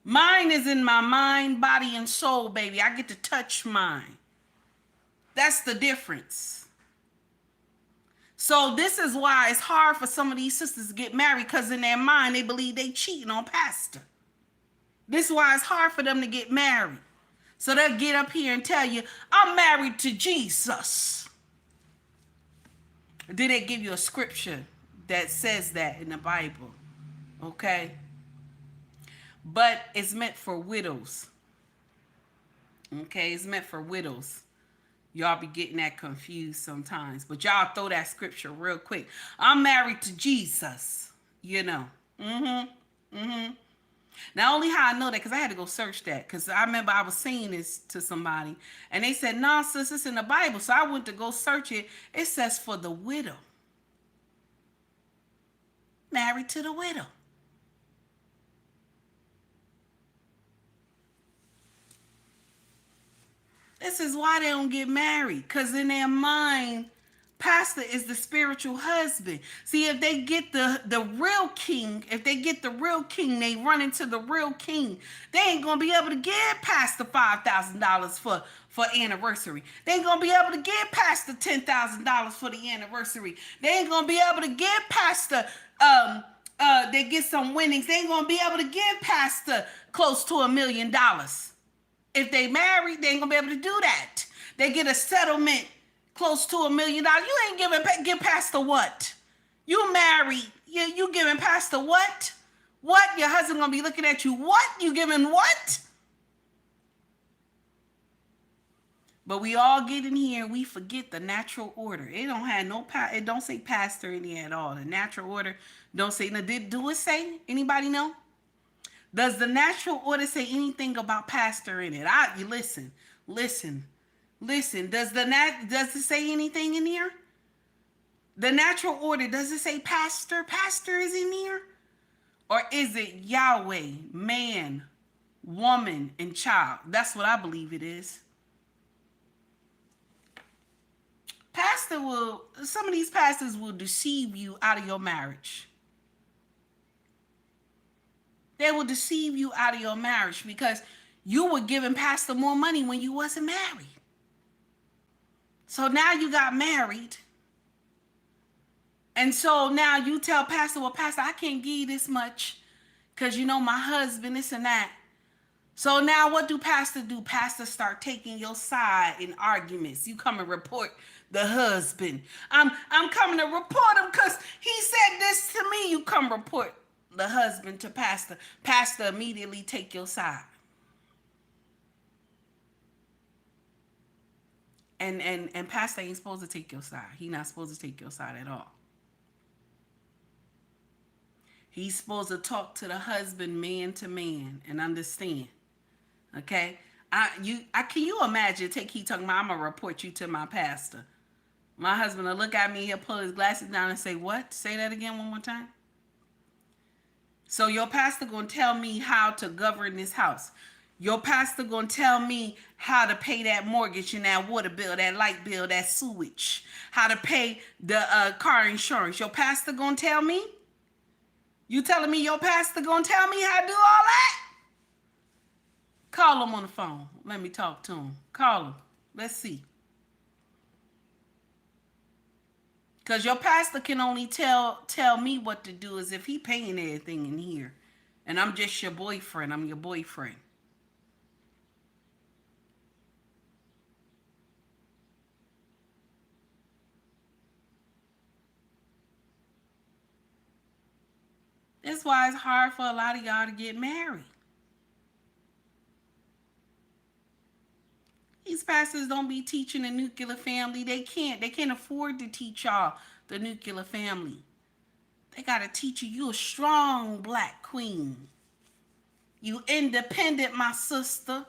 Mine is in my mind, body, and soul, baby. I get to touch mine. That's the difference. So this is why it's hard for some of these sisters to get married, because in their mind, they believe they cheating on pastor. This is why it's hard for them to get married. So they'll get up here and tell you, I'm married to Jesus. Did they give you a scripture that says that in the Bible? Okay. But it's meant for widows. Okay, it's meant for widows. Y'all be getting that confused sometimes. But y'all throw that scripture real quick. I'm married to Jesus, you know. Now, only how I know that, because I had to go search that, because I remember I was saying this to somebody, and they said, "No, sis, it's in the Bible." So I went to go search it. It says for the widow, married to the widow. This is why they don't get married, because in their mind, pastor is the spiritual husband. See, if they get the real king, they run into the real king. They ain't gonna be able to give pastor $5,000 for anniversary. They ain't gonna be able to give pastor $10,000 for the anniversary. They ain't gonna be able to give pastor they get some winnings. They ain't gonna be able to give pastor close to $1 million. If they married, they ain't gonna be able to do that. They get a settlement close to $1 million. You ain't give pastor what? You married, you giving pastor what? What? Your husband gonna be looking at you, what? You giving what? But we all get in here and we forget the natural order. It don't have it don't say pastor in here at all. The natural order don't say. Now, do it say? Anybody know? Does the natural order say anything about pastor in it? You listen. Does it say anything in here? The natural order, does it say pastor? Pastor is in here? Or is it Yahweh, man, woman, and child? That's what I believe it is. Some of these pastors will deceive you out of your marriage. They will deceive you out of your marriage because you were giving pastor more money when you wasn't married. So now you got married. And so now you tell pastor, well, pastor, I can't give you this much because, my husband, this and that. So now what do pastors do? Pastors start taking your side in arguments. You come and report the husband. I'm coming to report him because he said this to me. You come report the husband to pastor. Pastor immediately take your side. And pastor ain't supposed to take your side. He not supposed to take your side at all. He's supposed to talk to the husband man to man and understand. Okay? Can you imagine he talking about, I'm gonna report you to my pastor. My husband will look at me, he'll pull his glasses down and say, what? Say that again one more time. So your pastor gonna tell me how to govern this house. Your pastor gonna tell me how to pay that mortgage and that water bill, that light bill, that sewage, how to pay the car insurance. Your pastor gonna tell me? You telling me your pastor gonna tell me how to do all that? Call him on the phone. Let me talk to him. Call him. Let's see. Because your pastor can only tell me what to do as if he paying everything in here. And I'm just your boyfriend. I'm your boyfriend. That's why it's hard for a lot of y'all to get married. These pastors don't be teaching the nuclear family. They can't afford to teach y'all the nuclear family. They got to teach you a strong black queen. You independent, my sister.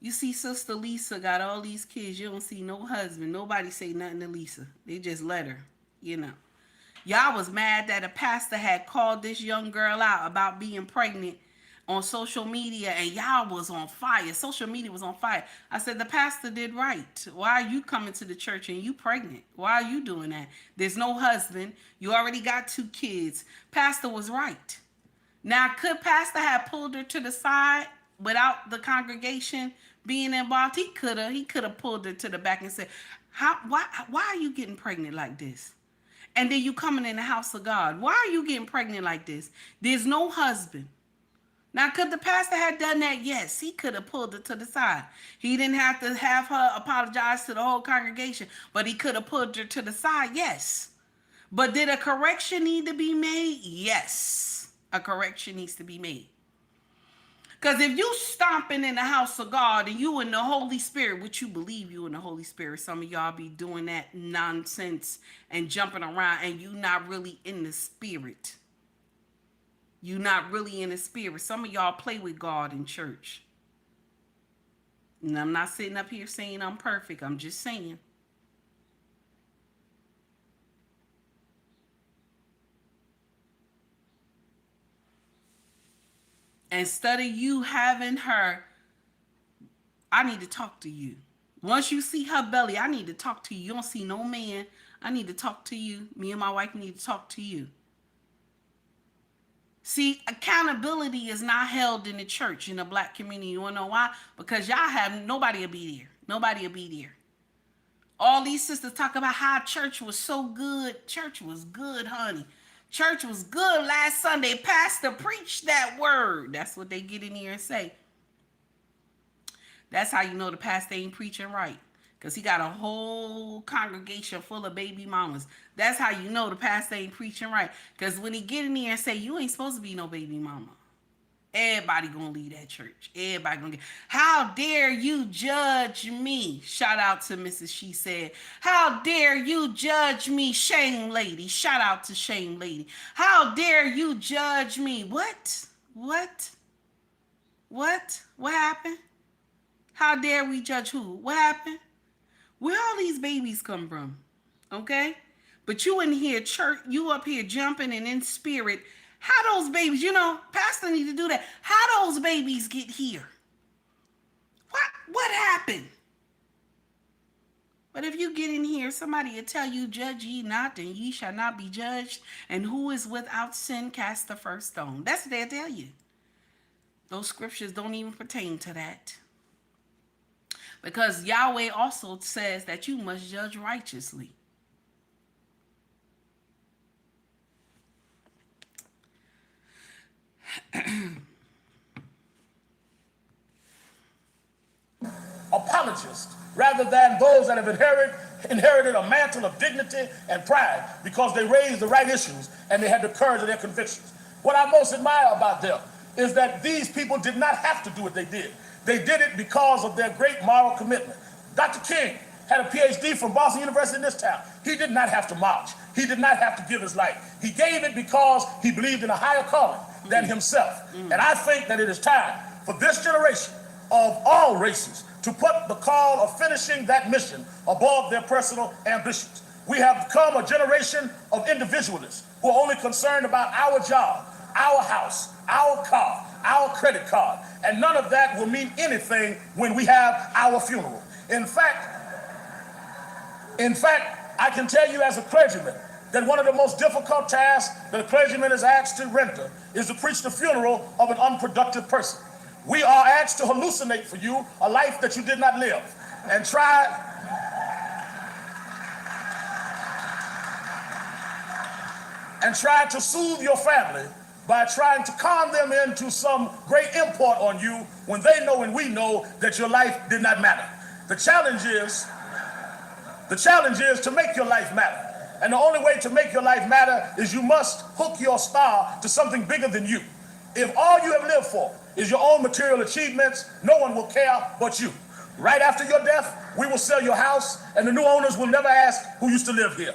You see Sister Lisa got all these kids. You don't see no husband. Nobody say nothing to Lisa. They just let her, Y'all was mad that a pastor had called this young girl out about being pregnant on social media, and y'all was on fire. Social media was on fire. I said, the pastor did right. Why are you coming to the church and you pregnant? Why are you doing that? There's no husband. You already got 2 kids. Pastor was right. Now, could pastor have pulled her to the side without the congregation being involved? He could have pulled her to the back and said, why are you getting pregnant like this? And then you coming in the house of God. Why are you getting pregnant like this? There's no husband. Now, could the pastor have done that? Yes, he could have pulled her to the side. He didn't have to have her apologize to the whole congregation, but he could have pulled her to the side. Yes. But did a correction need to be made? Yes. A correction needs to be made. Because if you stomping in the house of God and you in the Holy Spirit, which you believe you in the Holy Spirit, some of y'all be doing that nonsense and jumping around and you not really in the Spirit. You're not really in the spirit. Some of y'all play with God in church. And I'm not sitting up here saying I'm perfect. I'm just saying. Instead of you having her, I need to talk to you. Once you see her belly, I need to talk to you. You don't see no man. I need to talk to you. Me and my wife need to talk to you. See, accountability is not held in the church, in the black community. You want to know why? Because y'all have, nobody will be there. Nobody will be there. All these sisters talk about how church was so good. Church was good, honey. Church was good last Sunday. Pastor preached that word. That's what they get in here and say. That's how you know the pastor ain't preaching right. Because he got a whole congregation full of baby mamas. That's how you know the pastor ain't preaching right. Because when he get in there and say, you ain't supposed to be no baby mama. Everybody gonna leave that church. Everybody gonna get. How dare you judge me? Shout out to Mrs. She Said. How dare you judge me, Shame Lady? Shout out to Shame Lady. How dare you judge me? What? What? What? What happened? How dare we judge who? What happened? Where all these babies come from? Okay? But you in here, church, you up here jumping and in spirit. How those babies, you know, pastor need to do that. How those babies get here? What happened? But if you get in here, somebody will tell you, judge ye not, and ye shall not be judged. And who is without sin, cast the first stone. That's what they'll tell you. Those scriptures don't even pertain to that. Because Yahweh also says that you must judge righteously. Apologists, rather than those that have inherited a mantle of dignity and pride because they raised the right issues and they had the courage of their convictions. What I most admire about them is that these people did not have to do what they did. They did it because of their great moral commitment. Dr. King had a PhD from Boston University in this town. He did not have to march. He did not have to give his life. He gave it because he believed in a higher calling than himself. And I think that it is time for this generation of all races to put the call of finishing that mission above their personal ambitions. We have become a generation of individualists who are only concerned about our job, our house, our car, our credit card, and none of that will mean anything when we have our funeral. In fact, I can tell you as a clergyman that one of the most difficult tasks that a clergyman is asked to render is to preach the funeral of an unproductive person. We are asked to hallucinate for you a life that you did not live and try to soothe your family by trying to con them into some great import on you when they know and we know that your life did not matter. The challenge is to make your life matter. And the only way to make your life matter is you must hook your star to something bigger than you. If all you have lived for is your own material achievements, no one will care but you. Right after your death, we will sell your house, and the new owners will never ask who used to live here.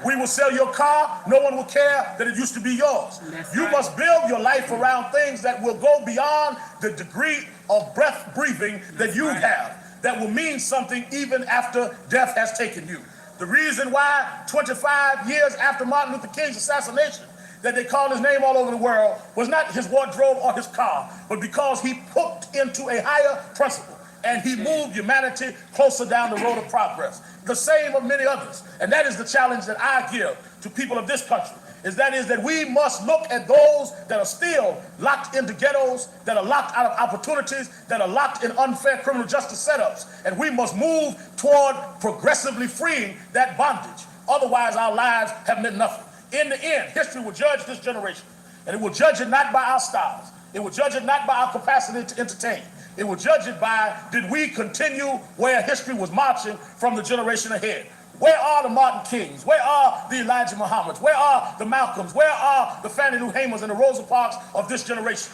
We will sell your car. No one will care that it used to be yours. You must build your life around things that will go beyond the degree of breath breathing that you have, that will mean something even after death has taken you. The reason why 25 years after Martin Luther King's assassination that they called his name all over the world was not his wardrobe or his car, but because he hooked into a higher principle and he moved humanity closer down the road of progress. The same of many others. And that is the challenge that I give to people of this country, is that we must look at those that are still locked into ghettos, that are locked out of opportunities, that are locked in unfair criminal justice setups, and we must move toward progressively freeing that bondage. Otherwise, our lives have meant nothing. In the end, history will judge this generation, and it will judge it not by our styles. It will judge it not by our capacity to entertain. It will judge it by, did we continue where history was marching from the generation ahead? Where are the Martin Kings? Where are the Elijah Muhammads? Where are the Malcolms? Where are the Fannie Lou Hamers and the Rosa Parks of this generation?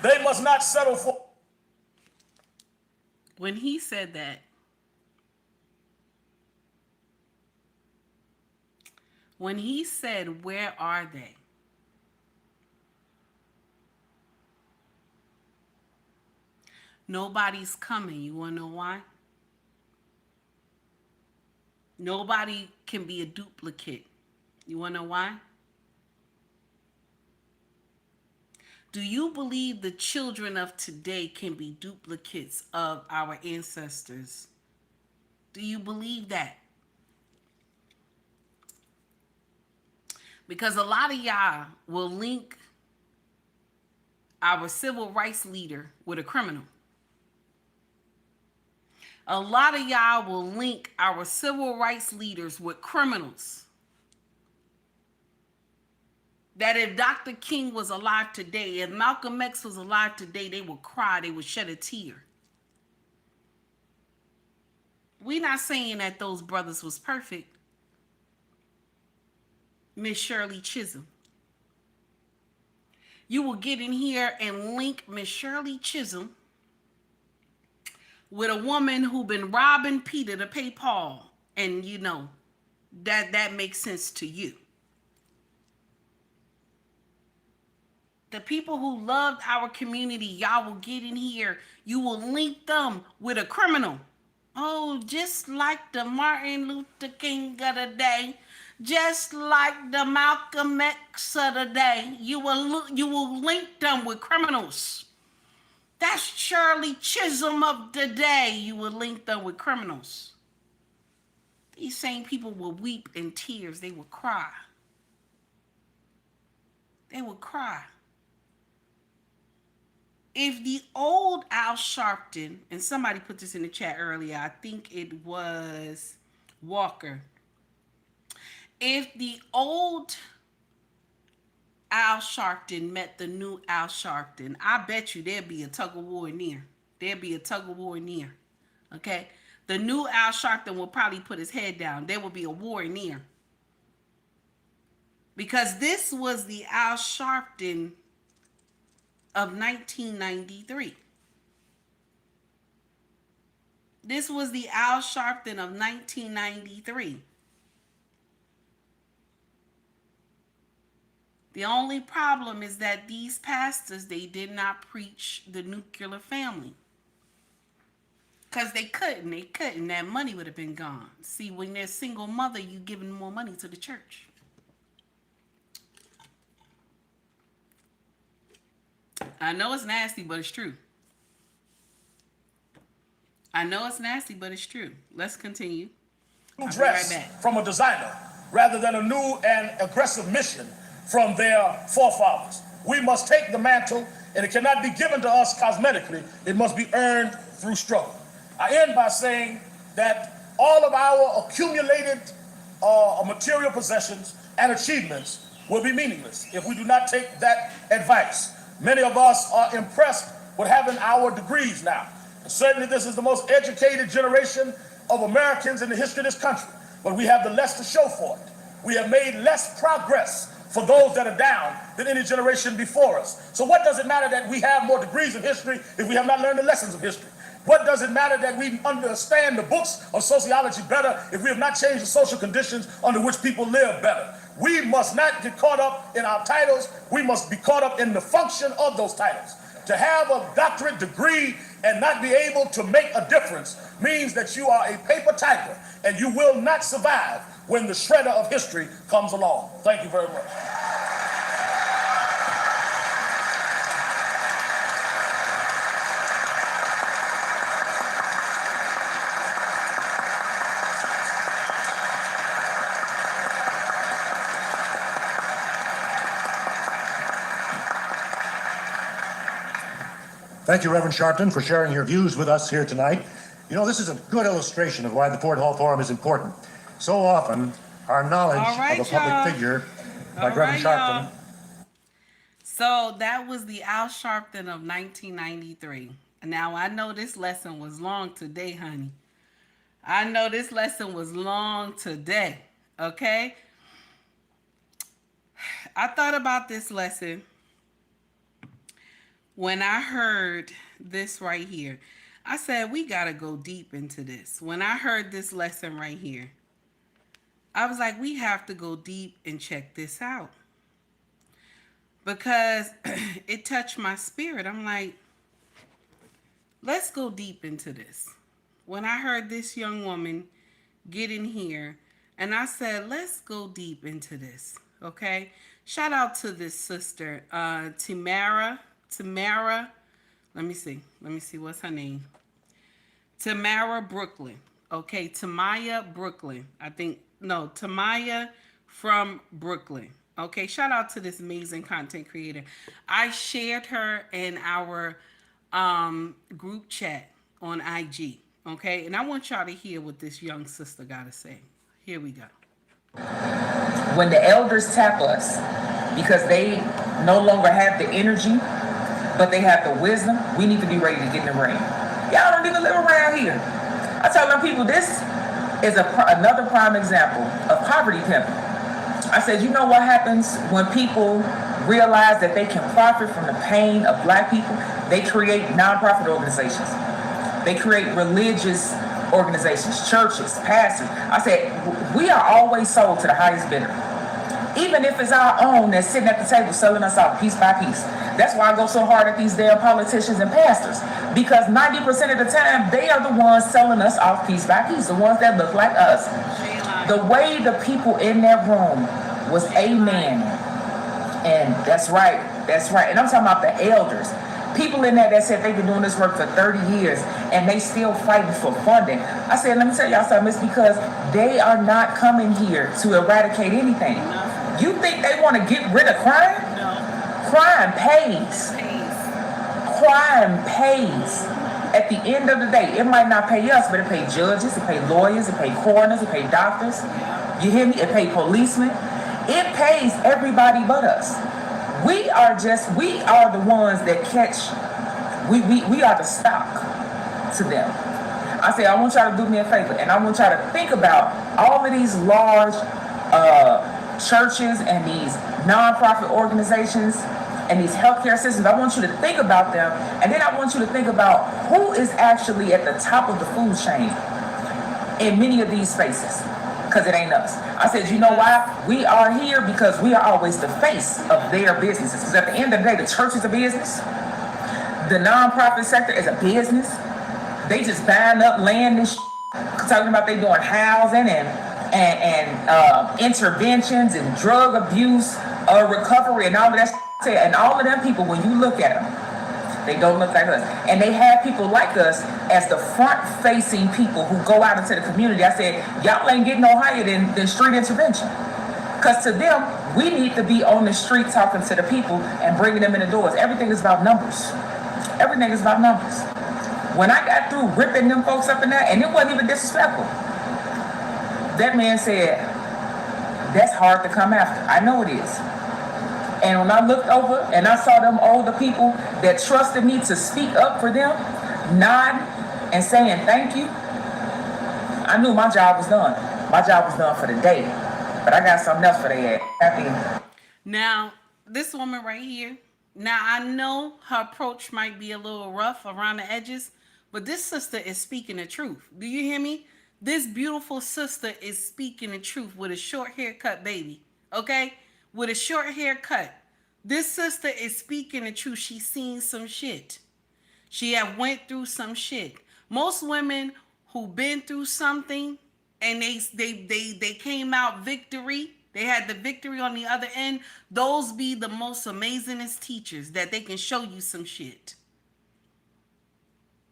They must not settle for... When he said that, When he said, "Where are they?" Nobody's coming. You want to know why? Nobody can be a duplicate. You want to know why? Do you believe the children of today can be duplicates of our ancestors? Do you believe that? Because a lot of y'all will link our civil rights leader with a criminal. A lot of y'all will link our civil rights leaders with criminals. That if Dr. King was alive today, if Malcolm X was alive today, they would cry, they would shed a tear. We're not saying that those brothers was perfect. Miss Shirley Chisholm. You will get in here and link Miss Shirley Chisholm with a woman who been robbing Peter to pay Paul. And you know, that makes sense to you. The people who loved our community, y'all will get in here. You will link them with a criminal. Oh, just like the Martin Luther King of the day, just like the Malcolm X of the day, you will link them with criminals. That's Shirley Chisholm of the day. You will link them with criminals. These same people will weep in tears. They will cry. They will cry. If the old Al Sharpton, and somebody put this in the chat earlier, I think it was Walker. If the old Al Sharpton met the new Al Sharpton, I bet you there'd be a tug of war near. There'd be a tug of war near. Okay? The new Al Sharpton will probably put his head down. There will be a war near. Because this was the Al Sharpton of 1993. This was the Al Sharpton of 1993. The only problem is that these pastors, they did not preach the nuclear family. Because they couldn't. That money would have been gone. See, when they're single mother, you're giving more money to the church. I know it's nasty, but it's true. I know it's nasty, but it's true. Let's continue. Dress right from a designer rather than a new and aggressive mission from their forefathers. We must take the mantle, and it cannot be given to us cosmetically. It must be earned through struggle. I end by saying that all of our accumulated material possessions and achievements will be meaningless if we do not take that advice. Many of us are impressed with having our degrees now. And certainly this is the most educated generation of Americans in the history of this country, but we have the less to show for it. We have made less progress for those that are down than any generation before us. So what does it matter that we have more degrees of history if we have not learned the lessons of history? What does it matter that we understand the books of sociology better if we have not changed the social conditions under which people live better? We must not get caught up in our titles. We must be caught up in the function of those titles. To have a doctorate degree and not be able to make a difference means that you are a paper typer and you will not survive when the shredder of history comes along. Thank you very much. Thank you, Reverend Sharpton, for sharing your views with us here tonight. You know, this is a good illustration of why the Ford Hall Forum is important. So often, our knowledge of a public figure like Reverend Sharpton. So that was the Al Sharpton of 1993. Now, I know this lesson was long today, honey. I know this lesson was long today, okay? I thought about this lesson when I heard this right here. I said, we got to go deep into this. When I heard this lesson right here, I was like, we have to go deep and check this out because it touched my spirit. I'm like, let's go deep into this. When I heard this young woman get in here, and I said, let's go deep into this. Okay. Shout out to this sister, Tamara. Let me see. What's her name? Tamara Brooklyn. Okay. Tamaya Brooklyn. Tamaya from Brooklyn. Okay. Shout out to this amazing content creator. I shared her in our group chat on IG. Okay. And I want y'all to hear what this young sister got to say. Here we go. When the elders tap us because they no longer have the energy, but they have the wisdom, we need to be ready to get in the ring. Y'all don't even live around here. I tell them people, this is another prime example of poverty pimping. I said, you know what happens when people realize that they can profit from the pain of black people? They create nonprofit organizations. They create religious organizations, churches, pastors. I said, we are always sold to the highest bidder. Even if it's our own that's sitting at the table selling us out piece by piece. That's why I go so hard at these damn politicians and pastors. Because 90% of the time, they are the ones selling us off piece by piece. The ones that look like us. The way the people in that room was amen. And that's right. And I'm talking about the elders. People in there that said they've been doing this work for 30 years and they still fighting for funding. I said, let me tell y'all something. It's because they are not coming here to eradicate anything. You think they want to get rid of crime? No. Crime pays. Crime pays. At the end of the day, it might not pay us, but it pays judges, it pays lawyers, it pays coroners, it pays doctors. You hear me? It pays policemen. It pays everybody but us. We are the ones that catch, we are the stock to them. I say, I want y'all to do me a favor, and I want y'all to think about all of these large churches and these nonprofit organizations and these healthcare systems. I want you to think about them, and then I want you to think about who is actually at the top of the food chain in many of these spaces. Because it ain't us. I said, you know why? We are here because we are always the face of their businesses. Because at the end of the day, the church is a business. The nonprofit sector is a business. They just buying up land and talking about they doing housing and interventions and drug abuse, recovery and all of that. And all of them people, when you look at them, they don't look like us. And they have people like us as the front-facing people who go out into the community. I said, y'all ain't getting no higher than street intervention. Because to them, we need to be on the street talking to the people and bringing them in the doors. Everything is about numbers. Everything is about numbers. When I got through ripping them folks up in there, and it wasn't even disrespectful, that man said, that's hard to come after. I know it is. And when I looked over and I saw them older people that trusted me to speak up for them, nodding and saying thank you, I knew my job was done. My job was done for the day. But I got something else for their ass. Now, this woman right here, now I know her approach might be a little rough around the edges, but this sister is speaking the truth. Do you hear me? This beautiful sister is speaking the truth with a short haircut, baby. Okay? With a short haircut. This sister is speaking the truth. She's seen some shit. She have went through some shit. Most women who been through something and they came out victory, they had the victory on the other end, those be the most amazingest teachers that they can show you some shit.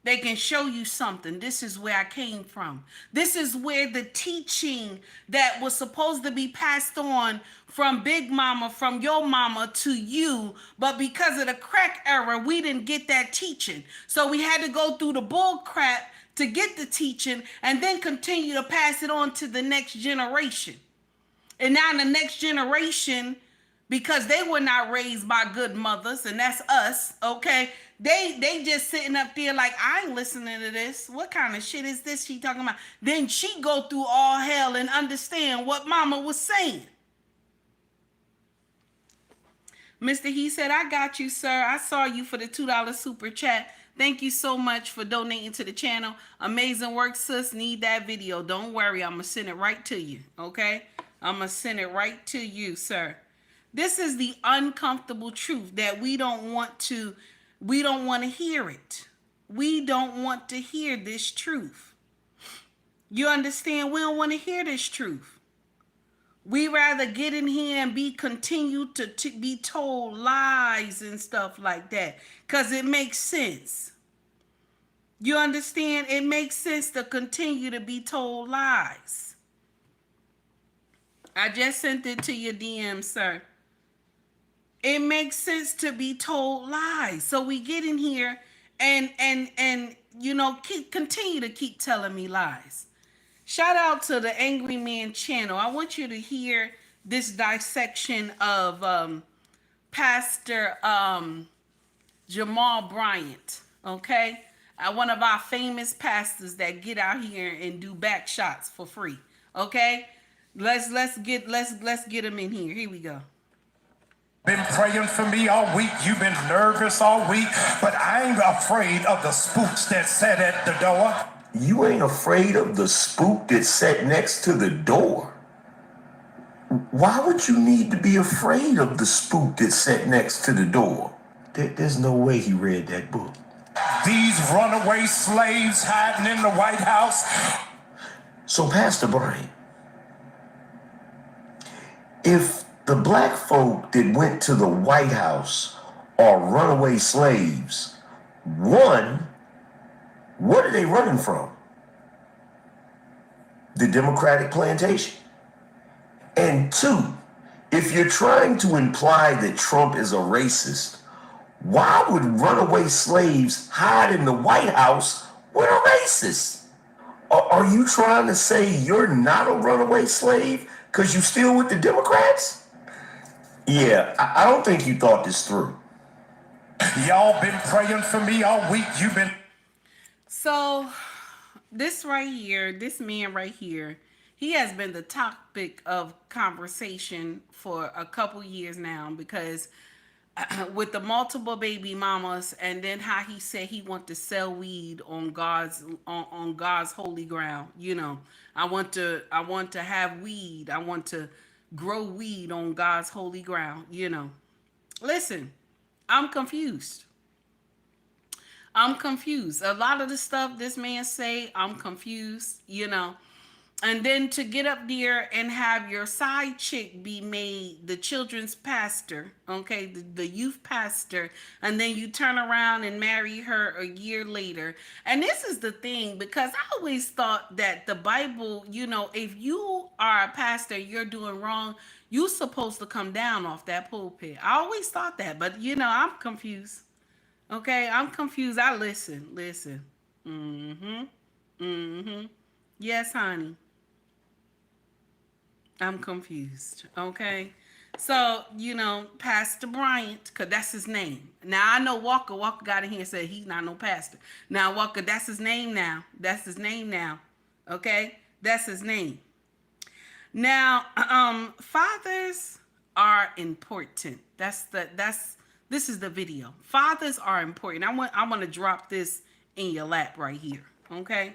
They can show you something. This is where I came from. This is where the teaching that was supposed to be passed on from Big Mama, from your mama to you, but because of the crack era, we didn't get that teaching. So we had to go through the bull crap to get the teaching and then continue to pass it on to the next generation. And now the next generation, because they were not raised by good mothers, and that's us, okay? They just sitting up there like, I ain't listening to this. What kind of shit is this she talking about? Then she go through all hell and understand what mama was saying. Mr. He said, I got you, sir. I saw you for the $2 super chat. Thank you so much for donating to the channel. Amazing work, sis. Need that video. Don't worry. I'm going to send it right to you. Okay? I'm going to send it right to you, sir. This is the uncomfortable truth that we don't want to hear it. We don't want to hear this truth. You understand? We don't want to hear this truth. We rather get in here and be continued to be told lies and stuff like that. Because it makes sense. You understand? It makes sense to continue to be told lies. I just sent it to your DM, sir. It makes sense to be told lies. So we get in here and continue to keep telling me lies. Shout out to the Angry Man channel. I want you to hear this dissection of Pastor Jamal Bryant, okay? One of our famous pastors that get out here and do back shots for free, okay? Let's get him in here. Here we go. Been praying for me all week. You've been nervous all week, but I ain't afraid of the spooks that sat at the door. You ain't afraid of the spook that sat next to the door? Why would you need to be afraid of the spook that sat next to the door? There's no way he read that book. These runaway slaves hiding in the White House. So, Pastor Brian, if the black folk that went to the White House are runaway slaves, one, what are they running from? The Democratic plantation. And two, if you're trying to imply that Trump is a racist, why would runaway slaves hide in the White House with a racist? Are you trying to say you're not a runaway slave because you still with the Democrats? Yeah, I don't think you thought this through. Y'all been praying for me all week. You've been... So, this right here, this man right here, he has been the topic of conversation for a couple years now because with the multiple baby mamas and then how he said he want to sell weed on God's holy ground. You know, I want to have weed. I want to grow weed on God's holy ground, you know. Listen, I'm confused. I'm confused. A lot of the stuff this man say, I'm confused, you know. And then to get up there and have your side chick be made the children's pastor, okay, the youth pastor, and then you turn around and marry her a year later. And this is the thing, because I always thought that the Bible, you know, if you are a pastor, you're doing wrong, you're supposed to come down off that pulpit. I always thought that, but, you know, I'm confused. Okay, I'm confused. I listen. Yes, honey. I'm confused. Okay. So, you know, Pastor Bryant, because that's his name. Now, I know Walker got in here and said he's not no pastor. Now, Walker, that's his name now. That's his name now. Okay? That's his name. Now, fathers are important. This is the video. Fathers are important. I want to drop this in your lap right here. Okay?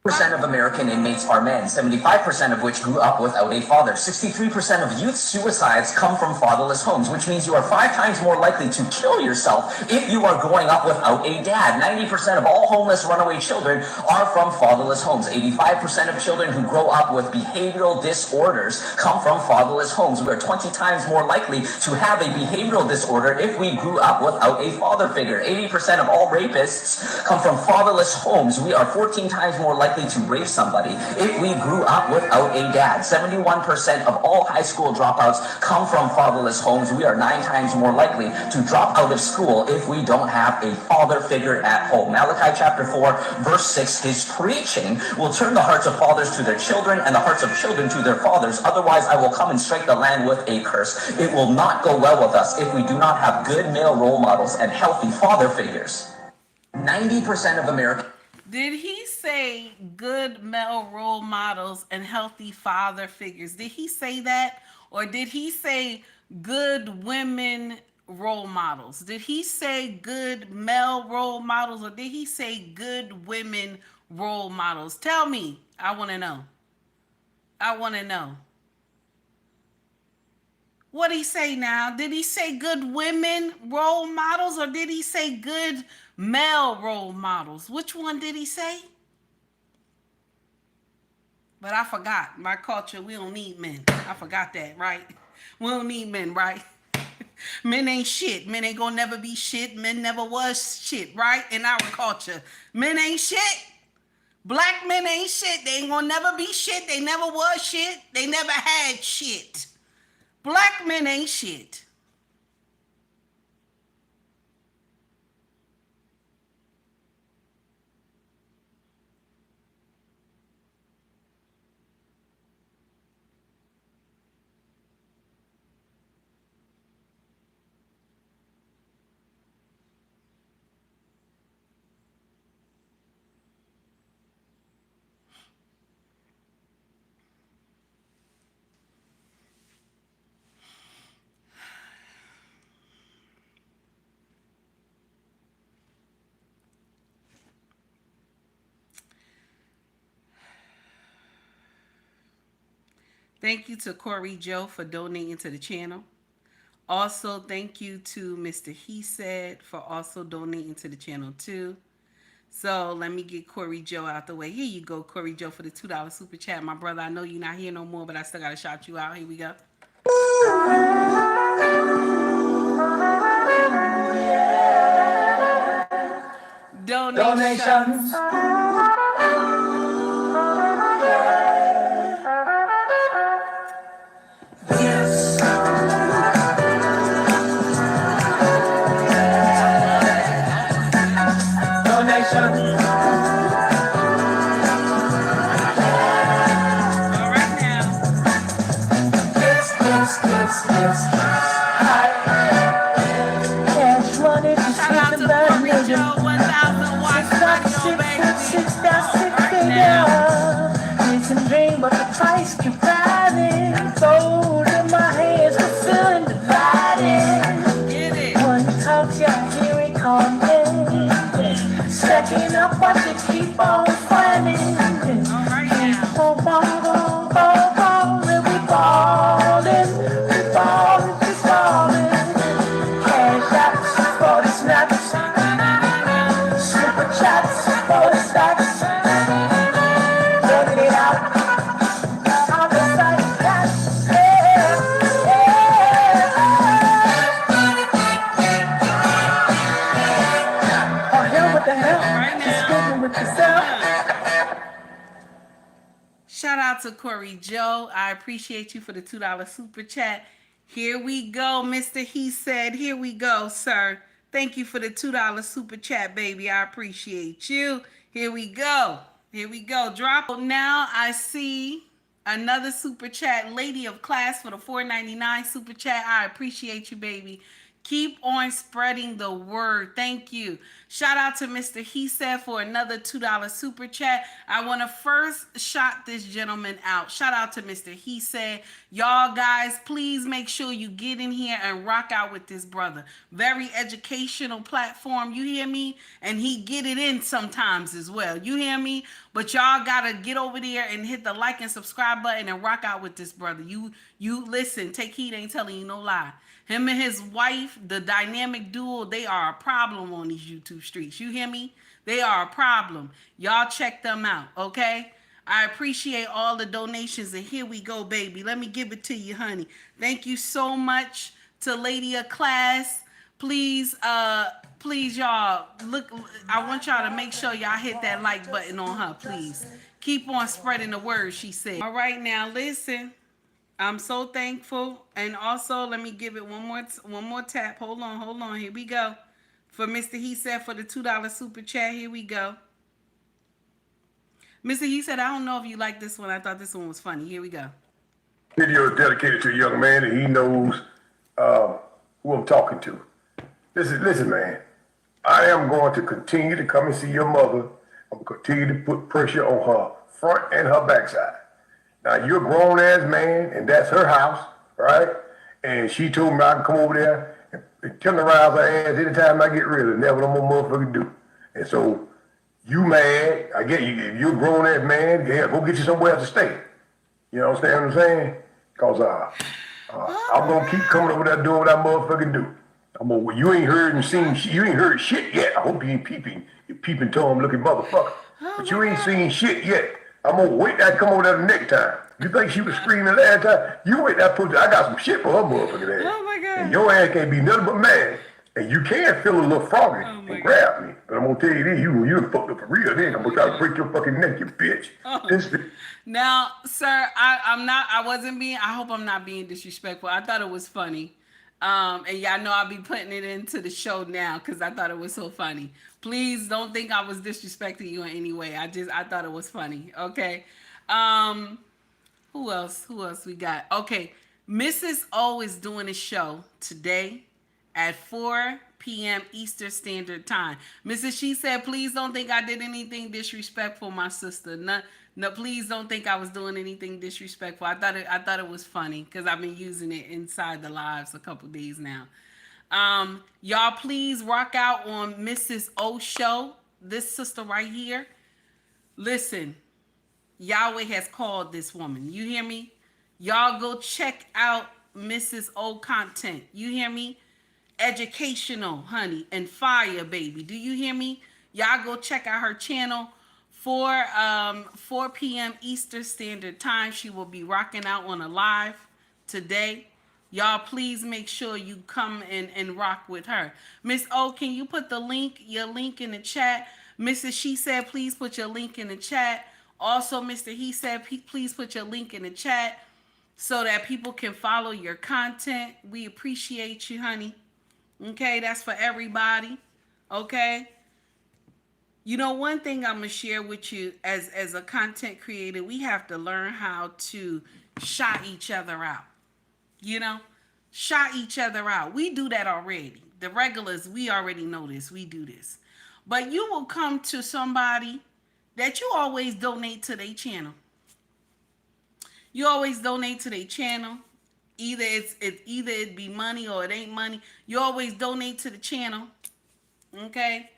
Percent of American inmates are men, 75% of which grew up without a father. 63% of youth suicides come from fatherless homes, which means you are 5 times more likely to kill yourself if you are growing up without a dad. 90% of all homeless runaway children are from fatherless homes. 85% of children who grow up with behavioral disorders come from fatherless homes. We are 20 times more likely to have a behavioral disorder if we grew up without a father figure. 80% of all rapists come from fatherless homes. We are 14 times more likely to rape somebody if we grew up without a dad. 71% of all high school dropouts come from fatherless homes. We are 9 times more likely to drop out of school if we don't have a father figure at home. Malachi chapter 4, verse 6, his preaching will turn the hearts of fathers to their children and the hearts of children to their fathers. Otherwise, I will come and strike the land with a curse. It will not go well with us if we do not have good male role models and healthy father figures. 90% of Americans... Did he say good male role models and healthy father figures? Did he say that? Or did he say good women role models? Did he say good male role models, or did he say good women role models? Tell me. I want to know. I want to know. What did he say now? Did he say good women role models, or did he say good male role models? Which one did he say? But I forgot. My culture, we don't need men. I forgot that, right? We don't need men, right? Men ain't shit. Men ain't gonna never be shit. Men never was shit, right? In our culture. Men ain't shit. Black men ain't shit. They ain't gonna never be shit. They never was shit. They never had shit. Black men ain't shit. Thank you to Corey Joe for donating to the channel. Also, thank you to Mr. He Said for also donating to the channel too. So let me get Corey Joe out the way. Here you go, Corey Joe, for the $2 super chat. My brother, I know you're not here no more, but I still got to shout you out. Here we go. Donations. But the price keep rising. Gold in my hands, we're feeling divided. Get it. One talks, y'all hear it coming. Stacking up what you keep on finding. All right now. We ballin', we ballin'. Cash outs for the snaps. Super chats for the stacks. Look it out. Shout out to Corey Joe. I appreciate you for the $2 super chat. Here we go, Mr. He Said. Here we go, sir. Thank you for the $2 super chat, baby. I appreciate you. Here we go. Here we go. Drop. Now I see another super chat. Lady of Class for the $4.99 super chat. I appreciate you, baby. Keep on spreading the word. Thank you. Shout out to Mr. He Said for another $2 super chat. I want to first shout this gentleman out. Shout out to Mr. He Said. Y'all guys, please make sure you get in here and rock out with this brother. Very educational platform. You hear me? And he get it in sometimes as well. You hear me? But y'all got to get over there and hit the like and subscribe button and rock out with this brother. You listen, take heed, ain't telling you no lie. Him and his wife, the dynamic duo, they are a problem on these YouTube streets. You hear me? They are a problem. Y'all check them out, okay? I appreciate all the donations, and here we go, baby. Let me give it to you, honey. Thank you so much to Lady of Class. Please, y'all, look, I want y'all to make sure y'all hit that like button on her, please. Keep on spreading the word, she said. All right, now, listen. I'm so thankful. And also, let me give it one more tap. Hold on. Here we go. For Mr. He Said for the $2 super chat. Here we go. Mr. He Said, I don't know if you like this one. I thought this one was funny. Here we go. Video is dedicated to a young man, and he knows who I'm talking to. Listen, man. I am going to continue to come and see your mother. I'm going to continue to put pressure on her front and her backside. Now, you're a grown-ass man, and that's her house, right? And she told me I can come over there and tenderize her ass anytime I get ready. Never no more motherfucking do. And so you mad? I get you. If you're a grown ass man, yeah, go get you somewhere else to stay. You understand what I'm saying? Cause I'm gonna keep coming over there doing what I motherfucking do. You ain't heard and seen. You ain't heard shit yet. I hope you ain't peeping. You peeping Tom looking motherfucker. But you ain't seen shit yet. I'm gonna wait that come over there the next time. You think she was screaming last time? You wait that pussy. I got some shit for her motherfucking ass. Oh my God. And your ass can't be nothing but mad. And you can feel a little froggy and grab me. But I'm gonna tell you this, you done fucked up for real then. I'm gonna try to break your fucking neck, you bitch. Now, sir, I hope I'm not being disrespectful. I thought it was funny. And y'all know I'll be putting it into the show now because I thought it was so funny. Please don't think I was disrespecting you in any way. I thought it was funny. Okay. Who else we got? Okay. Mrs. O is doing a show today at 4 p.m. Eastern Standard Time. Mrs. She said, please don't think I did anything disrespectful, my sister. No, please don't think I was doing anything disrespectful. I thought it was funny because I've been using it inside the lives a couple days now. Y'all please rock out on Mrs. O show. This sister right here. Listen, Yahweh has called this woman. You hear me? Y'all go check out Mrs. O content. You hear me? Educational, honey, and fire, baby. Do you hear me? Y'all go check out her channel. 4 p.m. Eastern Standard Time. She will be rocking out on a live today. Y'all please make sure you come and rock with her. Miss O, can you put your link in the chat? Mrs. She said, please put your link in the chat. Also, Mr. He said, please put your link in the chat so that people can follow your content. We appreciate you, honey. Okay, that's for everybody. Okay. You know, one thing I'm going to share with you as a content creator, we have to learn how to shout each other out. You know, shout each other out. We do that already. The regulars, we already know this. We do this. But you will come to somebody that you always donate to their channel. You always donate to their channel. Either it be money or it ain't money. You always donate to the channel. Okay?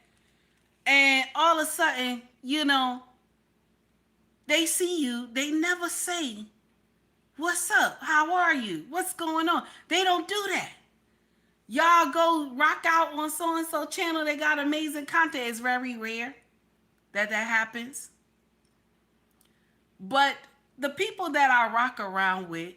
And all of a sudden, you know, they see you. They never say, what's up? How are you? What's going on? They don't do that. Y'all go rock out on so-and-so channel. They got amazing content. It's very rare that happens. But the people that I rock around with,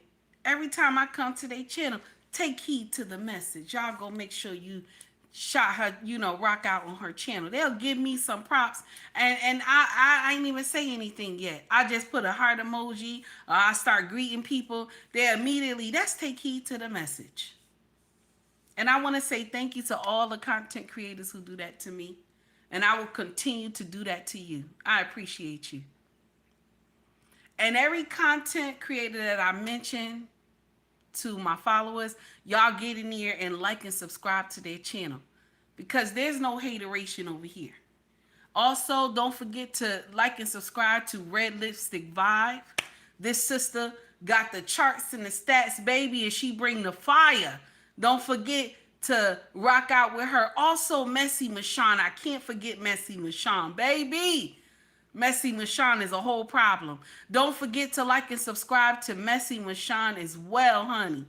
every time I come to their channel, take heed to the message. Y'all go make sure you shot her, you know, rock out on her channel. They'll give me some props, and I ain't even say anything yet. I just put a heart emoji, or I start greeting people. They immediately, that's take heed to the message. And I want to say thank you to all the content creators who do that to me, and I will continue to do that to you. I appreciate you. And every content creator that I mentioned to my followers, y'all get in here and like and subscribe to their channel because there's no hateration over here. Also, don't forget to like and subscribe to Red Lipstick Vibe. This sister got the charts and the stats, baby, and she bring the fire. Don't forget to rock out with her. Also, Messy Michonne. I can't forget Messy Michonne, baby. Messy Michonne is a whole problem. Don't forget to like and subscribe to Messy Michonne as well, honey.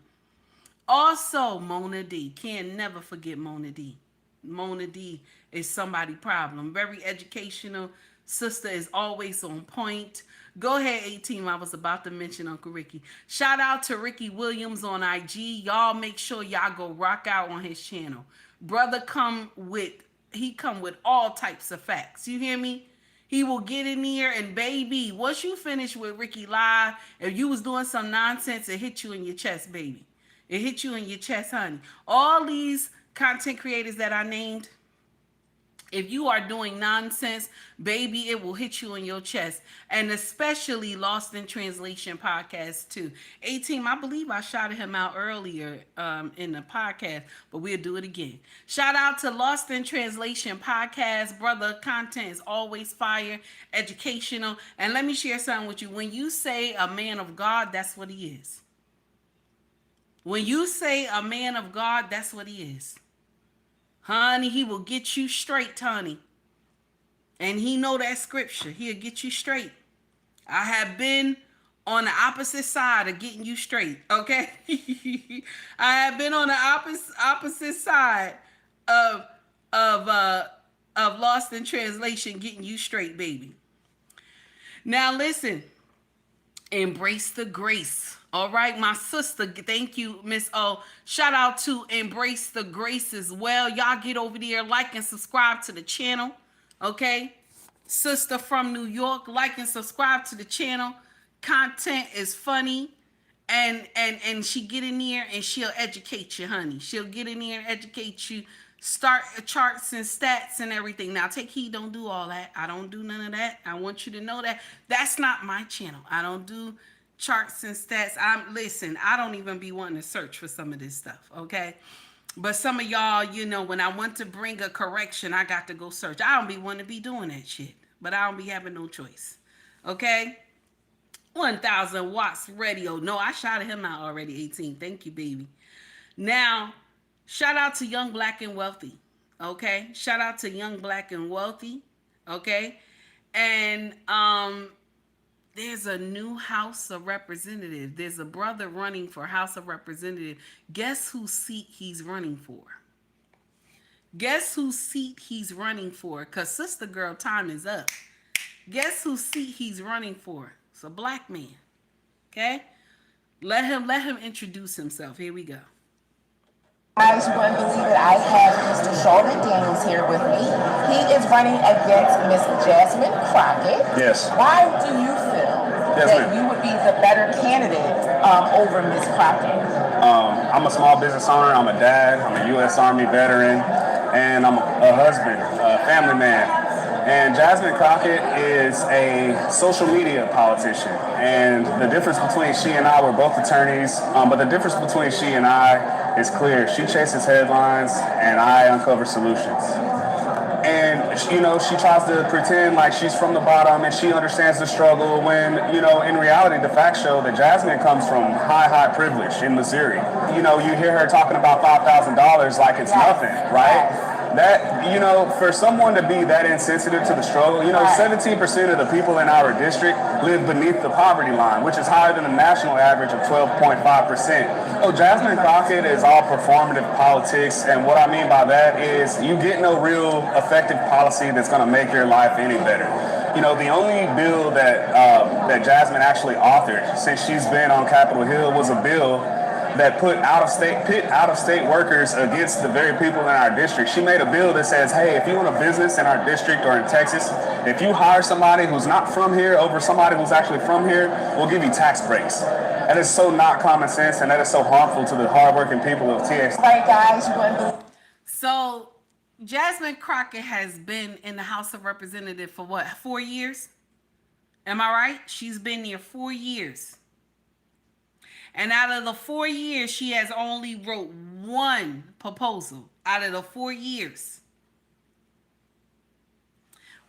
Also, Mona D. Can't never forget Mona D. Mona D is somebody's problem. Very educational. Sister is always on point. Go ahead, 18. I was about to mention Uncle Ricky. Shout out to Ricky Williams on IG. Y'all make sure y'all go rock out on his channel. Brother come with all types of facts. You hear me? He will get in here and baby, once you finish with Ricky Live, if you was doing some nonsense, it hit you in your chest, baby. It hit you in your chest, honey. All these content creators that I named, if you are doing nonsense, baby, it will hit you in your chest. And especially Lost in Translation podcast too. 18, I believe I shouted him out earlier in the podcast, but we'll do it again. Shout out to Lost in Translation podcast. Brother, content is always fire, educational. And let me share something with you. When you say a man of God, that's what he is. When you say a man of God, that's what he is. Honey, he will get you straight, honey. And he know that scripture. He'll get you straight. I have been on the opposite side of getting you straight, okay? I have been on the opposite side of Lost in Translation, getting you straight, baby. Now listen, embrace the grace. All right, my sister, thank you, Miss O. Shout out to Embrace the Grace as well. Y'all get over there, like and subscribe to the channel, okay? Sister from New York, like and subscribe to the channel. Content is funny, and she get in there and she'll educate you, honey. She'll get in there and educate you. Start charts and stats and everything. Now take heed, don't do all that. I don't do none of that. I want you to know that that's not my channel. I don't do charts and stats. Listen, I don't even be wanting to search for some of this stuff, okay? But some of y'all, you know, when I want to bring a correction, I got to go search. I don't be wanting to be doing that shit, but I don't be having no choice, okay? 1,000 watts radio. No, I shouted him out already, 18. Thank you, baby. Now, shout out to Young Black and Wealthy, okay? Shout out to Young Black and Wealthy, okay? And there's a new House of Representatives. There's a brother running for House of Representatives. Guess whose seat he's running for? Guess whose seat he's running for? Because sister girl time is up. Guess whose seat he's running for? It's a black man, okay? Let him introduce himself. Here we go. Guys, you wouldn't believe it. I have Mr. Sheldon Daniels here with me. He is running against Miss Jasmine Crockett. Yes. Why do you feel that you would be the better candidate over Miss Crockett? I'm a small business owner. I'm a dad. I'm a U.S. Army veteran, and I'm a husband, a family man. And Jasmine Crockett is a social media politician. And the difference between she and I, we're both attorneys, but the difference between she and I is clear. She chases headlines, and I uncover solutions. And, you know, she tries to pretend like she's from the bottom and she understands the struggle when, you know, in reality, the facts show that Jasmine comes from high privilege in Missouri. You know, you hear her talking about $5,000 like it's nothing, right? That, you know, for someone to be that insensitive to the struggle, you know, 17% of the people in our district live beneath the poverty line, which is higher than the national average of 12.5%. So Jasmine Crockett is all performative politics, and what I mean by that is you get no real effective policy that's going to make your life any better. You know, the only bill that Jasmine actually authored since she's been on Capitol Hill was a bill that put out-of-state workers against the very people in our district. She made a bill that says, hey, if you want a business in our district or in Texas, if you hire somebody who's not from here over somebody who's actually from here, we'll give you tax breaks. That is so not common sense, and that is so harmful to the hardworking people of TX. Right, guys, you wouldn't believe. So Jasmine Crockett has been in the House of Representatives for what, 4 years? Am I right? She's been there 4 years. And out of the 4 years, she has only wrote one proposal out of the 4 years.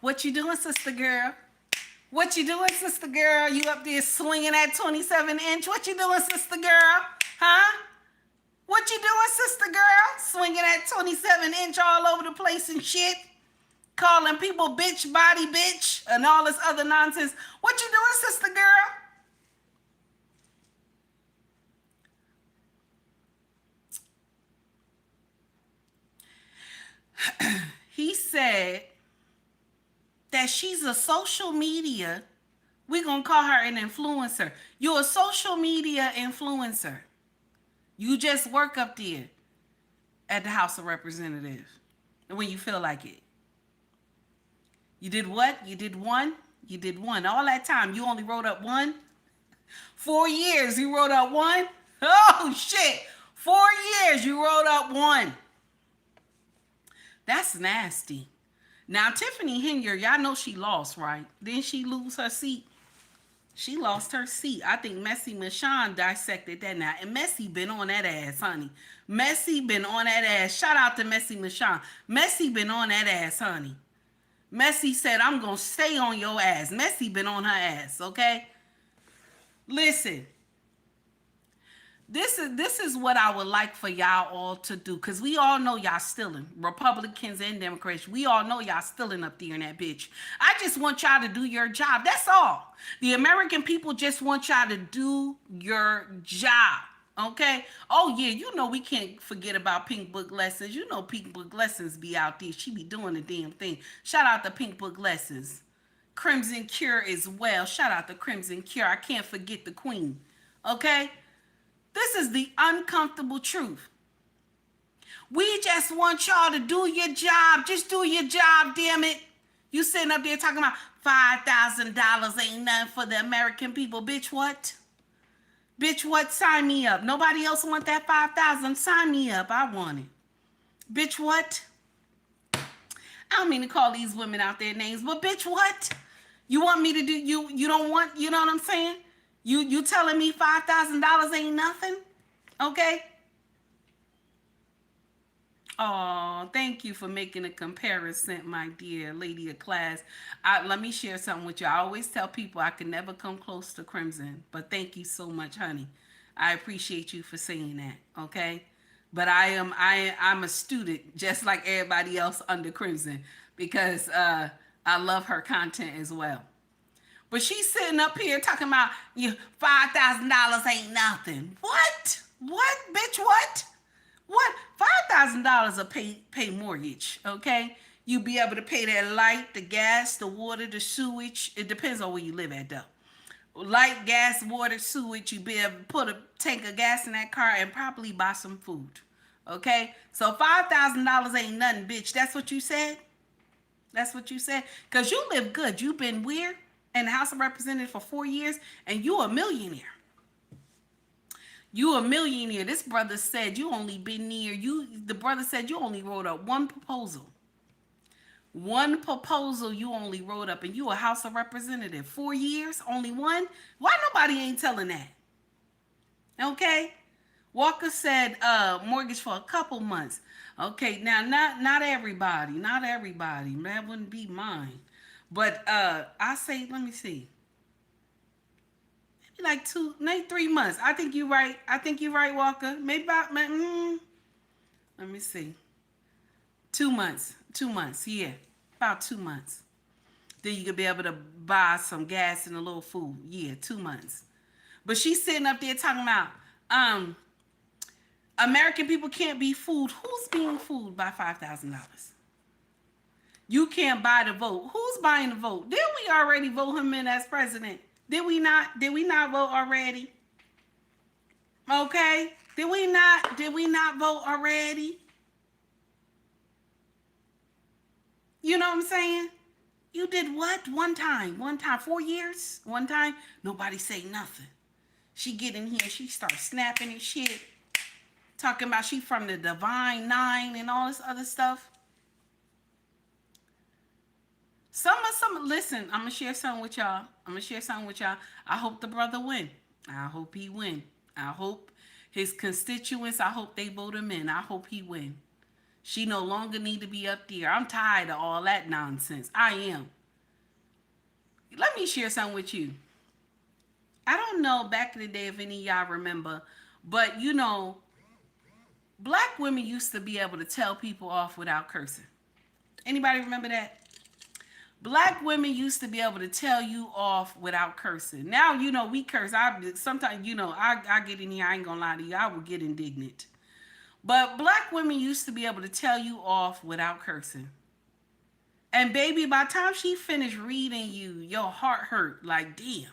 What you doing, sister girl? What you doing, sister girl? You up there slinging that 27-inch? What you doing, sister girl? Huh? What you doing, sister girl? Swinging that 27-inch all over the place and shit? Calling people bitch, body bitch, and all this other nonsense. What you doing, sister girl? He said that she's a social media, we're going to call her an influencer. You're a social media influencer. You just work up there at the House of Representatives when you feel like it. You did what? You did one? You did one. All that time, you only wrote up one? 4 years, you wrote up one? Oh, shit. 4 years, you wrote up one. That's nasty. Now, Tiffany Henyer, y'all know she lost, right? Didn't she lose her seat? She lost her seat. I think Messy Michon dissected that now. And Messy been on that ass, honey. Messy been on that ass. Shout out to Messy Michon. Messy been on that ass, honey. Messy said, I'm going to stay on your ass. Messy been on her ass, okay? Listen. This is what I would like for y'all all to do, because we all know y'all stealing. Republicans and Democrats, we all know y'all stealing up there in that bitch. I just want y'all to do your job. That's all. The American people just want y'all to do your job. Okay? Oh, yeah, you know we can't forget about Pink Book Lessons. You know Pink Book Lessons be out there. She be doing the damn thing. Shout out to Pink Book Lessons. Crimson Cure as well. Shout out to Crimson Cure. I can't forget the queen. Okay? This is the uncomfortable truth. We just want y'all to do your job. Just do your job, damn it. You sitting up there talking about $5,000 ain't nothing for the American people. Bitch, what? Bitch, what? Sign me up. Nobody else want that $5,000. Sign me up. I want it. Bitch, what? I don't mean to call these women out their names, but bitch, what? You want me to do, you don't want, you know what I'm saying? You telling me $5,000 ain't nothing? Okay? Oh, thank you for making a comparison, my dear lady of class. Let me share something with you. I always tell people I can never come close to Crimson, but thank you so much, honey. I appreciate you for saying that, okay? But I'm a student just like everybody else under Crimson, because I love her content as well. But she's sitting up here talking about $5,000 ain't nothing. What? What, bitch? What? What? $5,000 a pay mortgage, okay? You be able to pay that light, the gas, the water, the sewage. It depends on where you live at, though. Light, gas, water, sewage. You be able to put a tank of gas in that car and probably buy some food, okay? So $5,000 ain't nothing, bitch. That's what you said? That's what you said? Because you live good. You've been weird in the House of Representatives for 4 years, and you a millionaire. You a millionaire. This brother said you only been near, the brother said you only wrote up one proposal. One proposal you only wrote up, and you a House of Representative. 4 years, only one? Why nobody ain't telling that? Okay? Walker said mortgage for a couple months. Okay, now not everybody. That wouldn't be mine. But I say, let me see. Maybe like 3 months. I think you're right, Walker. Maybe about, let me see. 2 months. 2 months, yeah. About 2 months. Then you could be able to buy some gas and a little food. Yeah, 2 months. But she's sitting up there talking about, American people can't be fooled. Who's being fooled by $5,000? You can't buy the vote. Who's buying the vote? Didn't we already vote him in as president? Did we not vote already? Okay. Did we not vote already? You know what I'm saying? You did what? One time, 4 years? One time? Nobody say nothing. She get in here, she starts snapping and shit. Talking about she from the Divine Nine and all this other stuff. Listen, I'm going to share something with y'all. I hope the brother win. I hope he win. I hope his constituents, I hope they vote him in. I hope he win. She no longer need to be up there. I'm tired of all that nonsense. I am. Let me share something with you. I don't know back in the day if any of y'all remember, but you know, black women used to be able to tell people off without cursing. Anybody remember that? Black women used to be able to tell you off without cursing. Now, you know, we curse. Sometimes, you know, I get in here, I ain't gonna lie to you, I will get indignant. But black women used to be able to tell you off without cursing. And baby, by the time she finished reading you, your heart hurt like, damn.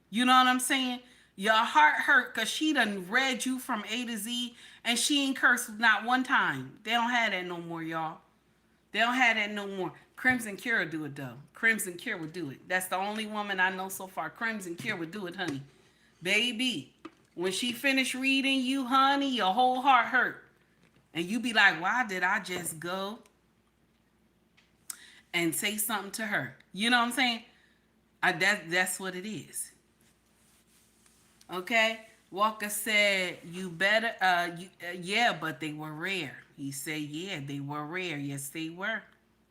You know what I'm saying? Your heart hurt because she done read you from A to Z and she ain't cursed not one time. They don't have that no more, y'all. They don't have that no more. Crimson Cure would do it, though. Crimson Cure would do it. That's the only woman I know so far. Crimson Cure would do it, honey. Baby, when she finished reading you, honey, your whole heart hurt. And you be like, why did I just go and say something to her? You know what I'm saying? That's what it is. Okay? Walker said, you better, yeah, but they were rare. He said, yeah, they were rare. Yes, they were.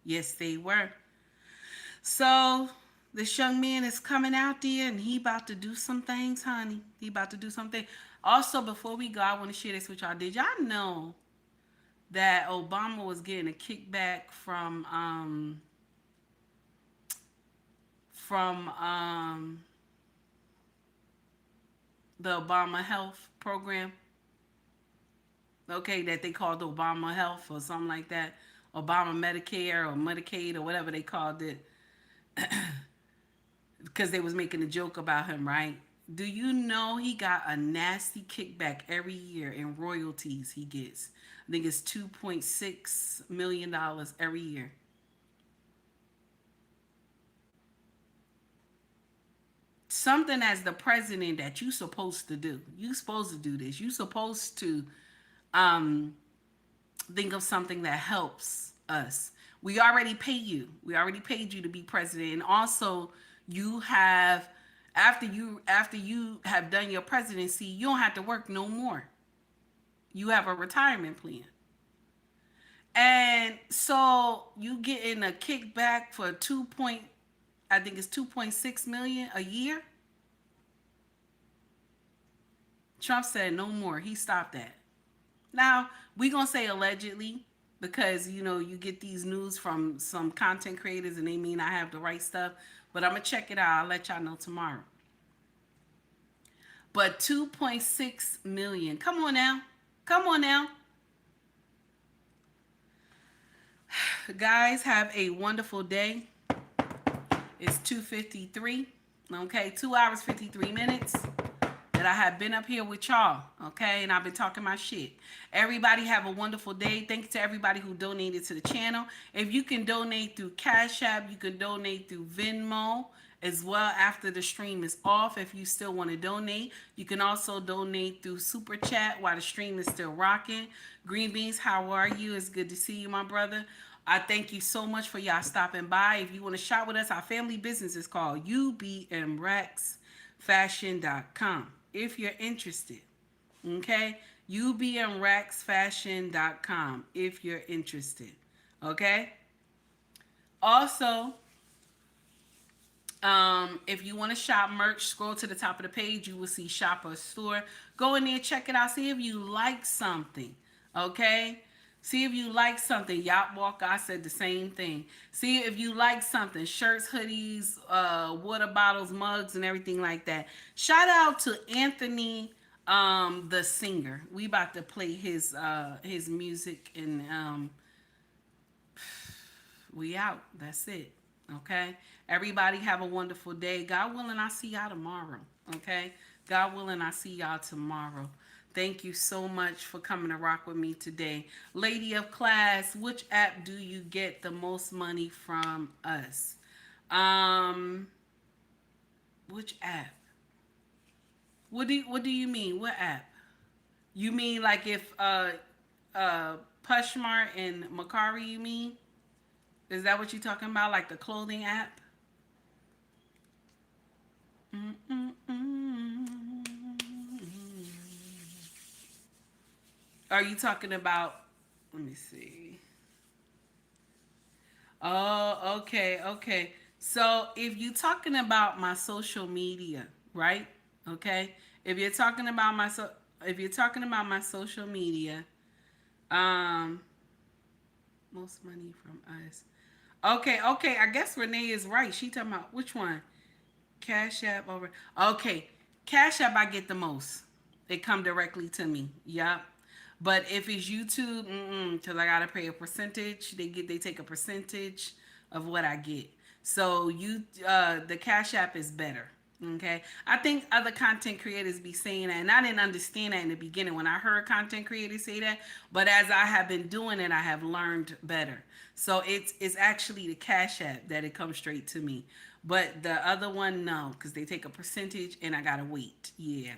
Yes, they were. So This young man is coming out there and he about to do some things, honey. He about to do something. Also, before we go, I want to share this with y'all. Did y'all know that Obama was getting a kickback from the Obama Health program? Okay, that they called Obama Health or something like that. Obama Medicare or Medicaid or whatever they called it. Because they was making a joke about him, right? Do you know he got a nasty kickback every year in royalties he gets? I think it's $2.6 million every year. Something as the president that you supposed to do. You supposed to do this. You supposed to think of something that helps us. We already pay you. We already paid you to be president. And also you have after you have done your presidency, you don't have to work no more. You have a retirement plan. And so you getting a kickback for I think it's 2.6 million a year. Trump said no more. He stopped that. Now, we going to say allegedly because, you know, you get these news from some content creators and they mean I have the right stuff. But I'm going to check it out. I'll let y'all know tomorrow. But 2.6 million. Come on now. Come on now. Guys, have a wonderful day. It's 2:53. Okay, 2 hours, 53 minutes. That I have been up here with y'all, okay? And I've been talking my shit. Everybody have a wonderful day. Thank you to everybody who donated to the channel. If you can donate through Cash App, you can donate through Venmo as well after the stream is off. If you still want to donate, you can also donate through Super Chat while the stream is still rocking. Green Beans, how are you? It's good to see you, my brother. I thank you so much for y'all stopping by. If you want to shop with us, our family business is called ubmrexfashion.com. If you're interested, okay? ubmrexfashion.com if you're interested, okay? Also, if you want to shop merch, scroll to the top of the page. You will see Shop or Store. Go in there, check it out. See if you like something, okay? See if you like something. Yacht Walker, I said the same thing. See if you like something. Shirts, hoodies, water bottles, mugs, and everything like that. Shout out to Anthony, the singer. We about to play his music and we out. That's it. Okay? Everybody have a wonderful day. God willing, I'll see y'all tomorrow. Okay? God willing, I'll see y'all tomorrow. Thank you so much for coming to rock with me today. Lady of Class, which app do you get the most money from us? Which app? What do you mean? What app? You mean like if POSHMARK and Mercari, you mean? Is that what you're talking about? Like the clothing app? Are you talking about, let me see. Oh, okay. So if you're talking about my social media, right? Okay. If you're talking about my social media, most money from us. Okay. I guess Renee is right. She talking about which one? Cash App over. Okay. Cash App I get the most. It come directly to me. Yep. But if it's YouTube, because I gotta pay a percentage, they take a percentage of what I get. So the Cash App is better. Okay, I think other content creators be saying that, and I didn't understand that in the beginning when I heard content creators say that. But as I have been doing it, I have learned better. So it's actually the Cash App that it comes straight to me. But the other one, no, because they take a percentage and I gotta wait. Yeah.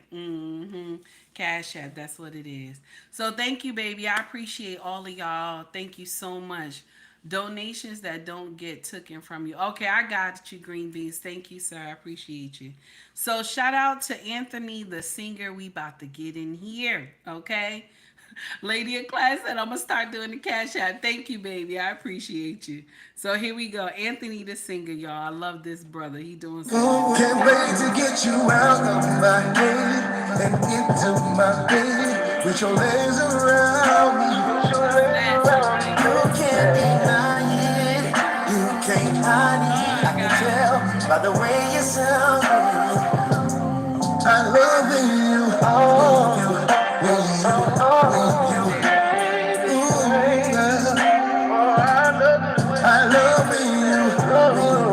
Cash App, that's what it is. So thank you, baby. I appreciate all of y'all. Thank you so much. Donations that don't get taken from you. Okay, I got you, Green Beans. Thank you, sir. I appreciate you. So shout out to Anthony, the singer. We about to get in here. Okay. Lady of Class said, I'm going to start doing the cash app. Thank you, baby. I appreciate you. So here we go. Anthony the singer, y'all. I love this brother. He doing something. Can't wait to get you out of my head and into my bed with your legs around me. You can't deny it. You can't hide it. I can tell by the way you sound. I love you. Oh, you. I love you.